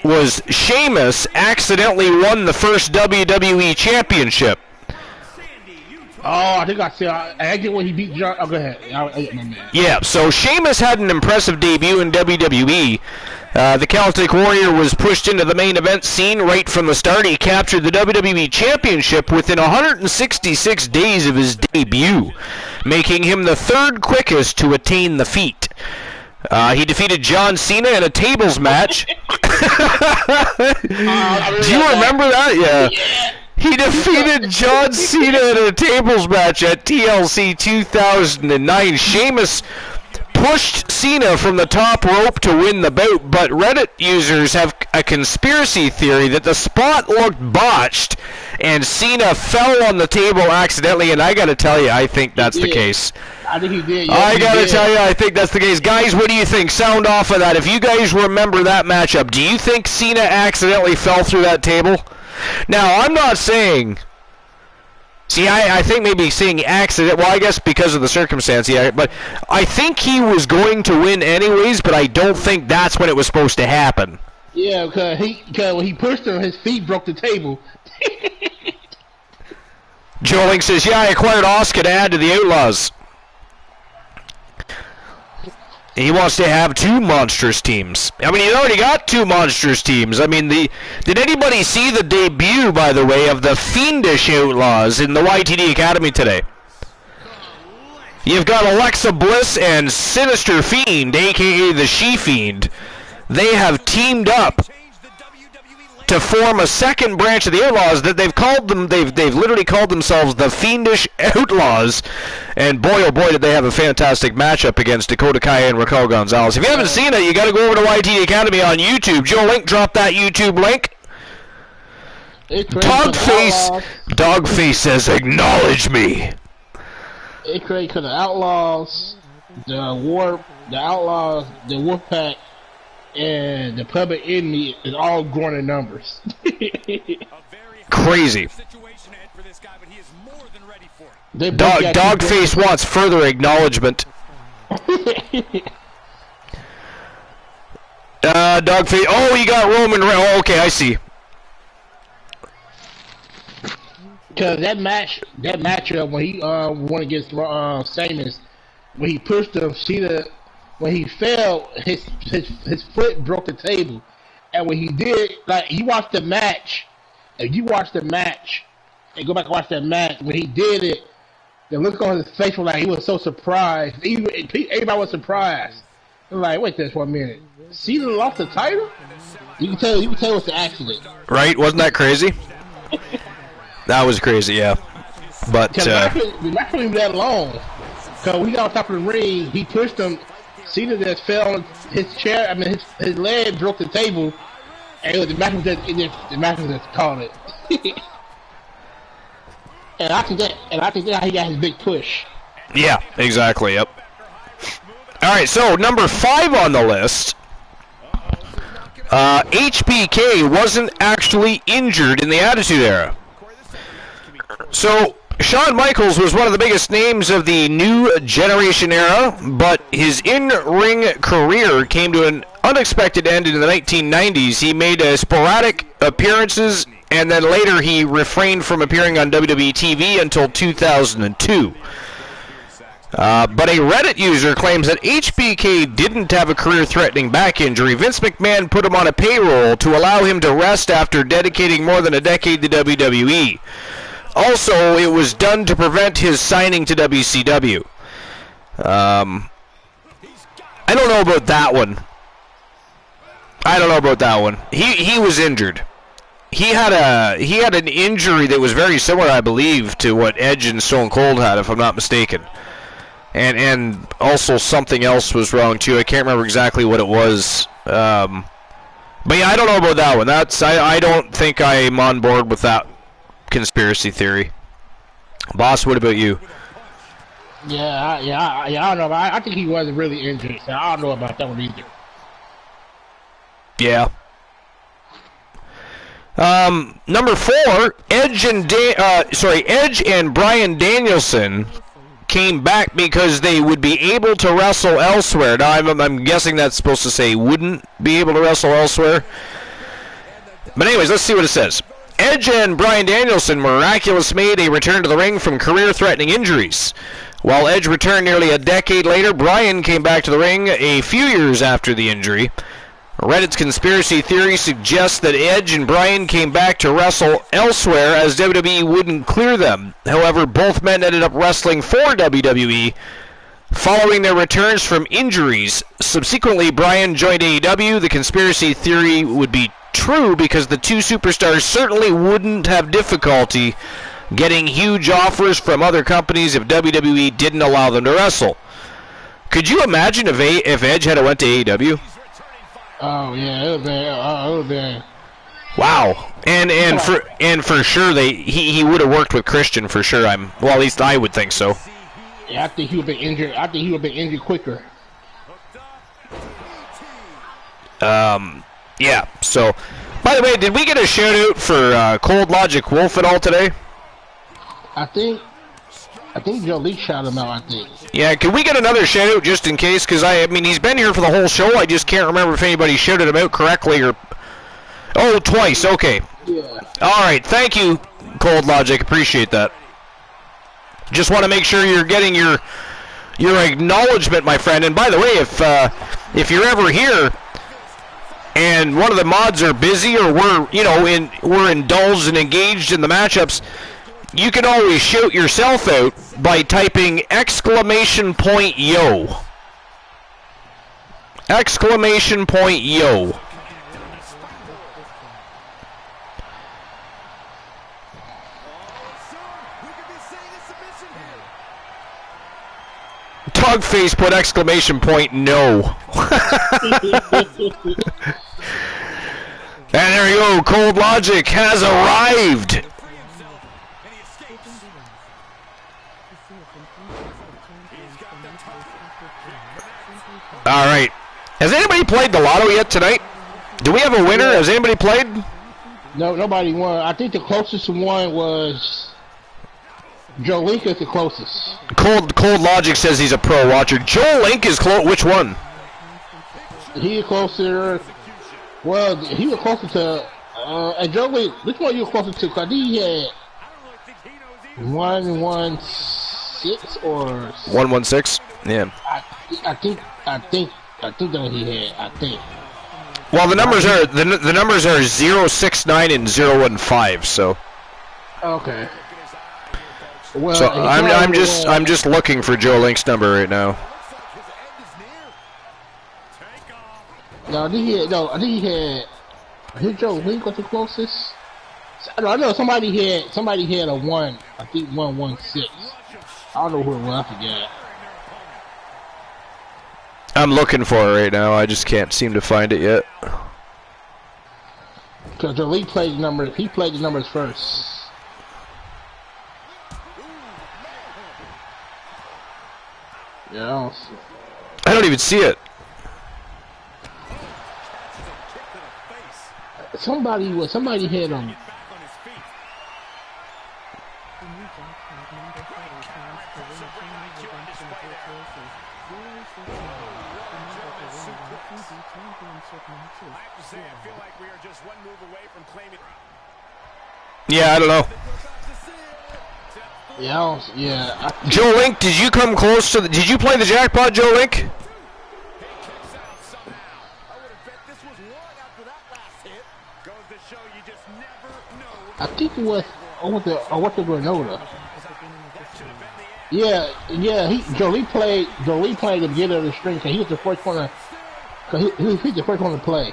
was Sheamus accidentally won the first WWE Championship. Oh, I think I see. I get when he beat John. Oh, go ahead. I get my man. Yeah, so Sheamus had an impressive debut in WWE. The Celtic Warrior was pushed into the main event scene right from the start. He captured the WWE Championship within 166 days of his debut, making him the 3rd quickest to attain the feat. He defeated John Cena in a tables match. Do you remember that? Yeah. He defeated John Cena in a tables match at TLC 2009. Sheamus pushed Cena from the top rope to win the bout, but Reddit users have a conspiracy theory that the spot looked botched and Cena fell on the table accidentally, and I gotta tell you, I think that's the case. I think he did. Yeah, I gotta tell you, I think that's the case. Guys, what do you think? Sound off of that. If you guys remember that matchup, do you think Cena accidentally fell through that table? Now, I'm not saying... See, I think maybe saying accident... Well, I guess because of the circumstance, yeah. But I think he was going to win anyways, but I don't think that's when it was supposed to happen. Yeah, because when he pushed him, his feet broke the table. Joe Link says, yeah, I acquired Oscar to add to the Outlaws. He wants to have 2 monstrous teams. I mean, he's already got 2 monstrous teams. I mean, did anybody see the debut, by the way, of the Fiendish Outlaws in the YTD Academy today? You've got Alexa Bliss and Sinister Fiend, a.k.a. the She-Fiend. They have teamed up to form a second branch of the Outlaws that they've literally called themselves the Fiendish Outlaws, and boy oh boy did they have a fantastic matchup against Dakota Kai and Raquel Gonzalez. If you haven't seen it, you got to go over to YT Academy on YouTube. Joe Link, drop that YouTube link. Dogface says, acknowledge me. It created the Outlaws, the Outlaws, the Wolfpack, and the Public Enemy is all growing in numbers. Crazy. Dogface wants further acknowledgement. Dogface. Oh, you got Roman. Oh, okay, I see. Because that matchup when he won against Sheamus, when he pushed him, when he fell, his foot broke the table, and when he did, like, you watch the match, and go back and watch that match, when he did it, the look on his face was like he was so surprised. Everybody was surprised. They're like, wait just 1 minute, Cena lost the title? You can tell it's an accident. Right? Wasn't that crazy? That was crazy, yeah. But The match wasn't even that long. Because when he got on top of the ring, he pushed him. Cena just fell on his chair. I mean, his leg broke the table. And the match was just called it. and I think that he got his big push. yeah, exactly. Yep. All right, so number 5 on the list. HBK wasn't actually injured in the Attitude Era. So Shawn Michaels was one of the biggest names of the new generation era, but his in-ring career came to an unexpected end in the 1990s. He made sporadic appearances, and then later he refrained from appearing on WWE TV until 2002. But a Reddit user claims that HBK didn't have a career-threatening back injury. Vince McMahon put him on a payroll to allow him to rest after dedicating more than a decade to WWE. Also, it was done to prevent his signing to WCW. I don't know about that one. He was injured. He had an injury that was very similar, I believe, to what Edge and Stone Cold had, if I'm not mistaken. And also something else was wrong too. I can't remember exactly what it was. But yeah, I don't know about that one. I don't think I'm on board with that conspiracy theory. Boss, what about you? Yeah, I don't know. I think he wasn't really injured, so I don't know about that one either. Yeah. Number 4, Edge and Bryan Danielson came back because they would be able to wrestle elsewhere. Now, I'm guessing that's supposed to say wouldn't be able to wrestle elsewhere. But anyways, let's see what it says. Edge and Bryan Danielson miraculously made a return to the ring from career-threatening injuries. While Edge returned nearly a decade later, Bryan came back to the ring a few years after the injury. Reddit's conspiracy theory suggests that Edge and Bryan came back to wrestle elsewhere as WWE wouldn't clear them. However, both men ended up wrestling for WWE following their returns from injuries. Subsequently, Bryan joined AEW. The conspiracy theory would be true because the two superstars certainly wouldn't have difficulty getting huge offers from other companies if WWE didn't allow them to wrestle. Could you imagine if Edge had went to AEW? Oh yeah, it would been. Wow, and for sure he would have worked with Christian for sure. At least I would think so. Yeah, I think he would have been injured. I think he would have been injured quicker. Yeah. So, by the way, did we get a shout out for Cold Logic Wolf at all today? I think Joe Lee shot him out. I think. Yeah, can we get another shout out just in case? Because I mean, he's been here for the whole show. I just can't remember if anybody shouted him out correctly or. Oh, twice. Okay. Yeah. All right. Thank you, Cold Logic. Appreciate that. Just want to make sure you're getting your acknowledgement, my friend. And by the way, if you're ever here and one of the mods are busy or we're indulged and engaged in the matchups, you can always shout yourself out by typing !yo. !yo. Dogface put !no. And there you go, Cold Logic has arrived. All right. Has anybody played the lotto yet tonight? Do we have a winner? Has anybody played? No, nobody won. I think the closest one was Joe Link is the closest. Cold Logic says he's a pro watcher. Joe Link is close. Which one? He is closer. Well, he was closer to. And Joe Link, which one you were closer to? Because he had 116 or 116. Yeah. I think that's what he had. I think. Well, the numbers are 069 and 015. So. Okay. Well, so I'm just looking for Joe Link's number right now. I think he had. His Joe Link was the closest. I know somebody had a I think 116. I don't know who it was. I forget. I'm looking for it right now. I just can't seem to find it yet. Because the league played the numbers. He played the numbers first. Yeah, I don't even see it. somebody hit him. The new jackpot number 30 stands to win a championship championship matches. Yeah, I don't know. Yeah, Joe Link, did you come close to the... Did you play the jackpot, Joe Link? I think it was what the Granada. Yeah. Jolie played the beginning of the string, so he was the first one to. Cause he was the first one to play.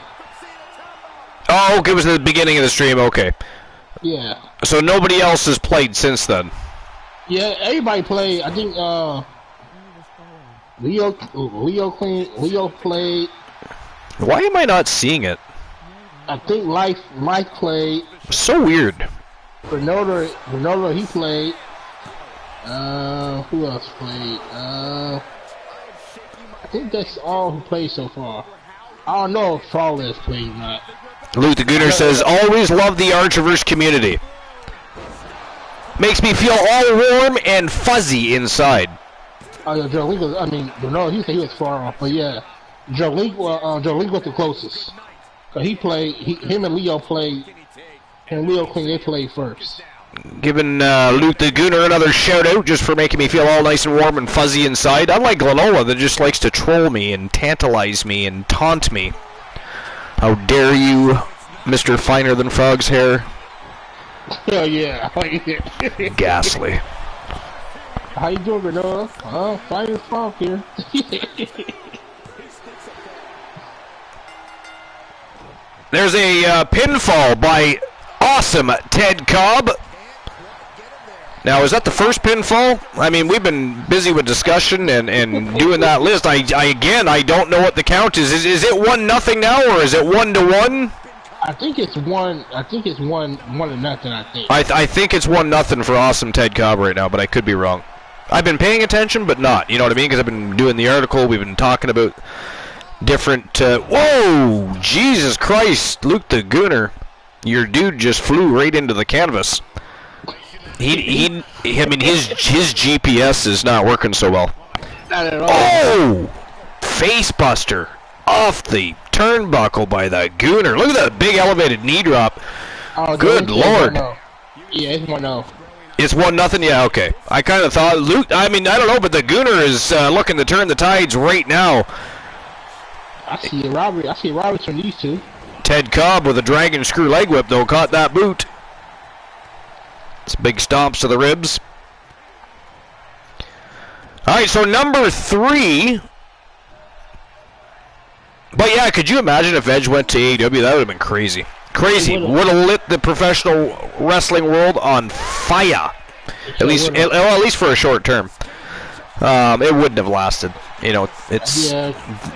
Oh, okay, it was the beginning of the stream. Okay. Yeah. So nobody else has played since then. Yeah, everybody played. I think Leo played. Why am I not seeing it? I think Life played. So weird. Ronaldo he played. Who else played? I think that's all who played so far. I don't know if Flawless played or not. Luke the Gooner says, always love the Archiverse community. Makes me feel all warm and fuzzy inside. Oh yeah, Joe Link no, he said he was far off, but yeah, Joe Link was the closest. Cause him and Leo played, and Leo King, they played first. Giving Luke the Gooner another shout out just for making me feel all nice and warm and fuzzy inside. Unlike Glenola that just likes to troll me and tantalize me and taunt me. How dare you, Mr. Finer Than Frog's Hair? Oh yeah. Ghastly. How you doing, Glenola? Oh, Fine as Frog here. There's a pinfall by awesome Ted Cobb. Now, is that the first pinfall? I mean, we've been busy with discussion and doing that list. I don't know what the count is. Is it 1-0 now, or is it 1-1? I think it's one. I think it's 1-0. I think. I think it's 1-0 for awesome Ted Cobb right now, but I could be wrong. I've been paying attention, but not. You know what I mean? Because I've been doing the article. We've been talking about different. Whoa! Jesus Christ, Luke the Gooner, your dude just flew right into the canvas. I mean, his GPS is not working so well. Not at all. Oh! Facebuster off the turnbuckle by the Gooner. Look at that big elevated knee drop. Oh, good lord. Yeah, it's 1-0. It's 1-0. Yeah, okay. I kind of thought Luke. I mean, I don't know, but the Gooner is looking to turn the tides right now. I see Roberts from these two. Ted Cobb with a dragon screw leg whip though caught that boot. It's big stomps to the ribs. All right, so number 3. But yeah, could you imagine if Edge went to AEW? That would have been crazy. Crazy. Would have lit the professional wrestling world on fire. At least for a short term. It wouldn't have lasted. You know, it's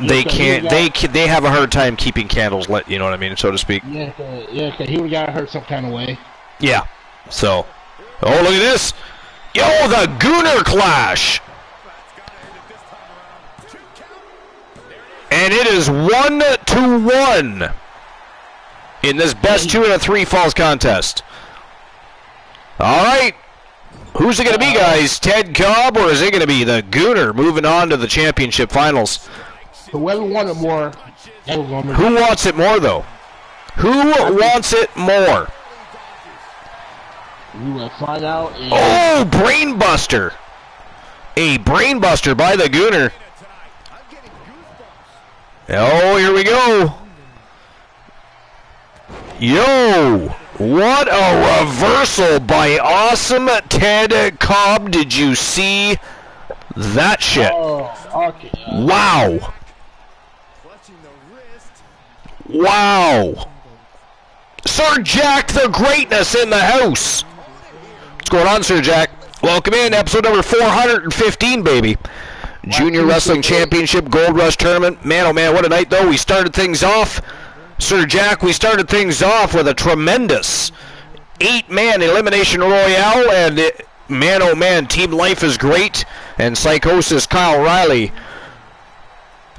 they can't. They have a hard time keeping candles lit. You know what I mean, so to speak. Yeah, cause he would got hurt some kind of way. Yeah. So, oh look at this! Yo, the Gooner Clash, and it is 1-1 in this best 2 out of 3 falls contest. All right. Who's it going to be, guys? Ted Cobb, or is it going to be the Gooner moving on to the championship finals? Whoever wanted more. Who wants it more, though? Who wants it more? We will find out. Oh, Brainbuster. A Brainbuster by the Gooner. Oh, here we go. Yo. What a reversal by awesome Ted Cobb. Did you see that shit? Oh, okay. Wow. Wow. Sir Jack the Greatness in the house. What's going on, Sir Jack? Welcome in, episode number 415, baby. Junior Wrestling Championship Gold Rush Tournament. Man, oh man, what a night, though. We started things off, Sir Jack, we started things off with a tremendous 8-man Elimination Royale, and man, oh man, Team Life is great, and Psychosis, Kyle Riley.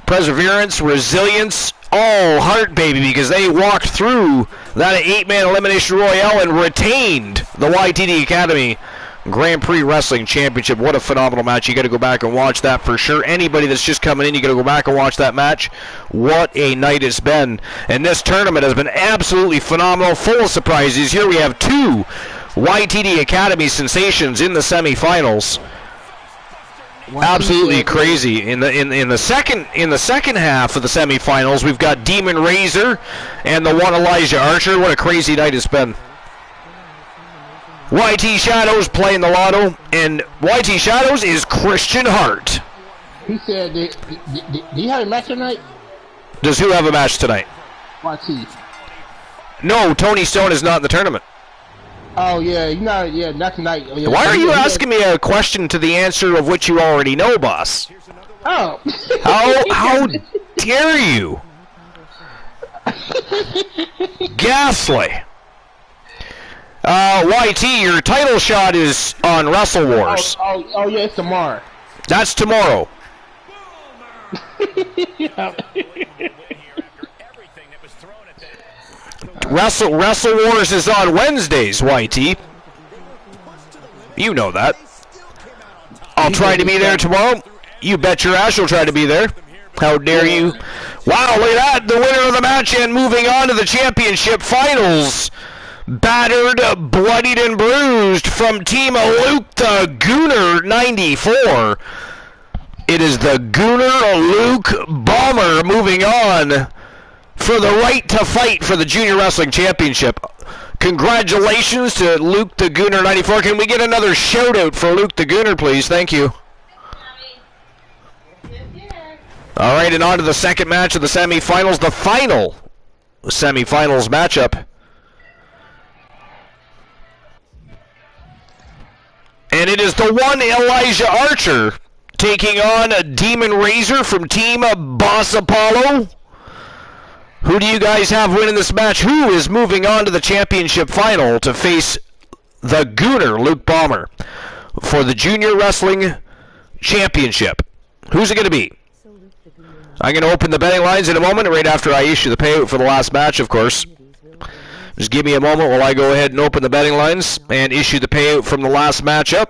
Perseverance, resilience, all heart, baby, because they walked through that 8-man Elimination Royale and retained the YTD Academy Grand Prix Wrestling Championship. What a phenomenal match. You got to go back and watch that for sure. Anybody that's just coming in, you got to go back and watch that match. What a night it's been. And this tournament has been absolutely phenomenal, full of surprises. Here we have two YTD Academy sensations in the semifinals. Absolutely crazy. In the second half of the semifinals, we've got Demon Razor and the one Elijah Archer. What a crazy night it's been. YT Shadows playing the lotto, and YT Shadows is Christian Hart. He said, "Do you have a match tonight?" Does who have a match tonight? YT. No, Tony Stone is not in the tournament. Oh yeah, not tonight. Oh, yeah. Why are you asking me a question to the answer of which you already know, boss? Oh. How dare you? Ghastly. YT, your title shot is on Wrestle Wars. Oh yeah, it's tomorrow. That's tomorrow. Wrestle Wars is on Wednesdays, YT. You know that. I'll try to be there tomorrow. You bet your ass you'll try to be there. How dare you? Wow, look at that. The winner of the match and moving on to the championship finals. Battered, bloodied, and bruised from Team Luke the Gooner 94. It is the Gooner Luke Bomber moving on for the right to fight for the Junior Wrestling Championship. Congratulations to Luke the Gooner 94. Can we get another shout out for Luke the Gooner, please? Thank you. All right, and on to the second match of the semifinals, the final semifinals matchup. And it is the one Elijah Archer taking on a Demon Razor from Team Boss Apollo. Who do you guys have winning this match? Who is moving on to the championship final to face the Gooner, Luke Bomber, for the Junior Wrestling Championship? Who's it going to be? I'm going to open the betting lines in a moment, right after I issue the payout for the last match, of course. Just give me a moment while I go ahead and open the betting lines and issue the payout from the last matchup.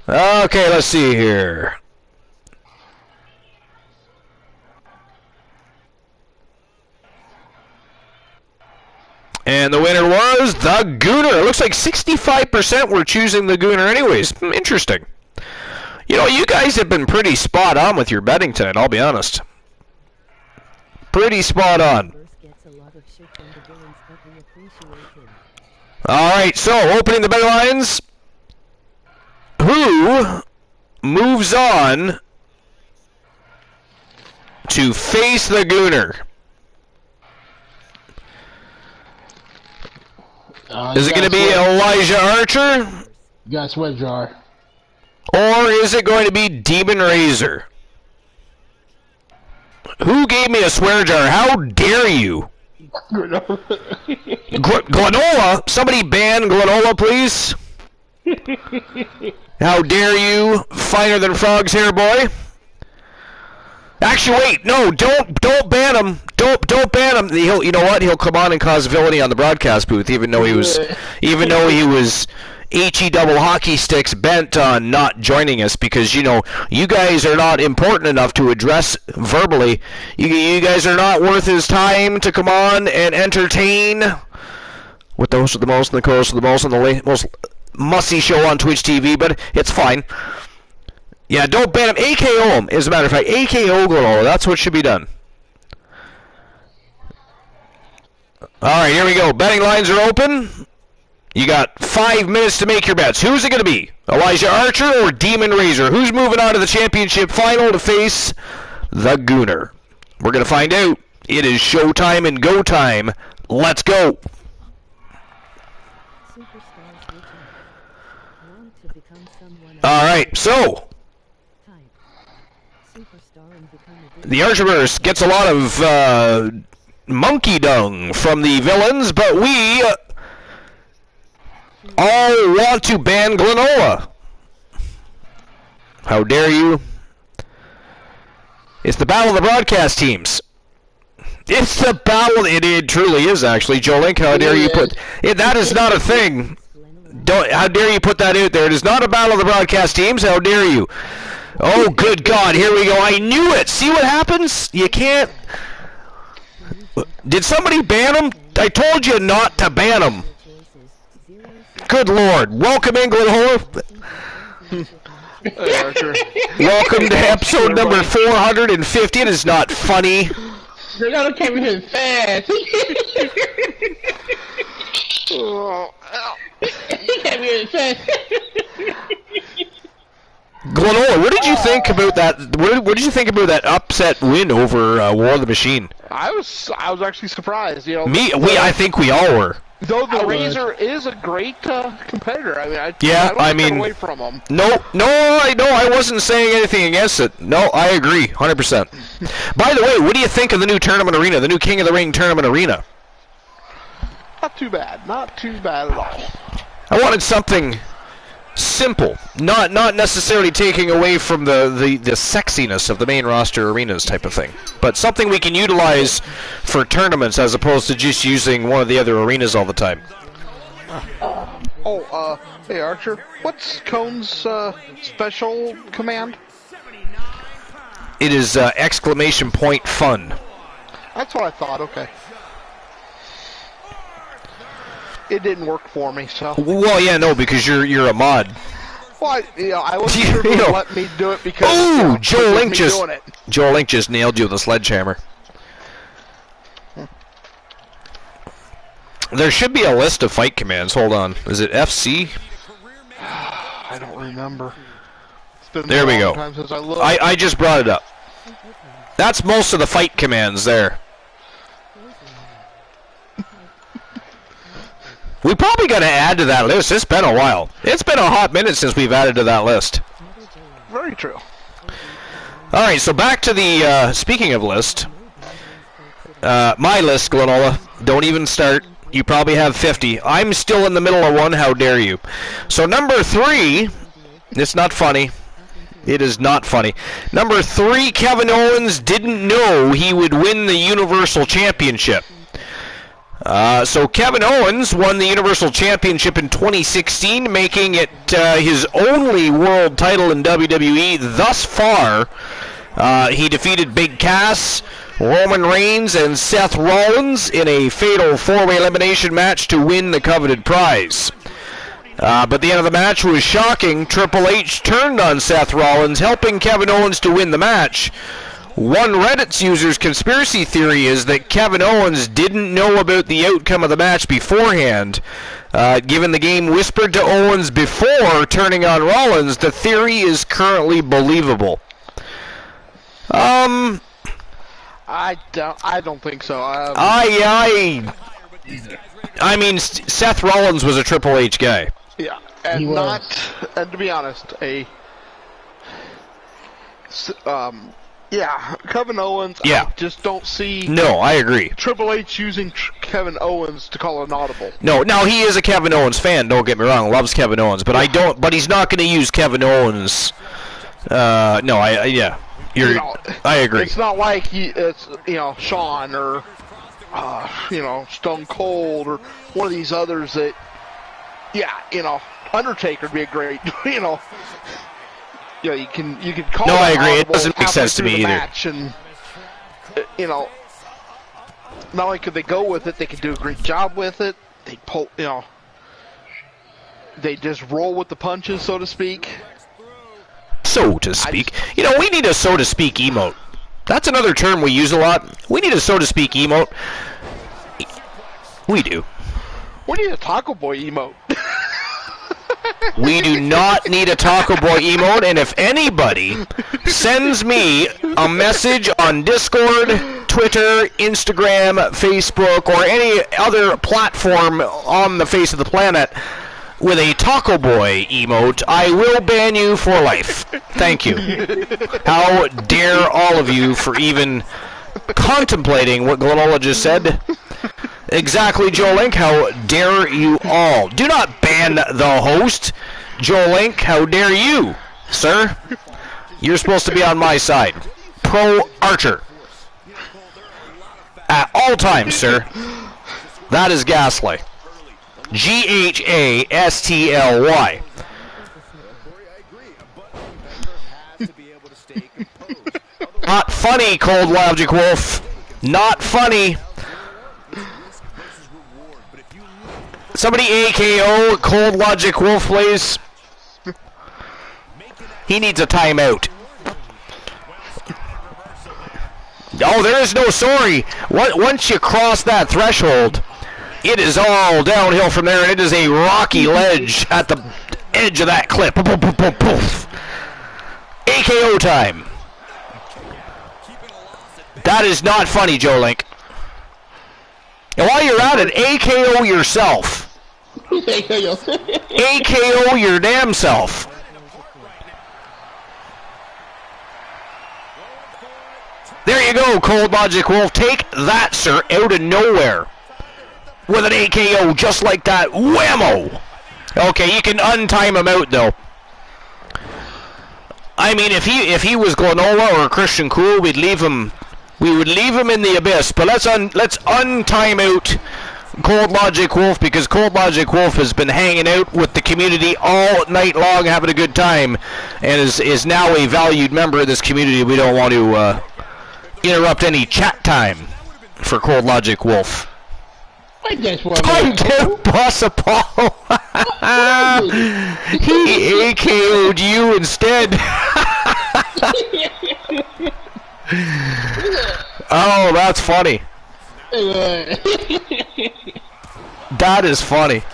Okay, let's see here. And the winner was the Gooner. It looks like 65% were choosing the Gooner anyways. Interesting. You know, you guys have been pretty spot on with your betting tonight, I'll be honest. Pretty spot on. Alright, so opening the betting lines. Who moves on to face the Gooner? Is it going to be Elijah Archer? You got a sweat jar. Or is it going to be Demon Razor? Who gave me a swear jar? How dare you? Glenola? Somebody ban Glenola, please. How dare you? Finer than frogs here, boy. Actually, wait, no, don't ban him. Don't ban him. He'll, you know what? He'll come on and cause villainy on the broadcast booth, even though he was HE double hockey sticks bent on not joining us, because you know you guys are not important enough to address verbally. You guys are not worth his time to come on and entertain with the host of the most and the co-host of the most and the most mussy show on Twitch TV. But it's fine. Yeah, don't ban him. AKO him. As a matter of fact, AKO Glenola. That's what should be done. Alright, here we go. Betting lines are open. You got 5 minutes to make your bets. Who's it going to be? Elijah Archer or Demon Razor? Who's moving on to the championship final to face the Gooner? We're going to find out. It is showtime and go time. Let's go. All right, so the Archerverse gets a lot of monkey dung from the villains, but we all want to ban Glenola. How dare you? It's the battle of the broadcast teams. It's the battle. It truly is, actually. Joe Link, how dare you put... that is not a thing. How dare you put that out there? It is not a battle of the broadcast teams. How dare you? Oh, good God. Here we go. I knew it. See what happens? You can't... Did somebody ban him? I told you not to ban him. Good Lord. Welcome, England Hole. Hey, Archer. Welcome to episode number 450. It is not funny. They're gonna come in fast. Oh, ow. He came in fast. Glenola, what did you think about that? What did you think about that upset win over War of the Machine? I was actually surprised. You know, I think we all were. Though the Razor is a great competitor. I mean, I don't take away from him. No, I wasn't saying anything against it. No, I agree, 100%. By the way, what do you think of the new tournament arena, the new King of the Ring tournament arena? Not too bad. Not too bad at all. I wanted something simple, not necessarily taking away from the sexiness of the main roster arenas type of thing, but something we can utilize for tournaments as opposed to just using one of the other arenas all the time. Hey Archer, what's Cone's special command? It is exclamation point fun. That's what I thought. Okay. It didn't work for me, so. Well, yeah, no, because you're a mod. Well, I wasn't sure if they would let me do it because. Ooh, Joe Link just nailed you with a sledgehammer. There should be a list of fight commands. Hold on, is it FC? I don't remember. It's been there we a long go. time since I looked. I just brought it up. That's most of the fight commands there. We probably got to add to that list. It's been a while. It's been a hot minute since we've added to that list. Very true. All right, so back to the, speaking of list, my list, Glenola. Don't even start. You probably have 50. I'm still in the middle of one. How dare you? So number 3, it's not funny. It is not funny. Number 3, Kevin Owens didn't know he would win the Universal Championship. So Kevin Owens won the Universal Championship in 2016, making it his only world title in WWE thus far. He defeated Big Cass, Roman Reigns, and Seth Rollins in a fatal 4-way elimination match to win the coveted prize. But the end of the match was shocking. Triple H turned on Seth Rollins, helping Kevin Owens to win the match. One Reddit user's conspiracy theory is that Kevin Owens didn't know about the outcome of the match beforehand. Given the game whispered to Owens before turning on Rollins, the theory is currently believable. I don't think so. I mean, Seth Rollins was a Triple H guy. Yeah, and to be honest, yeah, Kevin Owens, yeah. I just don't see... No, I agree. Triple H using Kevin Owens to call an audible. No, now he is a Kevin Owens fan, don't get me wrong, loves Kevin Owens, but but he's not going to use Kevin Owens... yeah. I agree. It's not like it's Shawn or, Stone Cold or one of these others that, Undertaker would be a great, you can call. No, I agree. It doesn't make sense to me either. Match and, not only could they go with it, they could do a great job with it. They pull, they just roll with the punches, so to speak. So to speak. We need a so to speak emote. That's another term we use a lot. We need a so to speak emote. We do. We need a Taco Boy emote. We do not need a Taco Boy emote, and if anybody sends me a message on Discord, Twitter, Instagram, Facebook, or any other platform on the face of the planet, with a Taco Boy emote, I will ban you for life. Thank you. How dare all of you for even contemplating what Glenola just said? Exactly, Joe Link. How dare you all? Do not ban the host. Joe Link, how dare you, sir? You're supposed to be on my side. Pro Archer. At all times, sir. That is Gasly. G-H-A-S-T-L-Y. Not funny, Cold Logic Wolf. Not funny. Somebody AKO Cold Logic Wolf, please. He needs a timeout. Oh, there is no sorry. Once you cross that threshold, it is all downhill from there, and it is a rocky ledge at the edge of that cliff. Poof, poof, poof, poof. AKO time. That is not funny, Joe Link. And while you're at it, AKO yourself. AKO your damn self. There you go, Cold Logic Wolf. Take that, sir, out of nowhere. With an AKO just like that. Whammo! Okay, you can untime him out, though. I mean, if he was Glenola or Christian Cool, we would leave him in the abyss. But let's untime out Cold Logic Wolf, because Cold Logic Wolf has been hanging out with the community all night long, having a good time, and is now a valued member of this community. We don't want to interrupt any chat time for Cold Logic Wolf. Time to boss a Paul. He AKO'd you instead. Oh, that's funny. That is funny.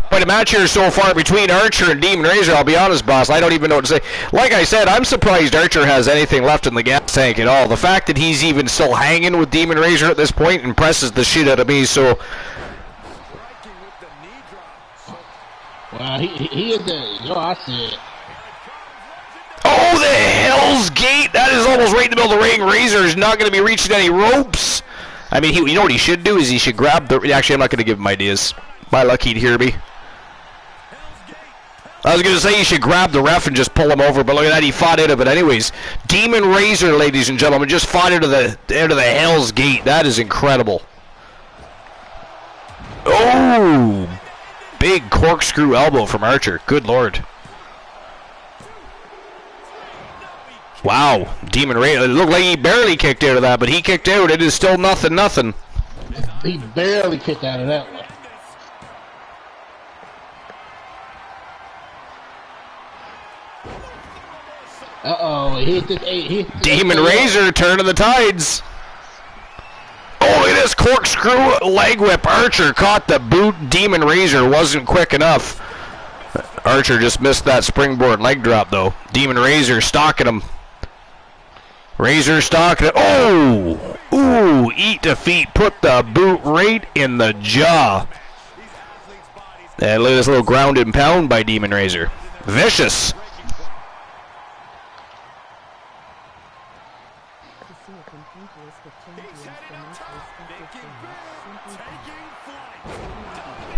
Quite a match here so far between Archer and Demon Razor. I'll be honest, boss, I don't even know what to say. Like I said, I'm surprised Archer has anything left in the gas tank at all. The fact that he's even still hanging with Demon Razor at this point impresses the shit out of me, so... Wow, he is a... Yo, I see it. Oh, the Hell's Gate! That is almost right in the middle of the ring. Razor is not going to be reaching any ropes. I mean, you know what he should do is he should grab the... Actually, I'm not going to give him ideas. My luck, he'd hear me. I was going to say he should grab the ref and just pull him over, but look at that, he fought out of it anyways. Demon Razor, ladies and gentlemen, just fought out of the Hell's Gate. That is incredible. Oh! Big corkscrew elbow from Archer. Good lord. Wow. Demon Razor. It looked like he barely kicked out of that, but he kicked out. It is still nothing. He barely kicked out of that one. Uh-oh, he hit this Demon Razor turning the tides. Oh, look at this corkscrew leg whip. Archer caught the boot. Demon Razor wasn't quick enough. Archer just missed that springboard leg drop, though. Demon Razor stalking him. Razor stalking him. Oh! Ooh, eat defeat. Put the boot right in the jaw. And look at this little ground and pound by Demon Razor. Vicious.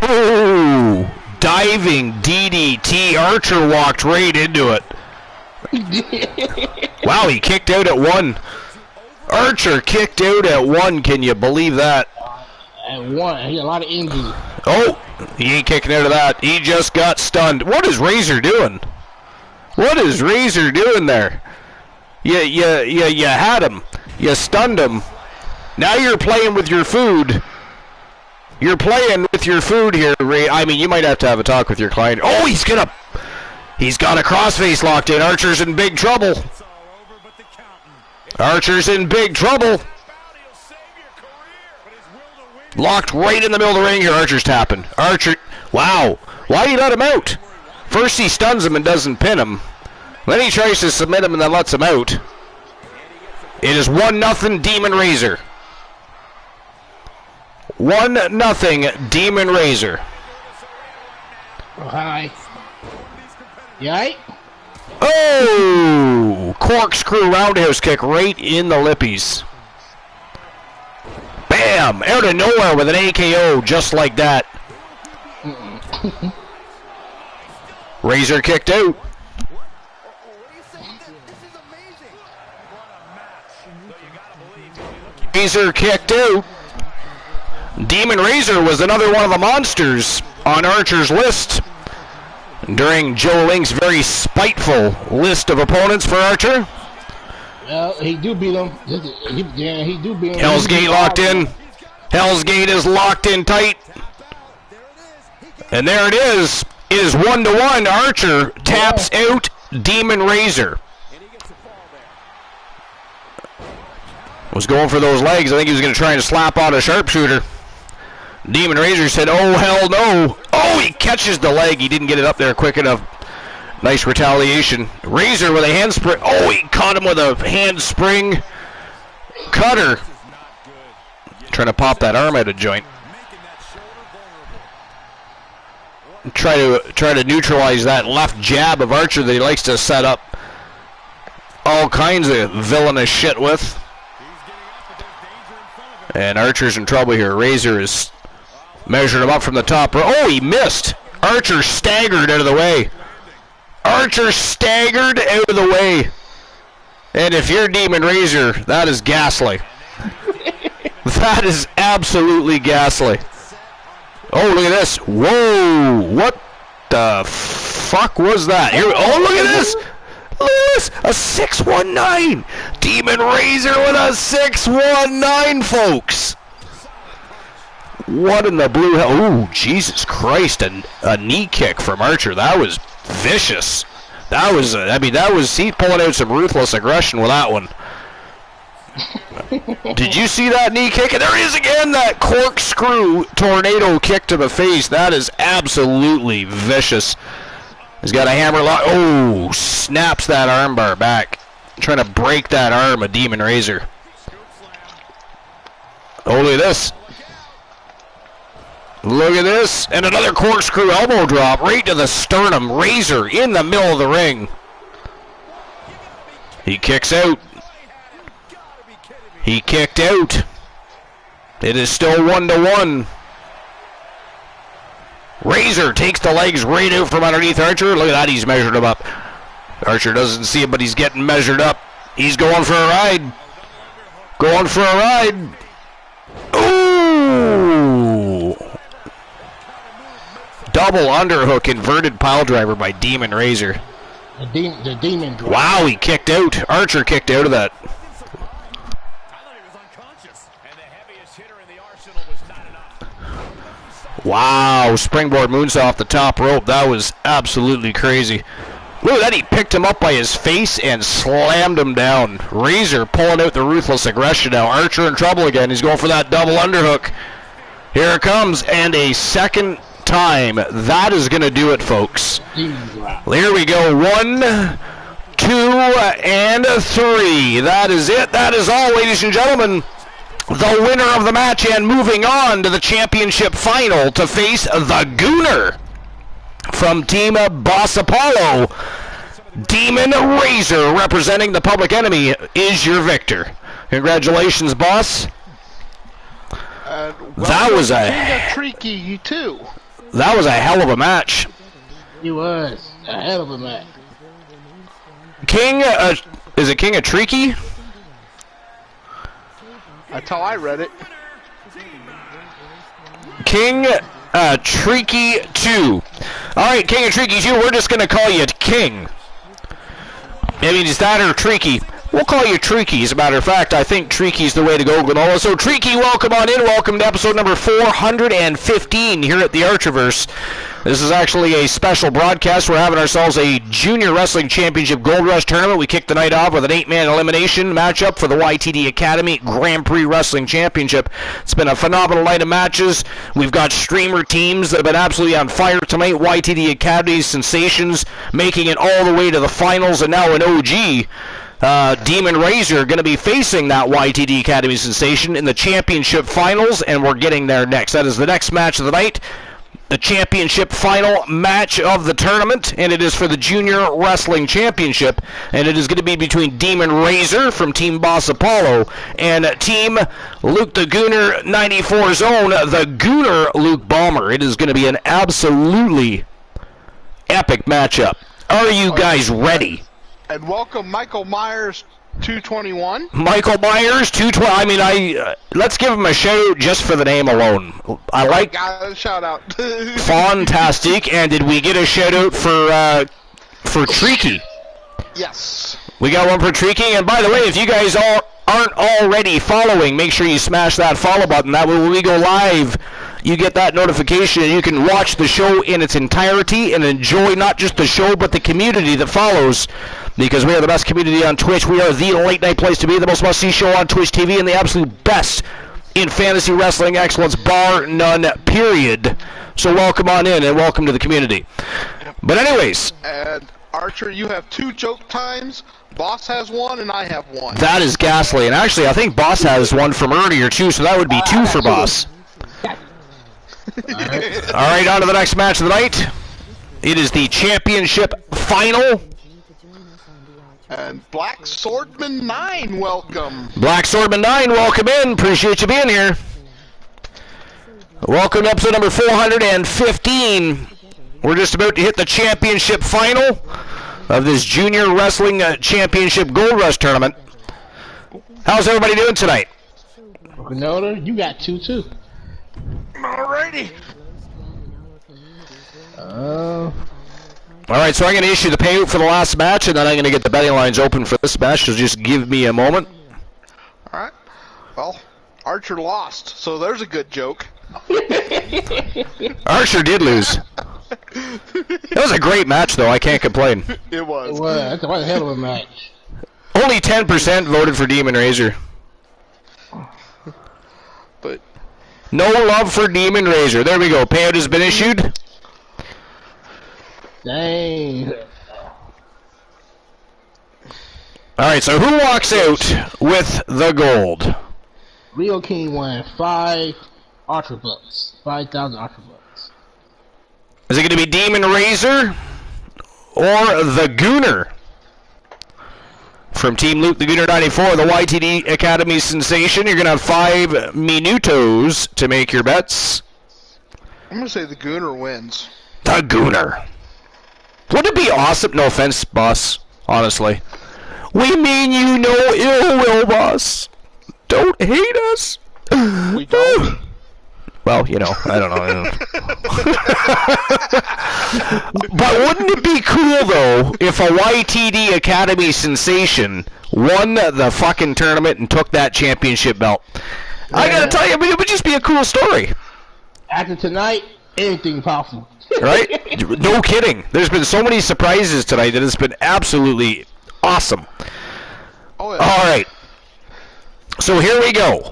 Ooh, diving DDT. Archer walked right into it. Wow, he kicked out at one. Archer kicked out at one. Can you believe that? At one, he had a lot of injury. Oh, he ain't kicking out of that. He just got stunned. What is Razor doing? What is Razor doing there? You had him. You stunned him. Now you're playing with your food. You're playing with your food here, Ray. I mean, you might have to have a talk with your client. Oh, he's got a crossface locked in. Archer's in big trouble. Archer's in big trouble. Locked right in the middle of the ring here. Archer's tapping. Archer, wow. Why do you let him out? First he stuns him and doesn't pin him. Then he tries to submit him and then lets him out. It is 1-0 Demon Razor. 1-0 Demon Razor. Oh, hi. Yike. Oh! Corkscrew roundhouse kick right in the lippies. Bam! Out of nowhere with an AKO just like that. Razor kicked out. Razor kicked out. Demon Razor was another one of the monsters on Archer's list during Joe Link's very spiteful list of opponents for Archer. Well, he do beat him. Yeah, he do beat him. Hell's Gate locked in. Hell's Gate is locked in tight. And there it is. It is 1-1. Archer taps out Demon Razor. Was going for those legs. I think he was going to try and slap out a sharpshooter. Demon Razor said, oh, hell no. Oh, he catches the leg. He didn't get it up there quick enough. Nice retaliation. Razor with a handspring. Oh, he caught him with a handspring cutter. Trying to pop that arm out of joint. Try to neutralize that left jab of Archer that he likes to set up all kinds of villainous shit with. And Archer's in trouble here. Razor is measuring him up from the top. Oh, he missed. Archer staggered out of the way. Archer staggered out of the way. And if you're Demon Razor, that is ghastly. That is absolutely ghastly. Oh, look at this. Whoa. What the fuck was that? Here, oh, look at this. Look at this. A 619. Demon Razor with a 619, folks. What in the blue hell? Ooh, Jesus Christ. A knee kick from Archer. That was vicious. That was, he pulling out some ruthless aggression with that one. Did you see that knee kick? And there he is again, that corkscrew tornado kick to the face. That is absolutely vicious. He's got a hammer lock. Oh, snaps that armbar back. Trying to break that arm of Demon Razor. Oh, look at this. Look at this. And another corkscrew elbow drop right to the sternum. Razor in the middle of the ring. He kicks out. He kicked out. It is still 1-1. Razor takes the legs right out from underneath Archer. Look at that, he's measured him up. Archer doesn't see it, but he's getting measured up. He's going for a ride. Going for a ride. Ooh! Double underhook, inverted pile driver by Demon Razor. The demon. Wow, he kicked out. Archer kicked out of that. Wow, springboard moonsault off the top rope. That was absolutely crazy. Look at that, he picked him up by his face and slammed him down. Razor pulling out the ruthless aggression now. Archer in trouble again. He's going for that double underhook. Here it comes, and a second time. That is going to do it, folks. Here we go. 1, 2, and 3. That is it. That is all, ladies and gentlemen. The winner of the match and moving on to the championship final to face the Gooner from Team Boss Apollo. Demon Razor, representing the Public Enemy, is your victor. Congratulations, boss. That was a tricky, you too. That was a hell of a match. He was a hell of a match. King, is it King Atriki? That's how I read it. King Tricky 2. Alright, King Tricky 2, we're just going to call you King. I mean, is that or Tricky? We'll call you Tricky. As a matter of fact, I think Tricky's the way to go, Granola. So, Tricky, welcome on in. Welcome to episode number 415 here at the Archerverse. This is actually a special broadcast. We're having ourselves a Junior Wrestling Championship Gold Rush Tournament. We kicked the night off with an 8-man elimination matchup for the YTD Academy Grand Prix Wrestling Championship. It's been a phenomenal night of matches. We've got streamer teams that have been absolutely on fire tonight. YTD Academy sensations making it all the way to the finals, and now an OG. Demon Razor going to be facing that YTD Academy sensation in the championship finals, and we're getting there next. That is the next match of the night, the championship final match of the tournament, and it is for the Junior Wrestling Championship, and it is going to be between Demon Razor from Team Boss Apollo and Team Luke the Gooner 94's own, the Gooner Luke Bomber. It is going to be an absolutely epic matchup. Are you guys ready? And welcome Michael Myers, 221. Michael Myers, 220. I mean, let's give him a shout just for the name alone. I like. Got a shout out. Fantastic. And did we get a shout out for Treaky? Yes. We got one for Treaky. And by the way, if you guys aren't already following, make sure you smash that follow button. That way, when we go live, you get that notification and you can watch the show in its entirety and enjoy not just the show but the community that follows, because we are the best community on Twitch. We are the late night place to be, the most must-see show on Twitch TV, and the absolute best in fantasy wrestling excellence, bar none, period. So welcome on in and welcome to the community. But anyways. And Archer, you have 2 joke times. Boss has 1 and I have 1. That is ghastly. And actually, I think Boss has one from earlier too, so that would be 2 for Boss. Alright, on to the next match of the night. It is the championship final. And Black Swordman 9, welcome. Black Swordman 9, welcome in. Appreciate you being here. Welcome to episode number 415. We're just about to hit the championship final of this Junior Wrestling Championship Gold Rush Tournament. How's everybody doing tonight? Ronaldo, you got 2 too. Alrighty. Alright, so I'm going to issue the payout for the last match, and then I'm going to get the betting lines open for this match, so just give me a moment. Alright. Well, Archer lost, so there's a good joke. Archer did lose. It was a great match, though. I can't complain. It was. Well, that's a hell of a match. Only 10% voted for Demon Razor. But no love for Demon Razor. There we go. Payout has been issued. Dang. Alright, so who walks out with the gold? Rio King won 5 Ultra Bucks. 5,000 Ultra Bucks. Is it going to be Demon Razor or the Gooner? From Team Luke the Gooner 94, the YTD Academy sensation, you're going to have 5 minutos to make your bets. I'm going to say the Gooner wins. The Gooner. Wouldn't it be awesome? No offense, boss. Honestly. We mean you no ill will, boss. Don't hate us. We don't. Well, you know, I don't know. But wouldn't it be cool, though, if a YTD Academy sensation won the fucking tournament and took that championship belt? Yeah. I gotta tell you, it would just be a cool story. After tonight, anything possible. Right? No kidding. There's been so many surprises tonight that it's been absolutely awesome. Oh, yeah. All right. So here we go.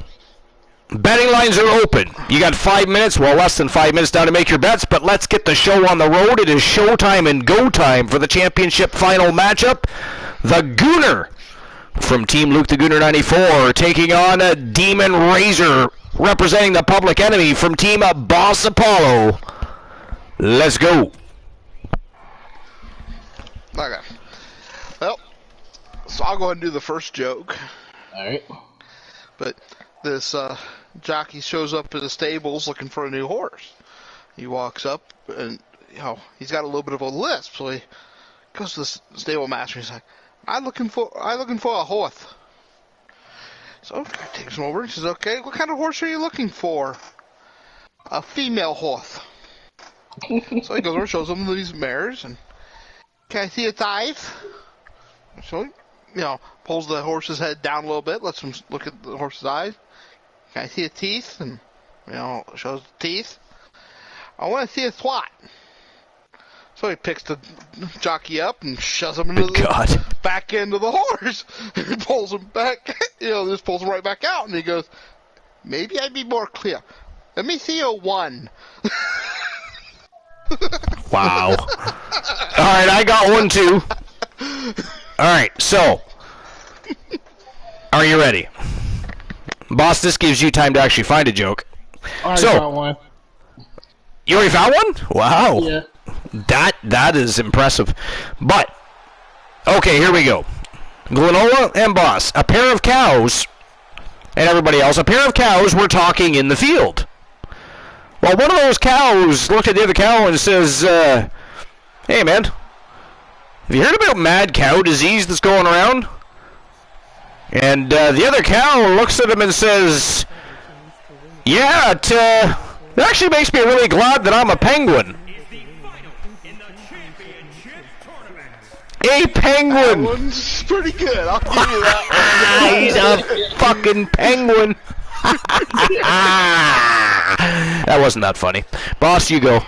Betting lines are open. You got 5 minutes, well, less than 5 minutes now to make your bets, but let's get the show on the road. It is showtime and go time for the championship final matchup. The Gooner from Team Luke the Gooner 94 taking on a Demon Razor representing the Public Enemy from Team Boss Apollo. Let's go. Okay. Well, so I'll go ahead and do the first joke. Alright. But this jockey shows up at the stables looking for a new horse. He walks up and, you know, he's got a little bit of a lisp, so he goes to the stable master and he's like, I'm looking for a horse. So he takes him over and says, okay, what kind of horse are you looking for? A female horse. So he goes over and shows him these mares and, can I see its eyes? So he, you know, pulls the horse's head down a little bit, lets him look at the horse's eyes. Can I see its teeth? And, you know, shows the teeth. I want to see a swat. So he picks the jockey up and shoves him into the back end of the horse. He pulls him back, you know, just pulls him right back out. And he goes, maybe I'd be more clear. Let me see a 1. Wow. All right, I got one too. All right, so Are you ready? Boss, this gives you time to actually find a joke. I got one. You already found one? Wow. Yeah. That is impressive. But, okay, here we go. Glenola and Boss, a pair of cows, and everybody else, a pair of cows were talking in the field. Well, one of those cows looked at the other cow and says, hey, man, have you heard about mad cow disease that's going around? And the other cow looks at him and says, yeah, it actually makes me really glad that I'm a penguin. A penguin! That one's pretty good, I'll give you that He's a fucking penguin. That wasn't that funny. Boss, you go.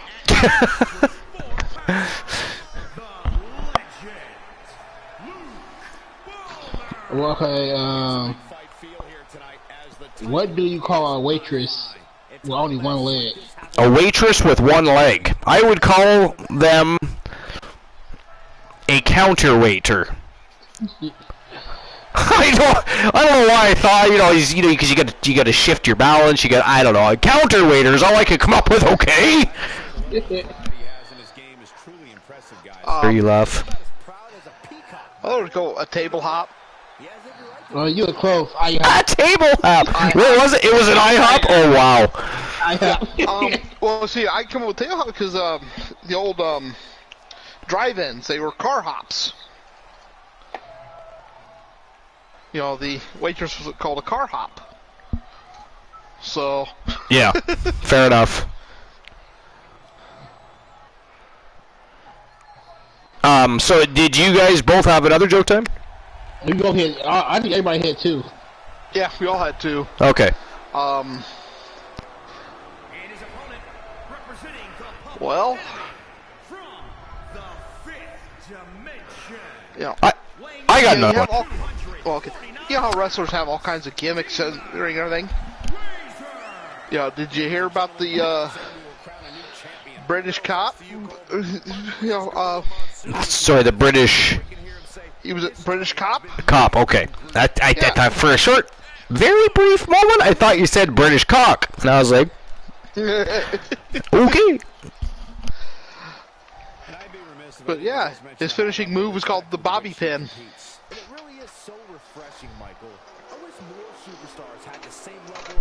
Okay, what do you call a waitress with only one leg? A waitress with one leg. I would call them a counterwaiter. I don't know why I thought, because you got to shift your balance. I don't know. Counterwaiter is all I could come up with. Okay. There you laugh. I would go a table hop. You were close. A table hop. What was it? It was an IHOP. Oh wow. Well, see, I come up with table hop because the old drive-ins, they were car hops. The waitress was called a car hop. So. Yeah, fair enough. So did you guys both have another joke time? We go ahead. I think everybody had two. Yeah, we all had two. Okay. Well. I got another one. Okay. You know how wrestlers have all kinds of gimmicks during everything? Did you hear about the British cop? Sorry, the British. He was a British cop? Cop, okay. I thought for a short, very brief moment, I thought you said British cock. And I was like, okay. But yeah, his finishing move was called the bobby pin.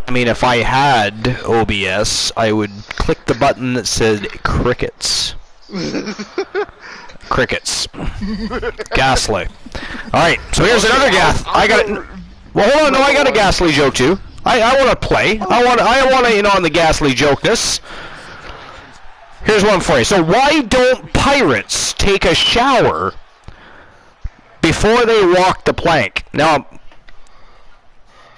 I mean, if I had OBS, I would click the button that said crickets. Crickets. Ghastly. Alright, so here's another I got it. Well, hold on, no, I got a ghastly joke too. I want to play. I want to in on the ghastly jokeness. Here's one for you. So why don't pirates take a shower before they walk the plank? Now,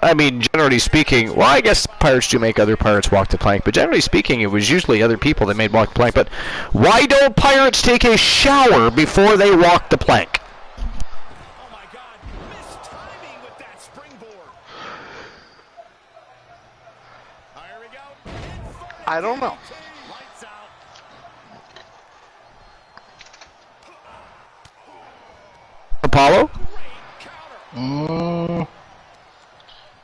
I mean, generally speaking, well, I guess pirates do make other pirates walk the plank, but generally speaking, it was usually other people that made walk the plank. But why don't pirates take a shower before they walk the plank? Oh my God, missed timing with that springboard. Here we go. I don't know. Lights out. Apollo?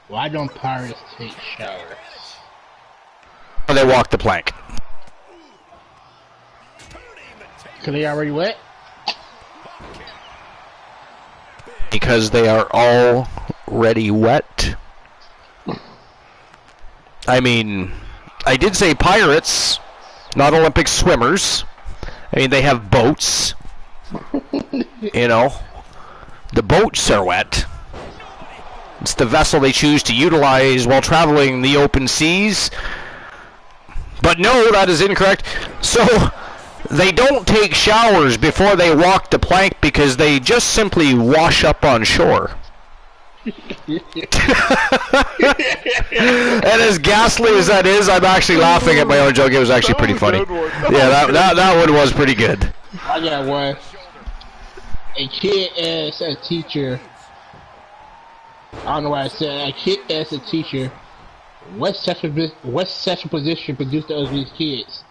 Why don't pirates take showers? Or they walk the plank? Cause they already wet? Because they are already wet. I mean, I did say pirates, not Olympic swimmers. I mean, they have boats. The boats are wet. It's the vessel they choose to utilize while traveling the open seas. But no, that is incorrect. So, they don't take showers before they walk the plank because they just simply wash up on shore. And as ghastly as that is, I'm actually laughing at my own joke. It was actually pretty funny. Yeah, that one was pretty good. I got one. A kid asked a teacher, I don't know why I said, a kid asked a teacher, what sexual position produced the ugliest kids?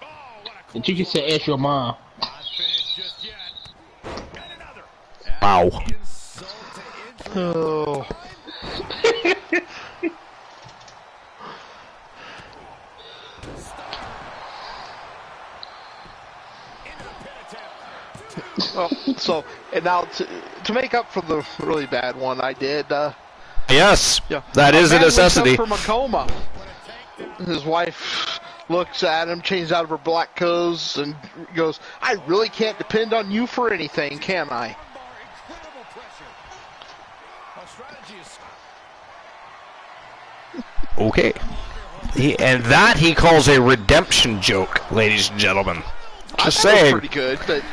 The teacher said, ask your mom. Wow. Oh. Well, so, and now to make up for the really bad one, I did. Yes, Yeah, that is a man wakes necessity. up from a coma. His wife looks at him, changes out of her black clothes, and goes, "I really can't depend on you for anything, can I?" Okay. And that he calls a redemption joke, ladies and gentlemen. Just I thought it saying. was pretty good, but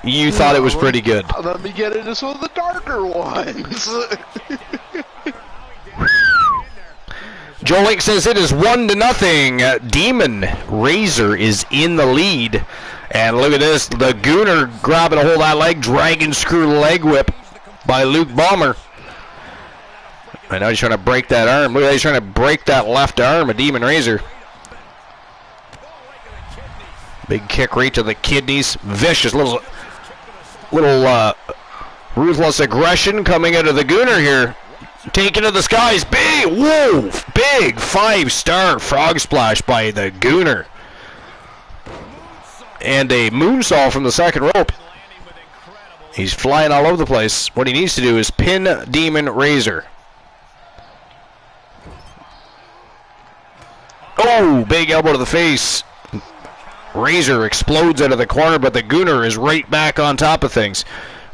You thought it was pretty good. let me get into some of the darker ones. Joe Link says it is 1-0. Demon Razor is in the lead. And look at this. The Gooner grabbing a hold of that leg. Dragon screw leg whip by Luke Balmer. I know he's trying to break that arm. Look at that. He's trying to break that left arm of Demon Razor. Big kick right to the kidneys. Vicious little ruthless aggression coming out of the Gooner here. Taken to the skies. Big, whoa, big 5-star frog splash by the Gooner. And a moonsault from the second rope. He's flying all over the place. What he needs to do is pin Demon Razor. Oh, big elbow to the face. Razor explodes out of the corner, but the Gooner is right back on top of things.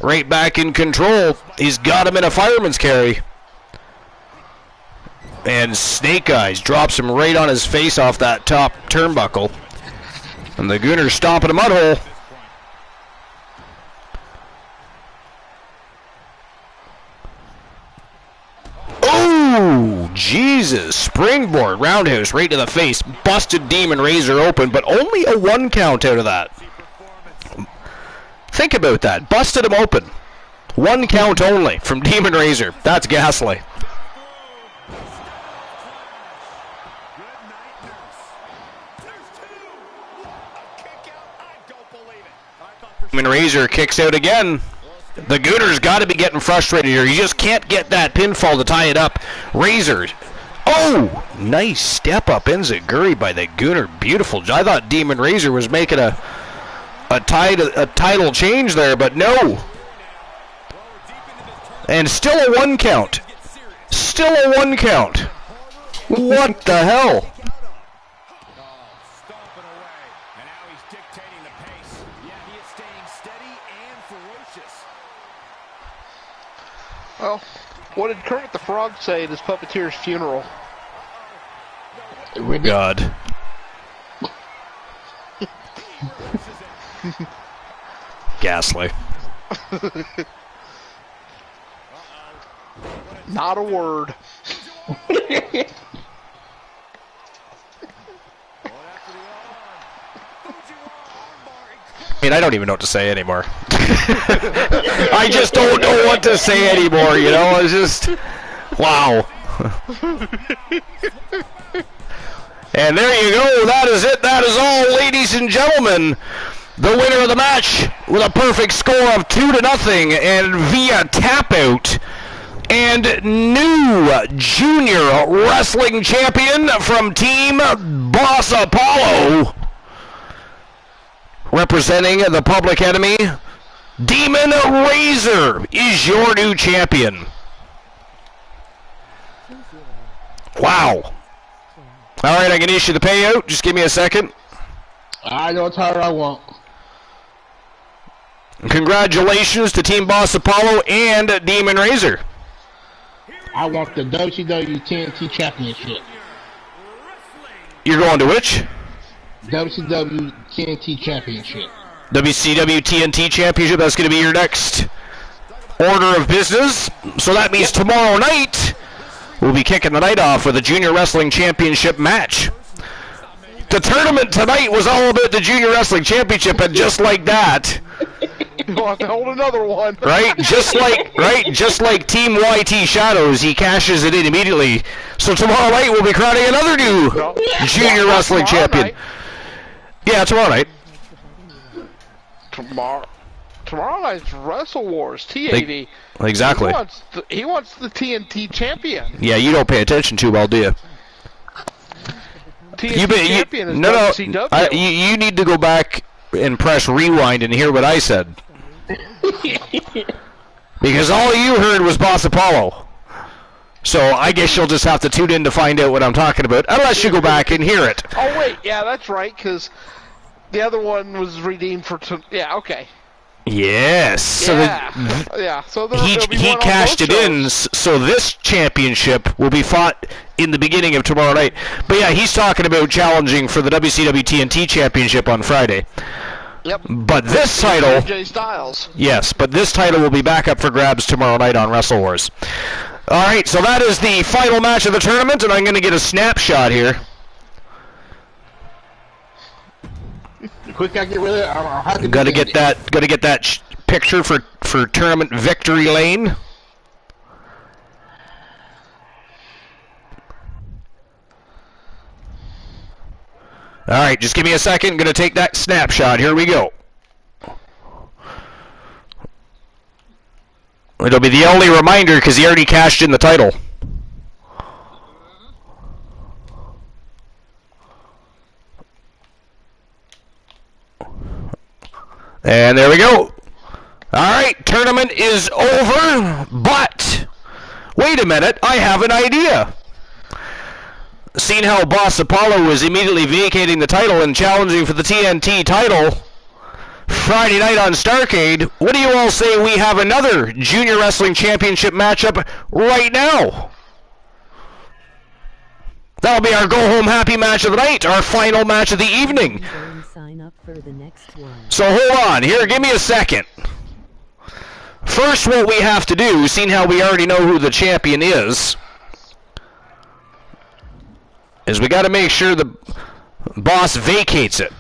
Right back in control. He's got him in a fireman's carry. And Snake Eyes drops him right on his face off that top turnbuckle. And the Gooner's stomping a mud hole. Oh, Jesus. Springboard roundhouse right to the face. Busted Demon Razor open, but only a 1 count out of that. Think about that. Busted him open. 1 count only from Demon Razor. That's ghastly. Demon Razor kicks out again. The Gooner's got to be getting frustrated here. You just can't get that pinfall to tie it up. Razor. Oh, nice step up enziguri by the Gooner. Beautiful. I thought Demon Razor was making a title change there, but no. And still a 1 count. Still a 1 count. What the hell? Well, what did Kermit the Frog say at his puppeteer's funeral? God. Ghastly. Not a word. I mean, I don't even know what to say anymore. I just don't know what to say anymore, you know? It's just, wow. And there you go. That is it. That is all, ladies and gentlemen. The winner of the match with a perfect score of 2-0 and via tap out. And new junior wrestling champion from Team Boss Apollo. Representing the Public Enemy, Demon Razor is your new champion. Wow. All right, I can issue the payout. Just give me a second. I know what title I want. Congratulations to Team Boss Apollo and Demon Razor. I want the WCW TNT Championship. You're going to which? WCW TNT Championship. WCW TNT Championship. That's going to be your next order of business. So that means tomorrow night we'll be kicking the night off with a Junior Wrestling Championship match. The tournament tonight was all about the Junior Wrestling Championship, and just like that, You'll have to hold another one. right? Just like Team YT Shadows, he cashes it in immediately. So tomorrow night we'll be crowning another new Junior Wrestling Champion. Night. Yeah, tomorrow night. tomorrow night's Wrestle Wars, TAV. Exactly. He wants the TNT champion. Yeah, you don't pay attention too well, do you? TNT champion is WCW. You need to go back and press rewind and hear what I said. Because all you heard was Boss Apollo. So I guess you'll just have to tune in to find out what I'm talking about, unless you go back and hear it. Oh, wait, yeah, that's right, because the other one was redeemed for... yeah, okay. Yes. So So he cashed it in, so this championship will be fought in the beginning of tomorrow night. But yeah, he's talking about challenging for the WCW TNT Championship on Friday. Yep. But this title... AJ Styles. Yes, but this title will be back up for grabs tomorrow night on Wrestle Wars. All right, so that is the final match of the tournament, and I'm going to get a snapshot here. Quick, I get rid of it. I'll have to Got to get that picture for tournament victory lane. All right, just give me a second. I'm going to take that snapshot. Here we go. It'll be the only reminder because he already cashed in the title. And there we go. Alright, tournament is over, but wait a minute, I have an idea. Seeing how Boss Apollo was immediately vacating the title and challenging for the TNT title Friday night on Starrcade, what do you all say we have another Junior Wrestling Championship matchup right now? That'll be our go-home happy match of the night, our final match of the evening. So hold on, here, give me a second. First, what we have to do, seeing how we already know who the champion is we got to make sure the boss vacates it.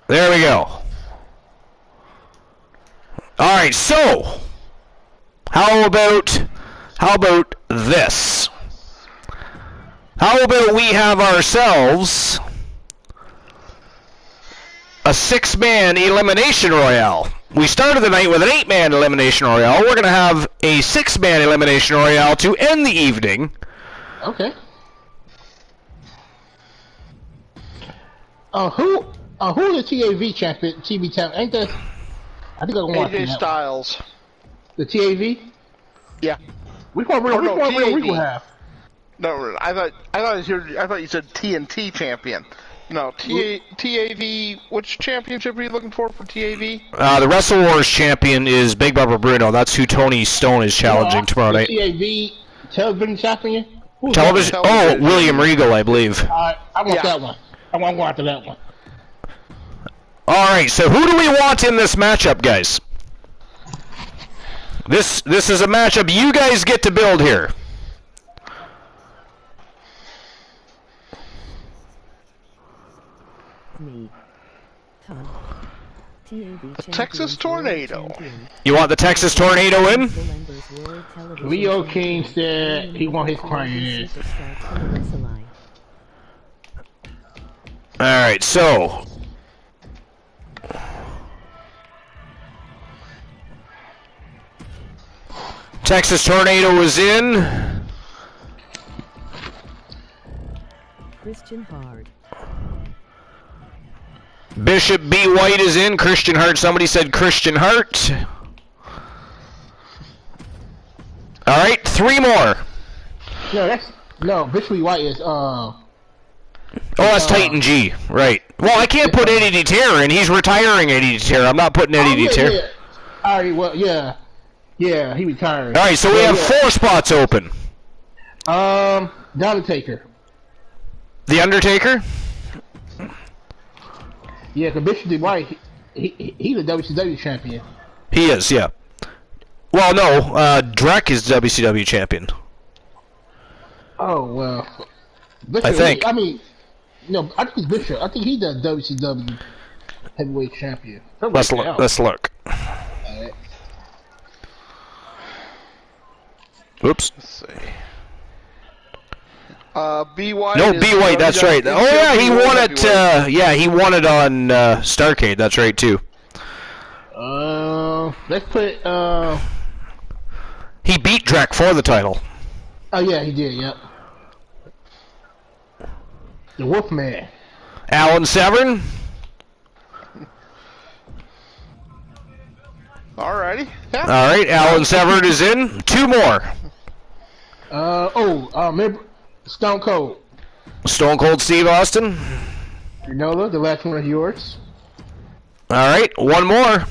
There we go. All right, so how about this? How about we have ourselves a 6-man elimination royale? We started the night with an 8-man elimination royale. We're going to have a 6-man elimination royale to end the evening. Okay. Who the TAV champion? TV champion? Ain't that? I think I'm watching AJ Styles. The TAV? Yeah. Which one we have? No, I thought you said TNT champion. No, TAV. Which championship are you looking for TAV? The Wrestle Wars champion is Big Barbara Bruno. That's who Tony Stone is challenging tomorrow night. TAV television champion? Television? Oh, William Regal, I believe. I want that one. I want to go after that one. All right, so who do we want in this matchup, guys? This is a matchup you guys get to build here. Texas Tornado. You want the Texas Tornado in? Leo King said he want his client. All right, so Texas Tornado is in. Christian Hard. Bishop B. White is in. Christian Hart. Somebody said Christian Hart. All right, 3 more. No. Bishop B. White is Oh, that's Titan G. Right. Well, I can't put Eddie Terror in. He's retiring Eddie Terror. I'm not putting Eddie Terror. Yeah. All right. Well, yeah. Yeah, he retired. All right, so we have 4 spots open. The Undertaker. The Undertaker? Yeah, because Bishop B. White, he's a WCW champion. He is, yeah. Well, no, Drek is WCW champion. Oh, well. Bishop, I think. I think it's Bishop. I think he's the WCW heavyweight champion. Let's look. Right. Oops. Let's see. B White. No, B White. That's right. Oh yeah, he won it. He won it on Starrcade. That's right too. Let's put. He beat Drek for the title. Oh yeah, he did. Yep. The Wolfman. Alan Severn. Alrighty. Yeah. All right, Alan Severn is in. 2 more. Remember Stone Cold. Stone Cold Steve Austin. Nola, the last one of yours. All right, 1 more.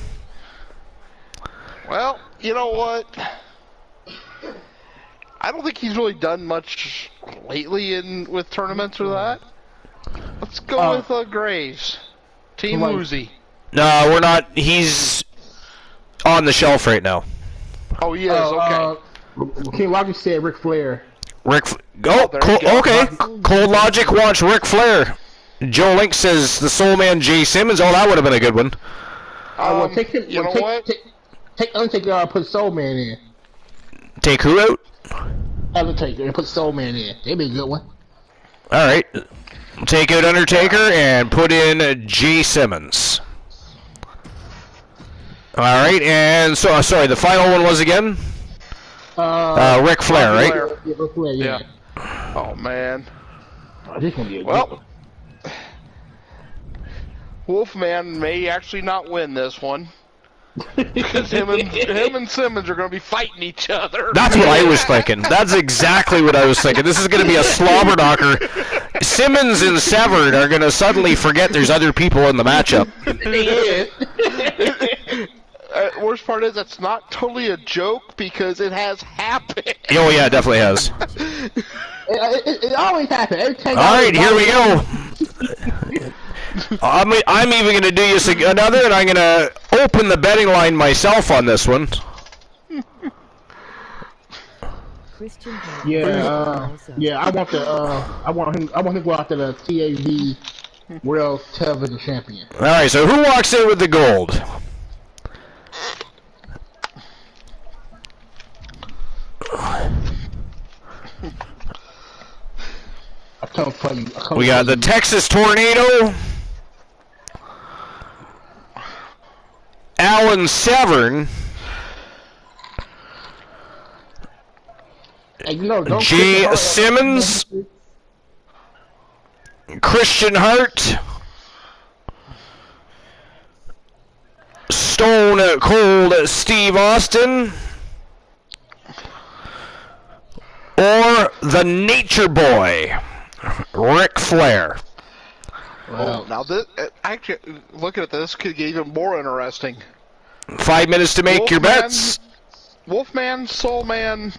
Well, you know what? I don't think he's really done much lately with tournaments or that. Let's go with Graves. Team Woozy. No, we're not. He's on the shelf right now. Oh, he is. Okay. King Rocky said Ric Flair. Okay. Cold Logic wants Ric Flair. Joe Link says the Soul Man Jay Simmons. Oh, that would have been a good one. Take him. You know what? Take Undertaker out and put Soul Man in. Take who out? Undertaker and put Soul Man in. That'd be a good one. All right. Take out Undertaker and put in Jay Simmons. All right, and so sorry. The final one was again. Ric Flair, right? Yeah, Ric Flair, yeah. Oh man. This one be a good one. Wolfman may actually not win this one. Because him and Simmons are going to be fighting each other. That's what I was thinking. That's exactly what I was thinking. This is going to be a slobber knocker. Simmons and Severn are going to suddenly forget there's other people in the matchup. Worst part is that's not totally a joke because it has happened. Oh yeah, it definitely has. It always happens. All right, here we go. I'm even going to do you another, and I'm going to open the betting line myself on this one. Yeah. I want him to go after the TAV World Television Champion. All right, so who walks in with the gold? We got the Texas Tornado, Alan Severn, Jay Simmons, Christian Hart, Stone Cold Steve Austin, or the Nature Boy, Ric Flair. Well, now this actually looking at this could get even more interesting. 5 minutes to make your bets. Wolfman, Soulman,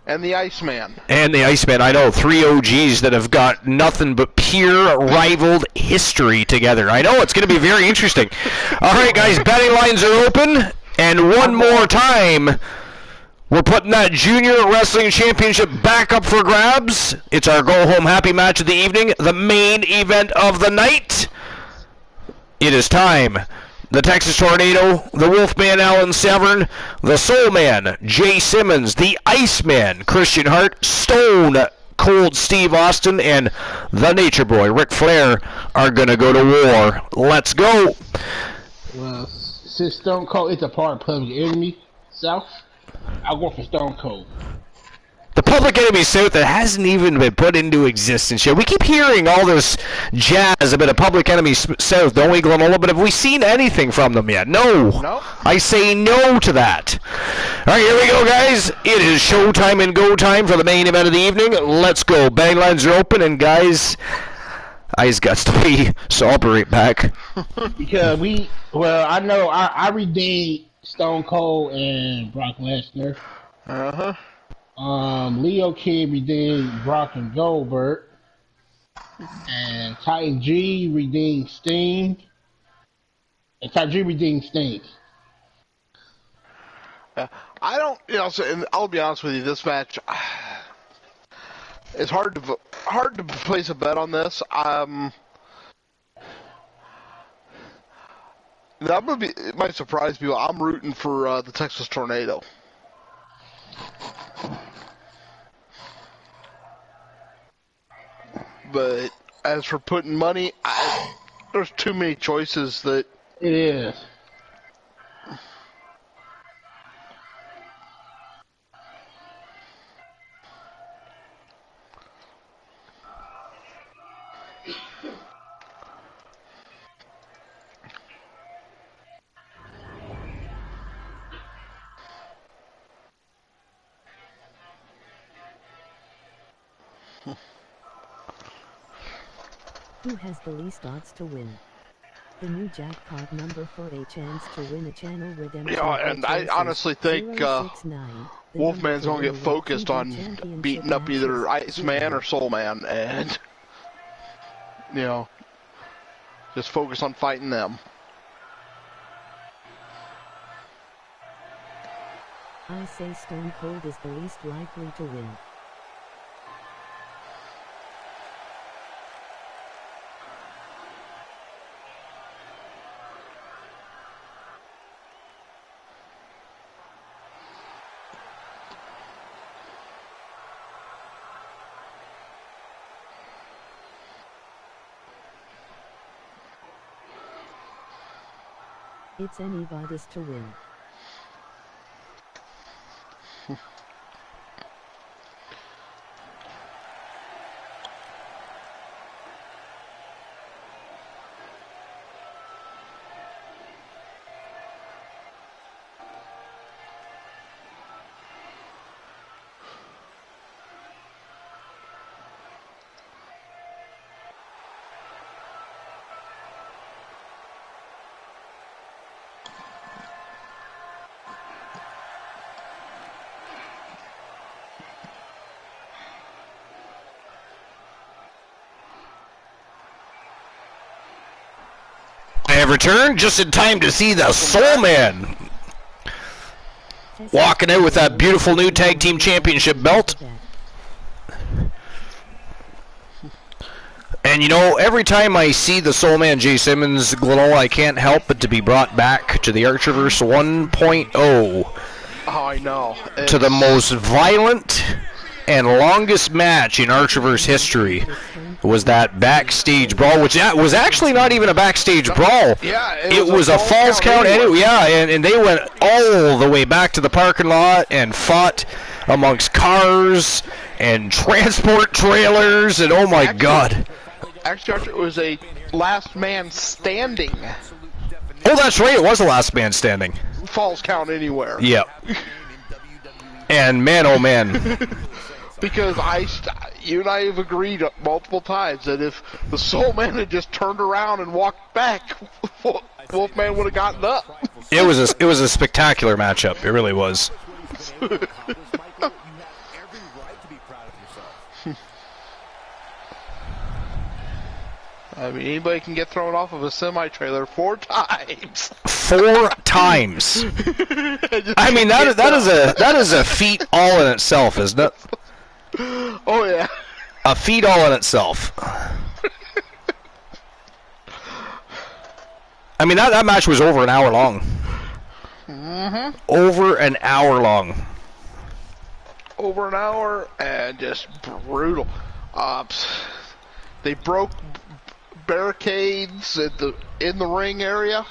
and the Iceman. And the Iceman, I know, 3 OGs that have got nothing but pure rivaled history together. I know, it's going to be very interesting. All right, guys, betting lines are open. And one more time, we're putting that Junior Wrestling Championship back up for grabs. It's our go-home happy match of the evening, the main event of the night. It is time. The Texas Tornado, the Wolfman Alan Severn, the Soul Man Jay Simmons, the Iceman Christian Hart, Stone Cold Steve Austin, and the Nature Boy Ric Flair are going to go to war. Let's go. Well, since Stone Cold is a part of Public Enemy South, I'll go for Stone Cold. The Public Enemy South that hasn't even been put into existence yet. We keep hearing all this jazz about a Public Enemy South, don't we, Glamola? But have we seen anything from them yet? No. No. I say no to that. All right, here we go, guys. It is showtime and go time for the main event of the evening. Let's go. Betting lines are open, and guys, eyes got to be, so I'll be right back. Because I know I redeemed Stone Cold and Brock Lesnar. Uh-huh. Leo Kid redeemed Brock and Goldberg. And Titan G redeemed Sting. And Titan G redeemed Sting. I don't, and I'll be honest with you, this match, it's hard to place a bet on this. It might surprise people. I'm rooting for the Texas Tornado. But as for putting money, there's too many choices that... It is. Who has the least odds to win? The new jackpot number for a chance to win a channel redemption. Yeah, and I honestly think 069. The Wolfman's number gonna for get the focused TV on championship beating up either matches. Iceman or Soulman, and just focus on fighting them. I say Stone Cold is the least likely to win. It's anybody's to win. I have returned just in time to see the Soul Man walking out with that beautiful new tag team championship belt. And every time I see the Soul Man Jay Simmons Glenola, I can't help but to be brought back to the Archerverse 1.0. Oh, I know. To the most violent and longest match in Archerverse history. Was that backstage brawl, which was actually not even a backstage brawl. Yeah, it was a falls count. Anyway. Yeah, and they went all the way back to the parking lot and fought amongst cars and transport trailers, and oh my God. Actually, Archer, it was a last man standing. Oh, that's right, it was the last man standing. Falls count anywhere. Yep. And man, oh man. Because you and I have agreed multiple times that if the Soul Man had just turned around and walked back, Wolfman would have gotten up. It was a spectacular matchup. It really was. I mean, anybody can get thrown off of a semi-trailer 4 times. 4 times. I mean, that is a feat all in itself, isn't it? Oh yeah. A feat all in itself. I mean, that match was over an hour long. Mm-hmm. Over an hour long. Over an hour, and just brutal. They broke barricades in the ring area.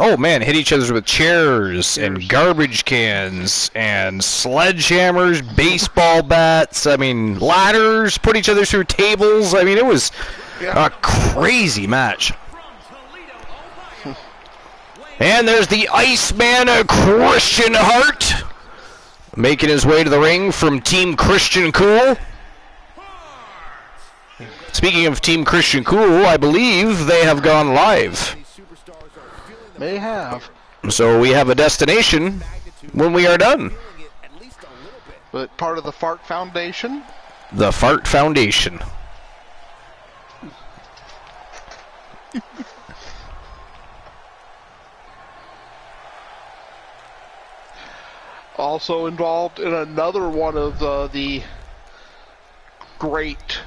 Oh man, hit each other with chairs and garbage cans and sledgehammers, baseball bats, I mean ladders, put each other through tables. I mean, it was a crazy match. And there's the Iceman, Christian Hart, making his way to the ring from Team Christian Cool. Speaking of Team Christian Cool, I believe they have gone live. They have. So we have a destination when we are done. But part of the Fart Foundation? The Fart Foundation. Also involved in another one of the great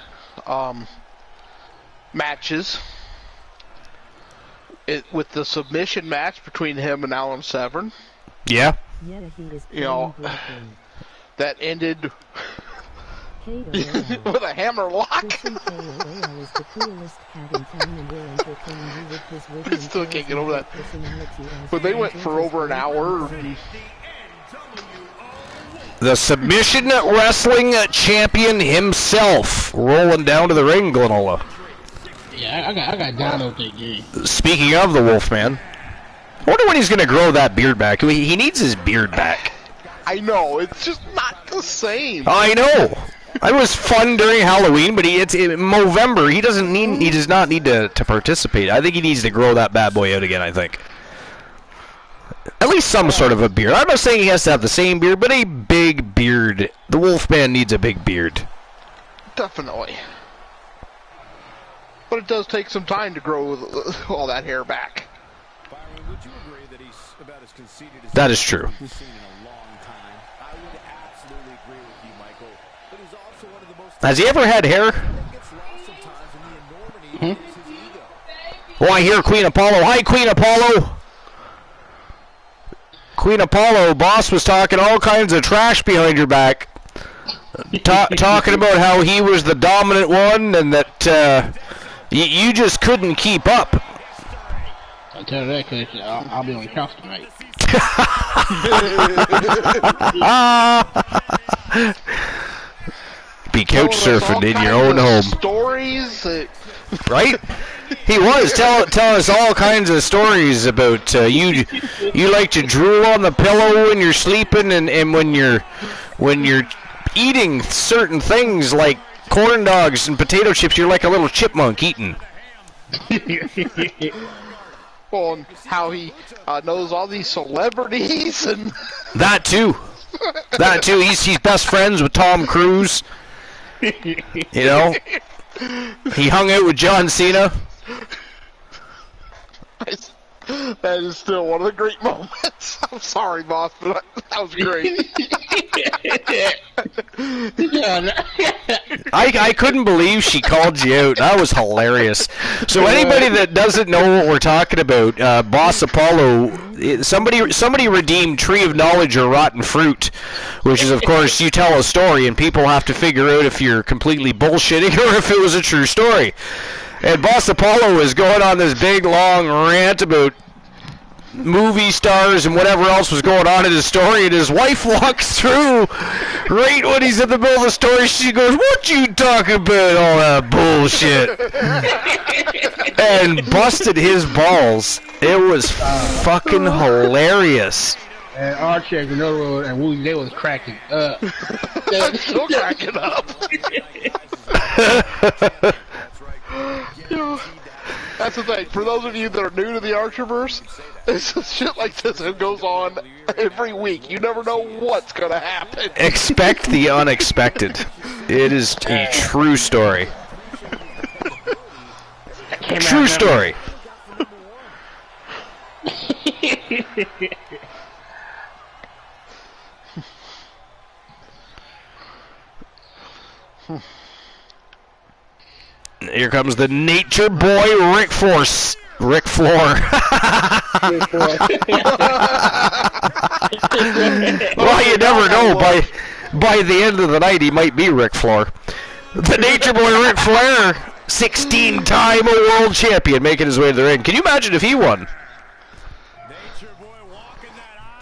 matches. With the submission match between him and Alan Severn. Yeah. That ended With a hammer lock. Still can't get over that. But they went for over an hour. The submission wrestling champion himself rolling down to the ring, Glenola. Yeah, I got to download that game. Speaking of the Wolfman, I wonder when he's going to grow that beard back. He needs his beard back. I know, it's just not the same. I know. It was fun during Halloween, but it's in Movember. He does not need to participate. I think he needs to grow that bad boy out again, I think. At least some sort of a beard. I'm not saying he has to have the same beard, but a big beard. The Wolfman needs a big beard. Definitely. But it does take some time to grow all that hair back. Byron, would you agree that he's about as conceited as That is true. we've seen in a long time? I would absolutely agree with you, Michael. But he's also one of the most Has he ever had hair? that gets lost sometimes in the enormity of his ego. Oh, I hear Queen Apollo. Hi, Queen Apollo. Queen Apollo, boss was talking all kinds of trash behind your back. Talking about how he was the dominant one and that you just couldn't keep up. I'll tell you that because I'll be on the couch tonight. Be couch surfing in your own home. Stories. Right? He was tell us all kinds of stories about you. You like to drool on the pillow when you're sleeping, and when you're eating certain things like corn dogs and potato chips, you're like a little chipmunk eating. On how he knows all these celebrities and That too. That too. He's best friends with Tom Cruise. You know, he hung out with John Cena. that is still one of the great moments. I'm sorry, boss, but that was great. I couldn't believe she called you out. That was hilarious. So anybody that doesn't know what we're talking about, Boss Apollo, somebody redeemed Tree of Knowledge or Rotten Fruit, which is, of course, you tell a story and people have to figure out if you're completely bullshitting or if it was a true story. And Boss Apollo is going on this big, long rant about movie stars and whatever else was going on in his story, and his wife walks through right when he's in the middle of the story. She goes, "What you talking about, all that bullshit?" And busted his balls. It was fucking hilarious. And Archie and Granola and Wooly, they was cracking up. I'm still cracking up. That's the thing. For those of you that are new to the Archerverse, shit like this goes on every week. You never know what's gonna happen. Expect the unexpected. It is a true story. True story. Here comes the nature boy, Rick Force. Rick Floor. Well, you never know. By the end of the night, he might be Rick Floor. The nature boy, Ric Flair, 16-time world champion, making his way to the ring. Can you imagine if he won?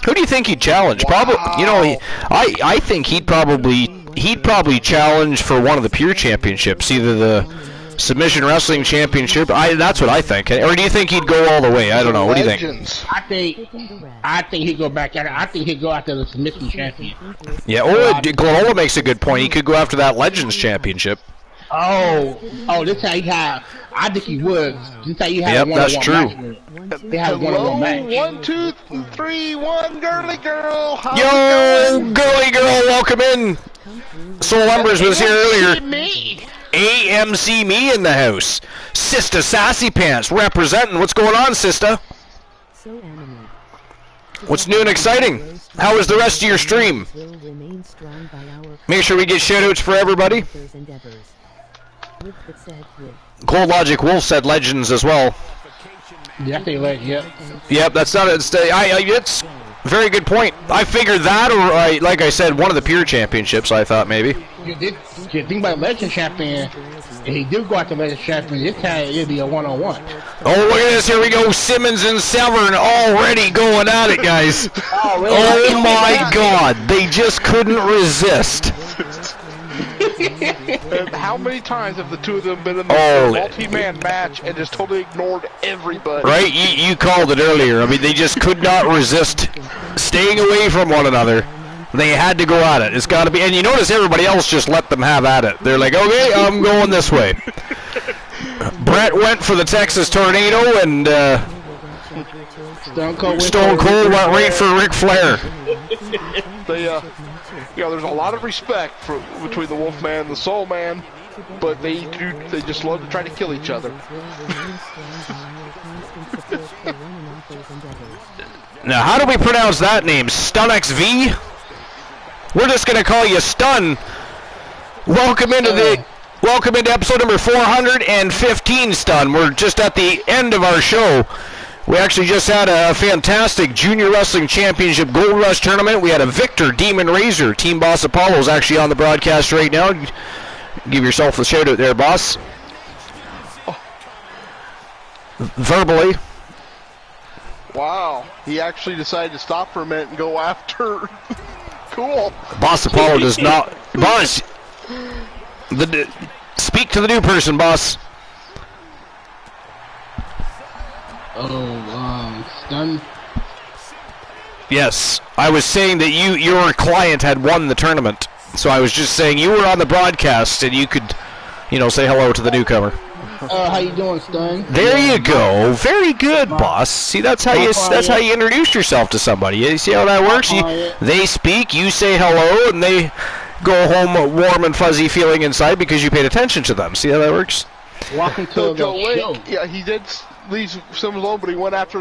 Who do you think he'd challenge? Wow. Probably, you know, I think he'd probably challenge for one of the pure championships, either the Submission Wrestling Championship. That's what I think. Or do you think he'd go all the way? I don't know. What do you think? I think he'd go back. I think he'd go after the Submission Champion. Yeah. Or Glenola makes a good point. He could go after that Legends Championship. Oh, this how you have. I think he would. This how you have. Yep, a that's one-on-one true. match. They have a one-on-one match. 1, 2, 3, 1, girly girl. How's Yo, it going? girly girl, welcome in. Soul Embers was here earlier. Me. AMC me in the house. Sista Sassy Pants representing. What's going on, Sista? What's new and exciting? How was the rest of your stream? Make sure we get shoutouts for everybody. Cold Logic Wolf said Legends as well. Yeah, I think like, yep. Yep, that's not it. It's Very good point. I figured that, or like I said, one of the Pure Championships. I thought maybe. You think about Legend Champion. If he do go out to Legend Champion, this time it'll be a one-on-one. Oh, look at this! Here we go. Simmons and Severn already going at it, guys. Oh my God! They just couldn't resist. How many times have the two of them been in this multi-man match and just totally ignored everybody? Right? You called it earlier. I mean, they just could not resist staying away from one another. They had to go at it. It's got to be. And you notice everybody else just let them have at it. They're like, okay, I'm going this way. Brett went for the Texas Tornado, and Stone Cold went right for Ric Flair. There's a lot of respect between the Wolfman and the Soul Man, but they just love to try to kill each other. Now, how do we pronounce that name? StunXV? We're just gonna call you Stun. Welcome into episode number 415, Stun. We're just at the end of our show. We actually just had a fantastic Junior Wrestling Championship Gold Rush tournament. We had a Victor Demon Razor. Team Boss Apollo is actually on the broadcast right now. Give yourself a shout out there, boss. Verbally. Wow. He actually decided to stop for a minute and go after. Cool. Boss Apollo does not. Boss! Speak to the new person, boss. Stun. Yes, I was saying that your client had won the tournament. So I was just saying you were on the broadcast and you could, say hello to the newcomer. How you doing, Stun? There you go. Very good, boss. See, that's how you introduce yourself to somebody. You see how that works? They speak, you say hello, and they go home warm and fuzzy feeling inside because you paid attention to them. See how that works? Welcome to Joe the show. Link, yeah, he did leave Simmons alone, but he went after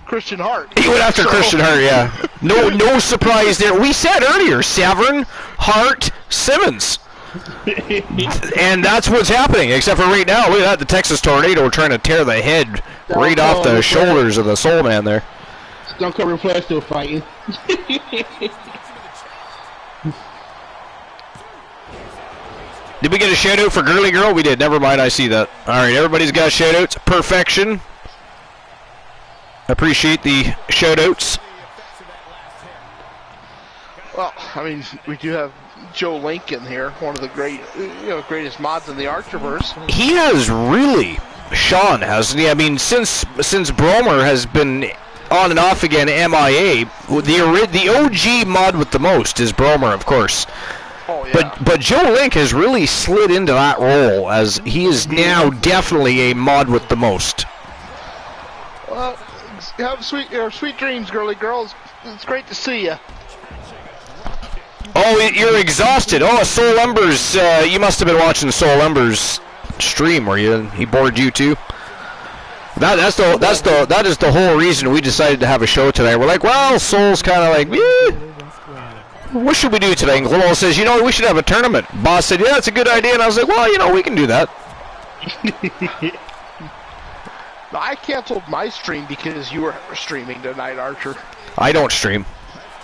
Christian Hart. He went after Christian Hart, yeah. No surprise there. We said earlier, Severn, Hart, Simmons. And that's what's happening, except for right now, look at that, the Texas Tornado trying to tear the head right off the shoulders of the Soul Man there. Stone Cold and Flair still fighting. Did we get a shout out for Girly Girl? We did. Never mind, I see that. Alright, everybody's got shout outs. Perfection. Appreciate the shout outs. Well, I mean, we do have Joe Lincoln here, one of the greatest mods in the Archerverse. He has really shone, hasn't he? I mean, since Bromer has been on and off again, MIA, the OG mod with the most is Bromer, of course. Oh, yeah. But Joe Link has really slid into that role, as he is now definitely a mod with the most. Well, have sweet dreams, Girly Girls. It's great to see you. Oh, you're exhausted. Oh, Soul Embers. You must have been watching Soul Embers stream, were you? He bored you too. That is the whole reason we decided to have a show today. We're like, well, Soul's kind of like, what should we do today? And Global says, we should have a tournament. Boss said, yeah, that's a good idea. And I was like, well, we can do that. I canceled my stream because you were streaming tonight, Archer. I don't stream.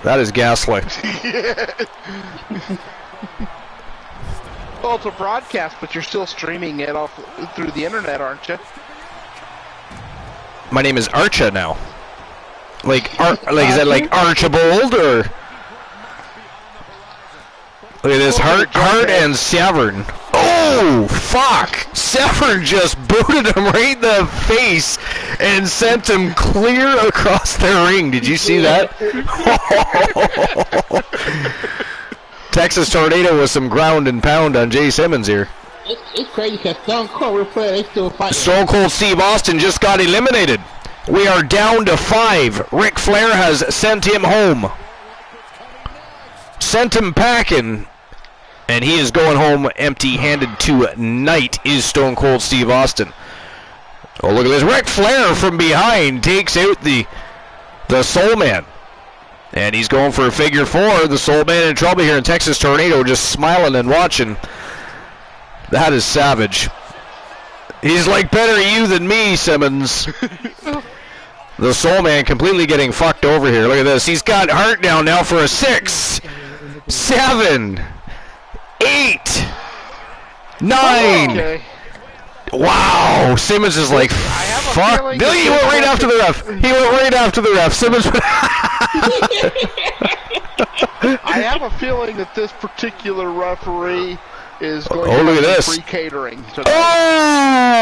That is gaslight. Well, it's a broadcast, but you're still streaming it off through the internet, aren't you? My name is Archa now. Is that like Archibald or? Look at this, Hart and Severn. Oh, fuck! Severn just booted him right in the face and sent him clear across the ring. Did you see that? Texas Tornado with some ground and pound on Jay Simmons here. It's crazy because Stone Cold and Flair, they still fighting. Stone Cold Steve Austin just got eliminated. We are down to 5. Ric Flair has sent him home. Sent him packing. And he is going home empty-handed tonight, is Stone Cold Steve Austin. Oh, look at this. Ric Flair from behind takes out the Soul Man. And he's going for a figure 4. The Soul Man in trouble here in Texas Tornado, just smiling and watching. That is savage. He's like, better you than me, Simmons. The Soul Man completely getting fucked over here. Look at this. He's got Hart down now for a 6, 7, 8, 9. Okay. Wow. Simmons is like, fuck. feeling No, he went right after the ref. He went right after the ref. Simmons. I have a feeling that this particular referee is going Oh, to look at have this. free catering tonight.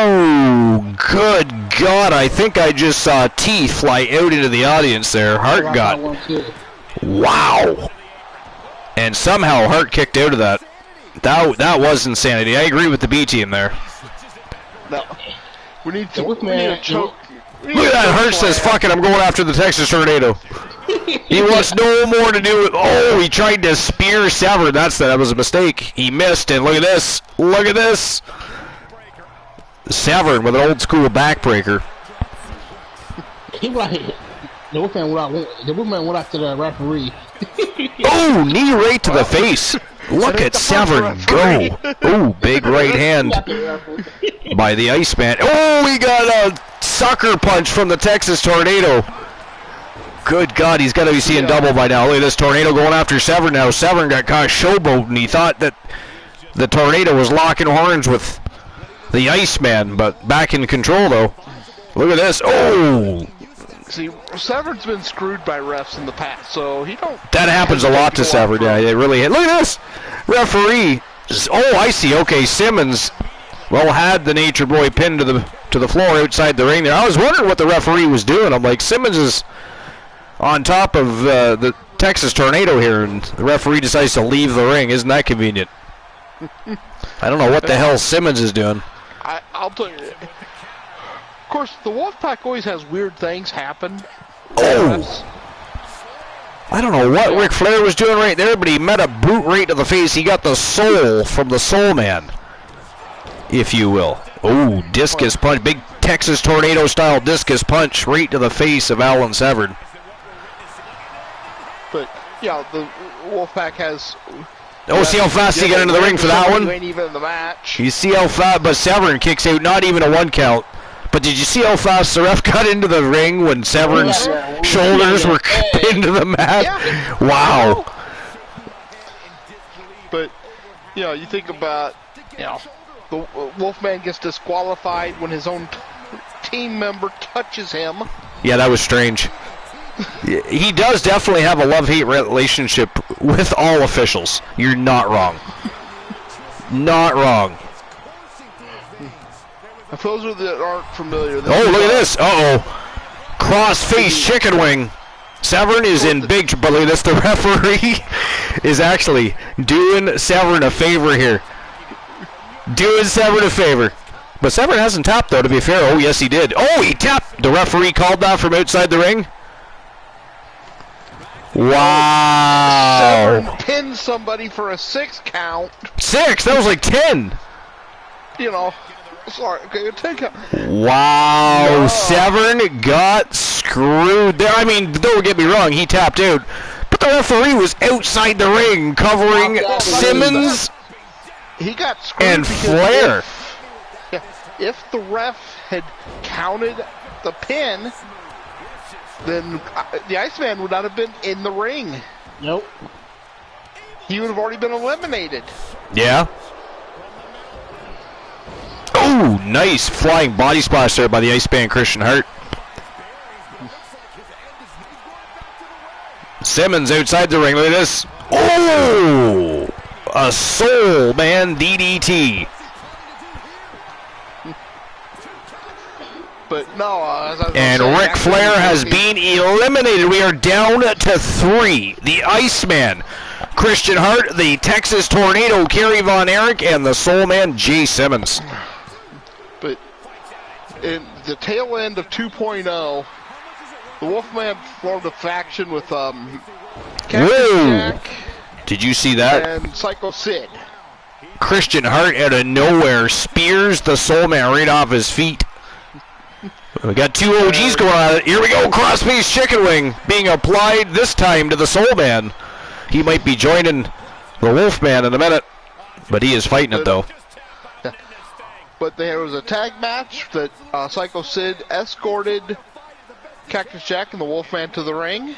Oh, good God. I think I just saw teeth fly out into the audience there. Hart got. Wow. And somehow Hart kicked out of that. That was insanity. I agree with the B team there. No. We need to, Look, we need man, a choke. Look at that. Hart says, fuck it, I'm going after the Texas Tornado. He wants no more to do with. Oh, he tried to spear Severn. That was a mistake. He missed, and look at this. Look at this. Severn with an old school backbreaker. He right. The Wolfman went after the referee. Oh, knee right to the face. Look at Severn go. Oh, big right hand by the Iceman. Oh, he got a sucker punch from the Texas Tornado. Good God, he's got to be seeing double by now. Look at this Tornado going after Severn now. Severn got caught showboating. He thought that the Tornado was locking horns with the Iceman, but back in control though. Look at this. Oh! See, Severn's been screwed by refs in the past, so he don't. That happens a lot to Severn. Yeah, it really. Look at this referee. Oh, I see. Okay, Simmons. Well, had the Nature Boy pinned to the floor outside the ring there. I was wondering what the referee was doing. I'm like, Simmons is on top of the Texas Tornado here, and the referee decides to leave the ring. Isn't that convenient? I don't know what the hell Simmons is doing. I'll tell you. Of course, the Wolfpack always has weird things happen. Oh! I don't know what Ric Flair was doing right there, but he met a boot right to the face. He got the soul from the Soul Man, if you will. Oh, discus punch. Big Texas Tornado style discus punch right to the face of Alan Severn. But, yeah, the Wolfpack has. Oh, see how fast he got into the ring for that one? Ain't even in the match. You see how fast, but Severn kicks out, not even a 1 count. But did you see how fast the ref got into the ring when Severn's shoulders were pinned to the mat? Yeah. Wow. But, you know, you think about, you know, the Wolfman gets disqualified when his own team member touches him. Yeah, that was strange. He does definitely have a love-hate relationship with all officials. You're not wrong. Not wrong. For those that aren't familiar, Oh, look at this. Uh-oh. Cross-face chicken wing. Severn is in big trouble. Look at this. The referee is actually doing Severn a favor here. Doing Severn a favor. But Severn hasn't tapped, though, to be fair. Oh, yes, he did. Oh, he tapped. The referee called that from outside the ring. Wow. Severn pinned somebody for a 6 count. 6? That was like 10. You know, sorry, okay, 10 count. Wow. No. Severn got screwed there. I mean, don't get me wrong, he tapped out. But the referee was outside the ring covering Simmons He got screwed and because Flair. If the ref had counted the pin, then the Iceman would not have been in the ring. Nope. He would have already been eliminated. Yeah. Oh, nice flying body splash there by the Iceman Christian Hart. Simmons outside the ring. Look at this. Oh! A Soul Man DDT. But no, as I was And saying, Ric after Flair the has movie- been eliminated. We are down to 3. The Iceman, Christian Hart, the Texas Tornado, Kerry Von Erich, and the Soul Man, Jay Simmons. But in the tail end of 2.0, the Wolfman formed a faction with Captain Whoa! Jack Did you see that? and Psycho Sid. Christian Hart out of nowhere spears the Soul Man right off his feet. We got 2 OGs going on. Here we go. Cross-face chicken wing being applied this time to the Soul Man. He might be joining the Wolfman in a minute, but he is fighting it though. But there was a tag match that Psycho Sid escorted Cactus Jack and the Wolfman to the ring.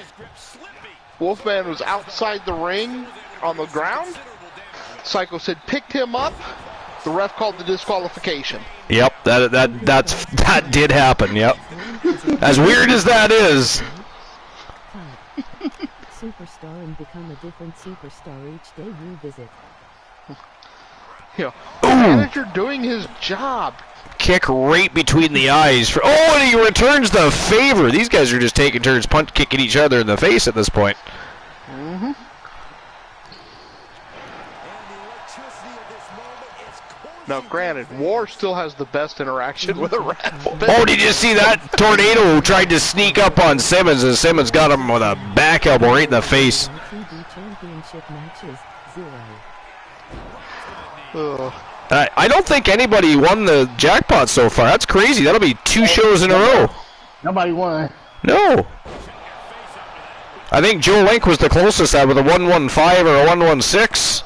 Wolfman was outside the ring on the ground. Psycho said picked him up. The ref called the disqualification. Yep, that did happen. Yep. As weird as that is. Superstar and become a different superstar each day you visit. Yeah. Manager doing his job. Kick right between the eyes. And he returns the favor. These guys are just taking turns punch kicking each other in the face at this point. Mm-hmm. Now, granted, War still has the best interaction with a ref. Oh, did you see that? Tornado tried to sneak up on Simmons, and Simmons got him with a back elbow right in the face. I don't think anybody won the jackpot so far. That's crazy. That'll be 2 shows in a row. Nobody won. No. I think Joe Link was the closest with a 115 or a 116.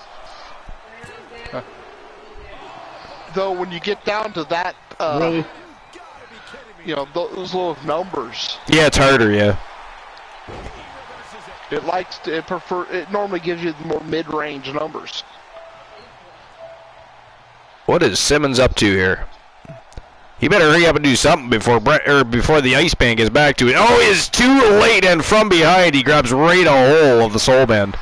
Though when you get down to that, Really? you know, those little numbers, Yeah, it's harder, yeah. it normally gives you the more mid-range numbers. What is Simmons up to here? He better hurry up and do something before before the Ice Band gets back to it. Oh, he's too late, and from behind he grabs right a hole of the Soul Band.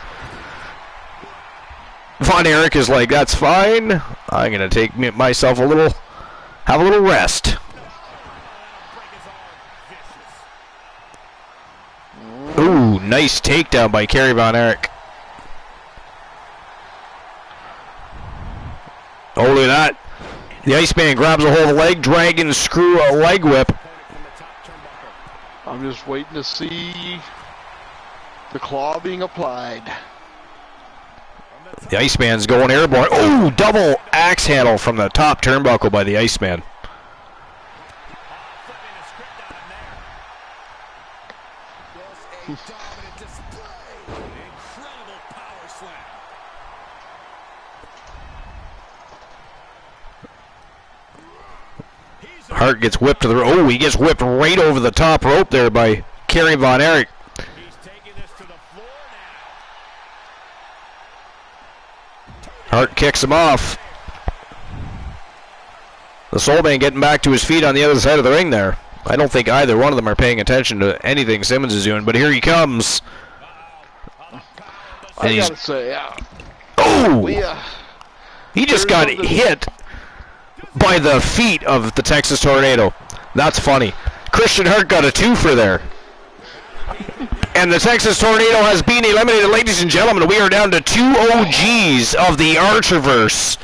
Von Erich is like, that's fine. I'm gonna take myself have a little rest. Ooh, nice takedown by Kerry Von Erich. Oh, look at that. The Iceman grabs a hold of the leg, dragon screw a leg whip. I'm just waiting to see the claw being applied. The Iceman's going airborne. Oh, double axe handle from the top turnbuckle by the Iceman. Hart gets whipped to the rope. Oh, he gets whipped right over the top rope there by Kerry Von Erich. Hart kicks him off. The Soul Man getting back to his feet on the other side of the ring there. I don't think either one of them are paying attention to anything Simmons is doing, but here he comes. And I gotta say, oh! He just got hit by the feet of the Texas Tornado. That's funny. Christian Hart got a twofer there. And the Texas Tornado has been eliminated, ladies and gentlemen. We are down to 2 OGs of the Archerverse.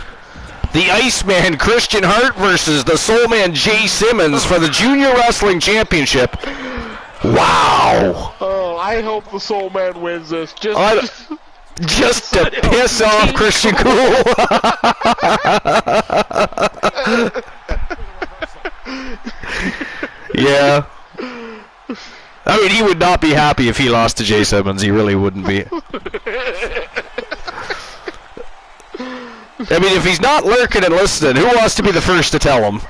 The Iceman Christian Hart versus the Soulman Jay Simmons for the Junior Wrestling Championship. Wow. Oh, I hope the Soul Man wins this. Just to piss off Christian Cool. Yeah. I mean, he would not be happy if he lost to Jay Simmons. He really wouldn't be. I mean, if he's not lurking and listening, who wants to be the first to tell him?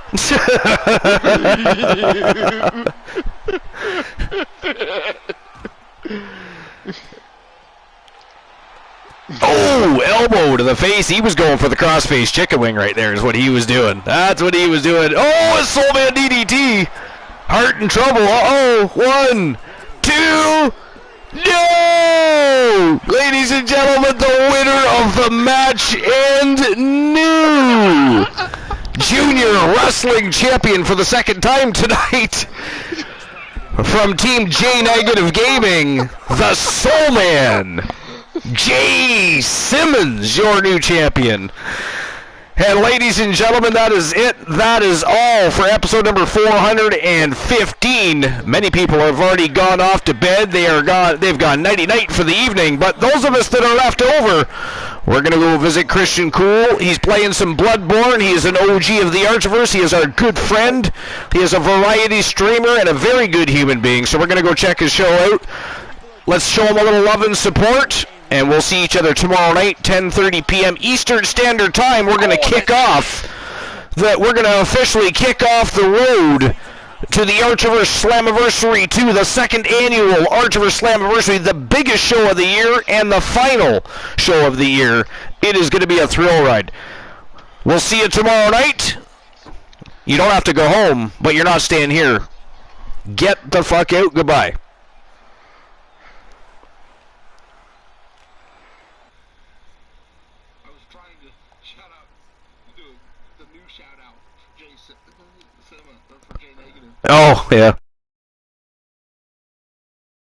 Oh, elbow to the face. He was going for the crossface chicken wing right there is what he was doing. That's what he was doing. Oh, a Soulman DDT. Hart in trouble. Uh-oh. 1, 2. No! Ladies and gentlemen, the winner of the match and new Junior Wrestling Champion for the second time tonight from Team J Negative Gaming, the Soul Man, Jay Simmons, your new champion. And ladies and gentlemen, that is it. That is all for episode number 415. Many people have already gone off to bed. They've gone nighty-night for the evening. But those of us that are left over, we're going to go visit Christian Cool. He's playing some Bloodborne. He is an OG of the Archerverse. He is our good friend. He is a variety streamer and a very good human being. So we're going to go check his show out. Let's show him a little love and support. And we'll see each other tomorrow night, 10:30 p.m. Eastern Standard Time. We're going to officially kick off the road to the Archiverse Slammiversary, to the second annual Archiverse Slammiversary, the biggest show of the year and the final show of the year. It is going to be a thrill ride. We'll see you tomorrow night. You don't have to go home, but you're not staying here. Get the fuck out. Goodbye. I was trying to shout out, do the new shout out, Jay Cinema, for Jay Negative. Oh, yeah.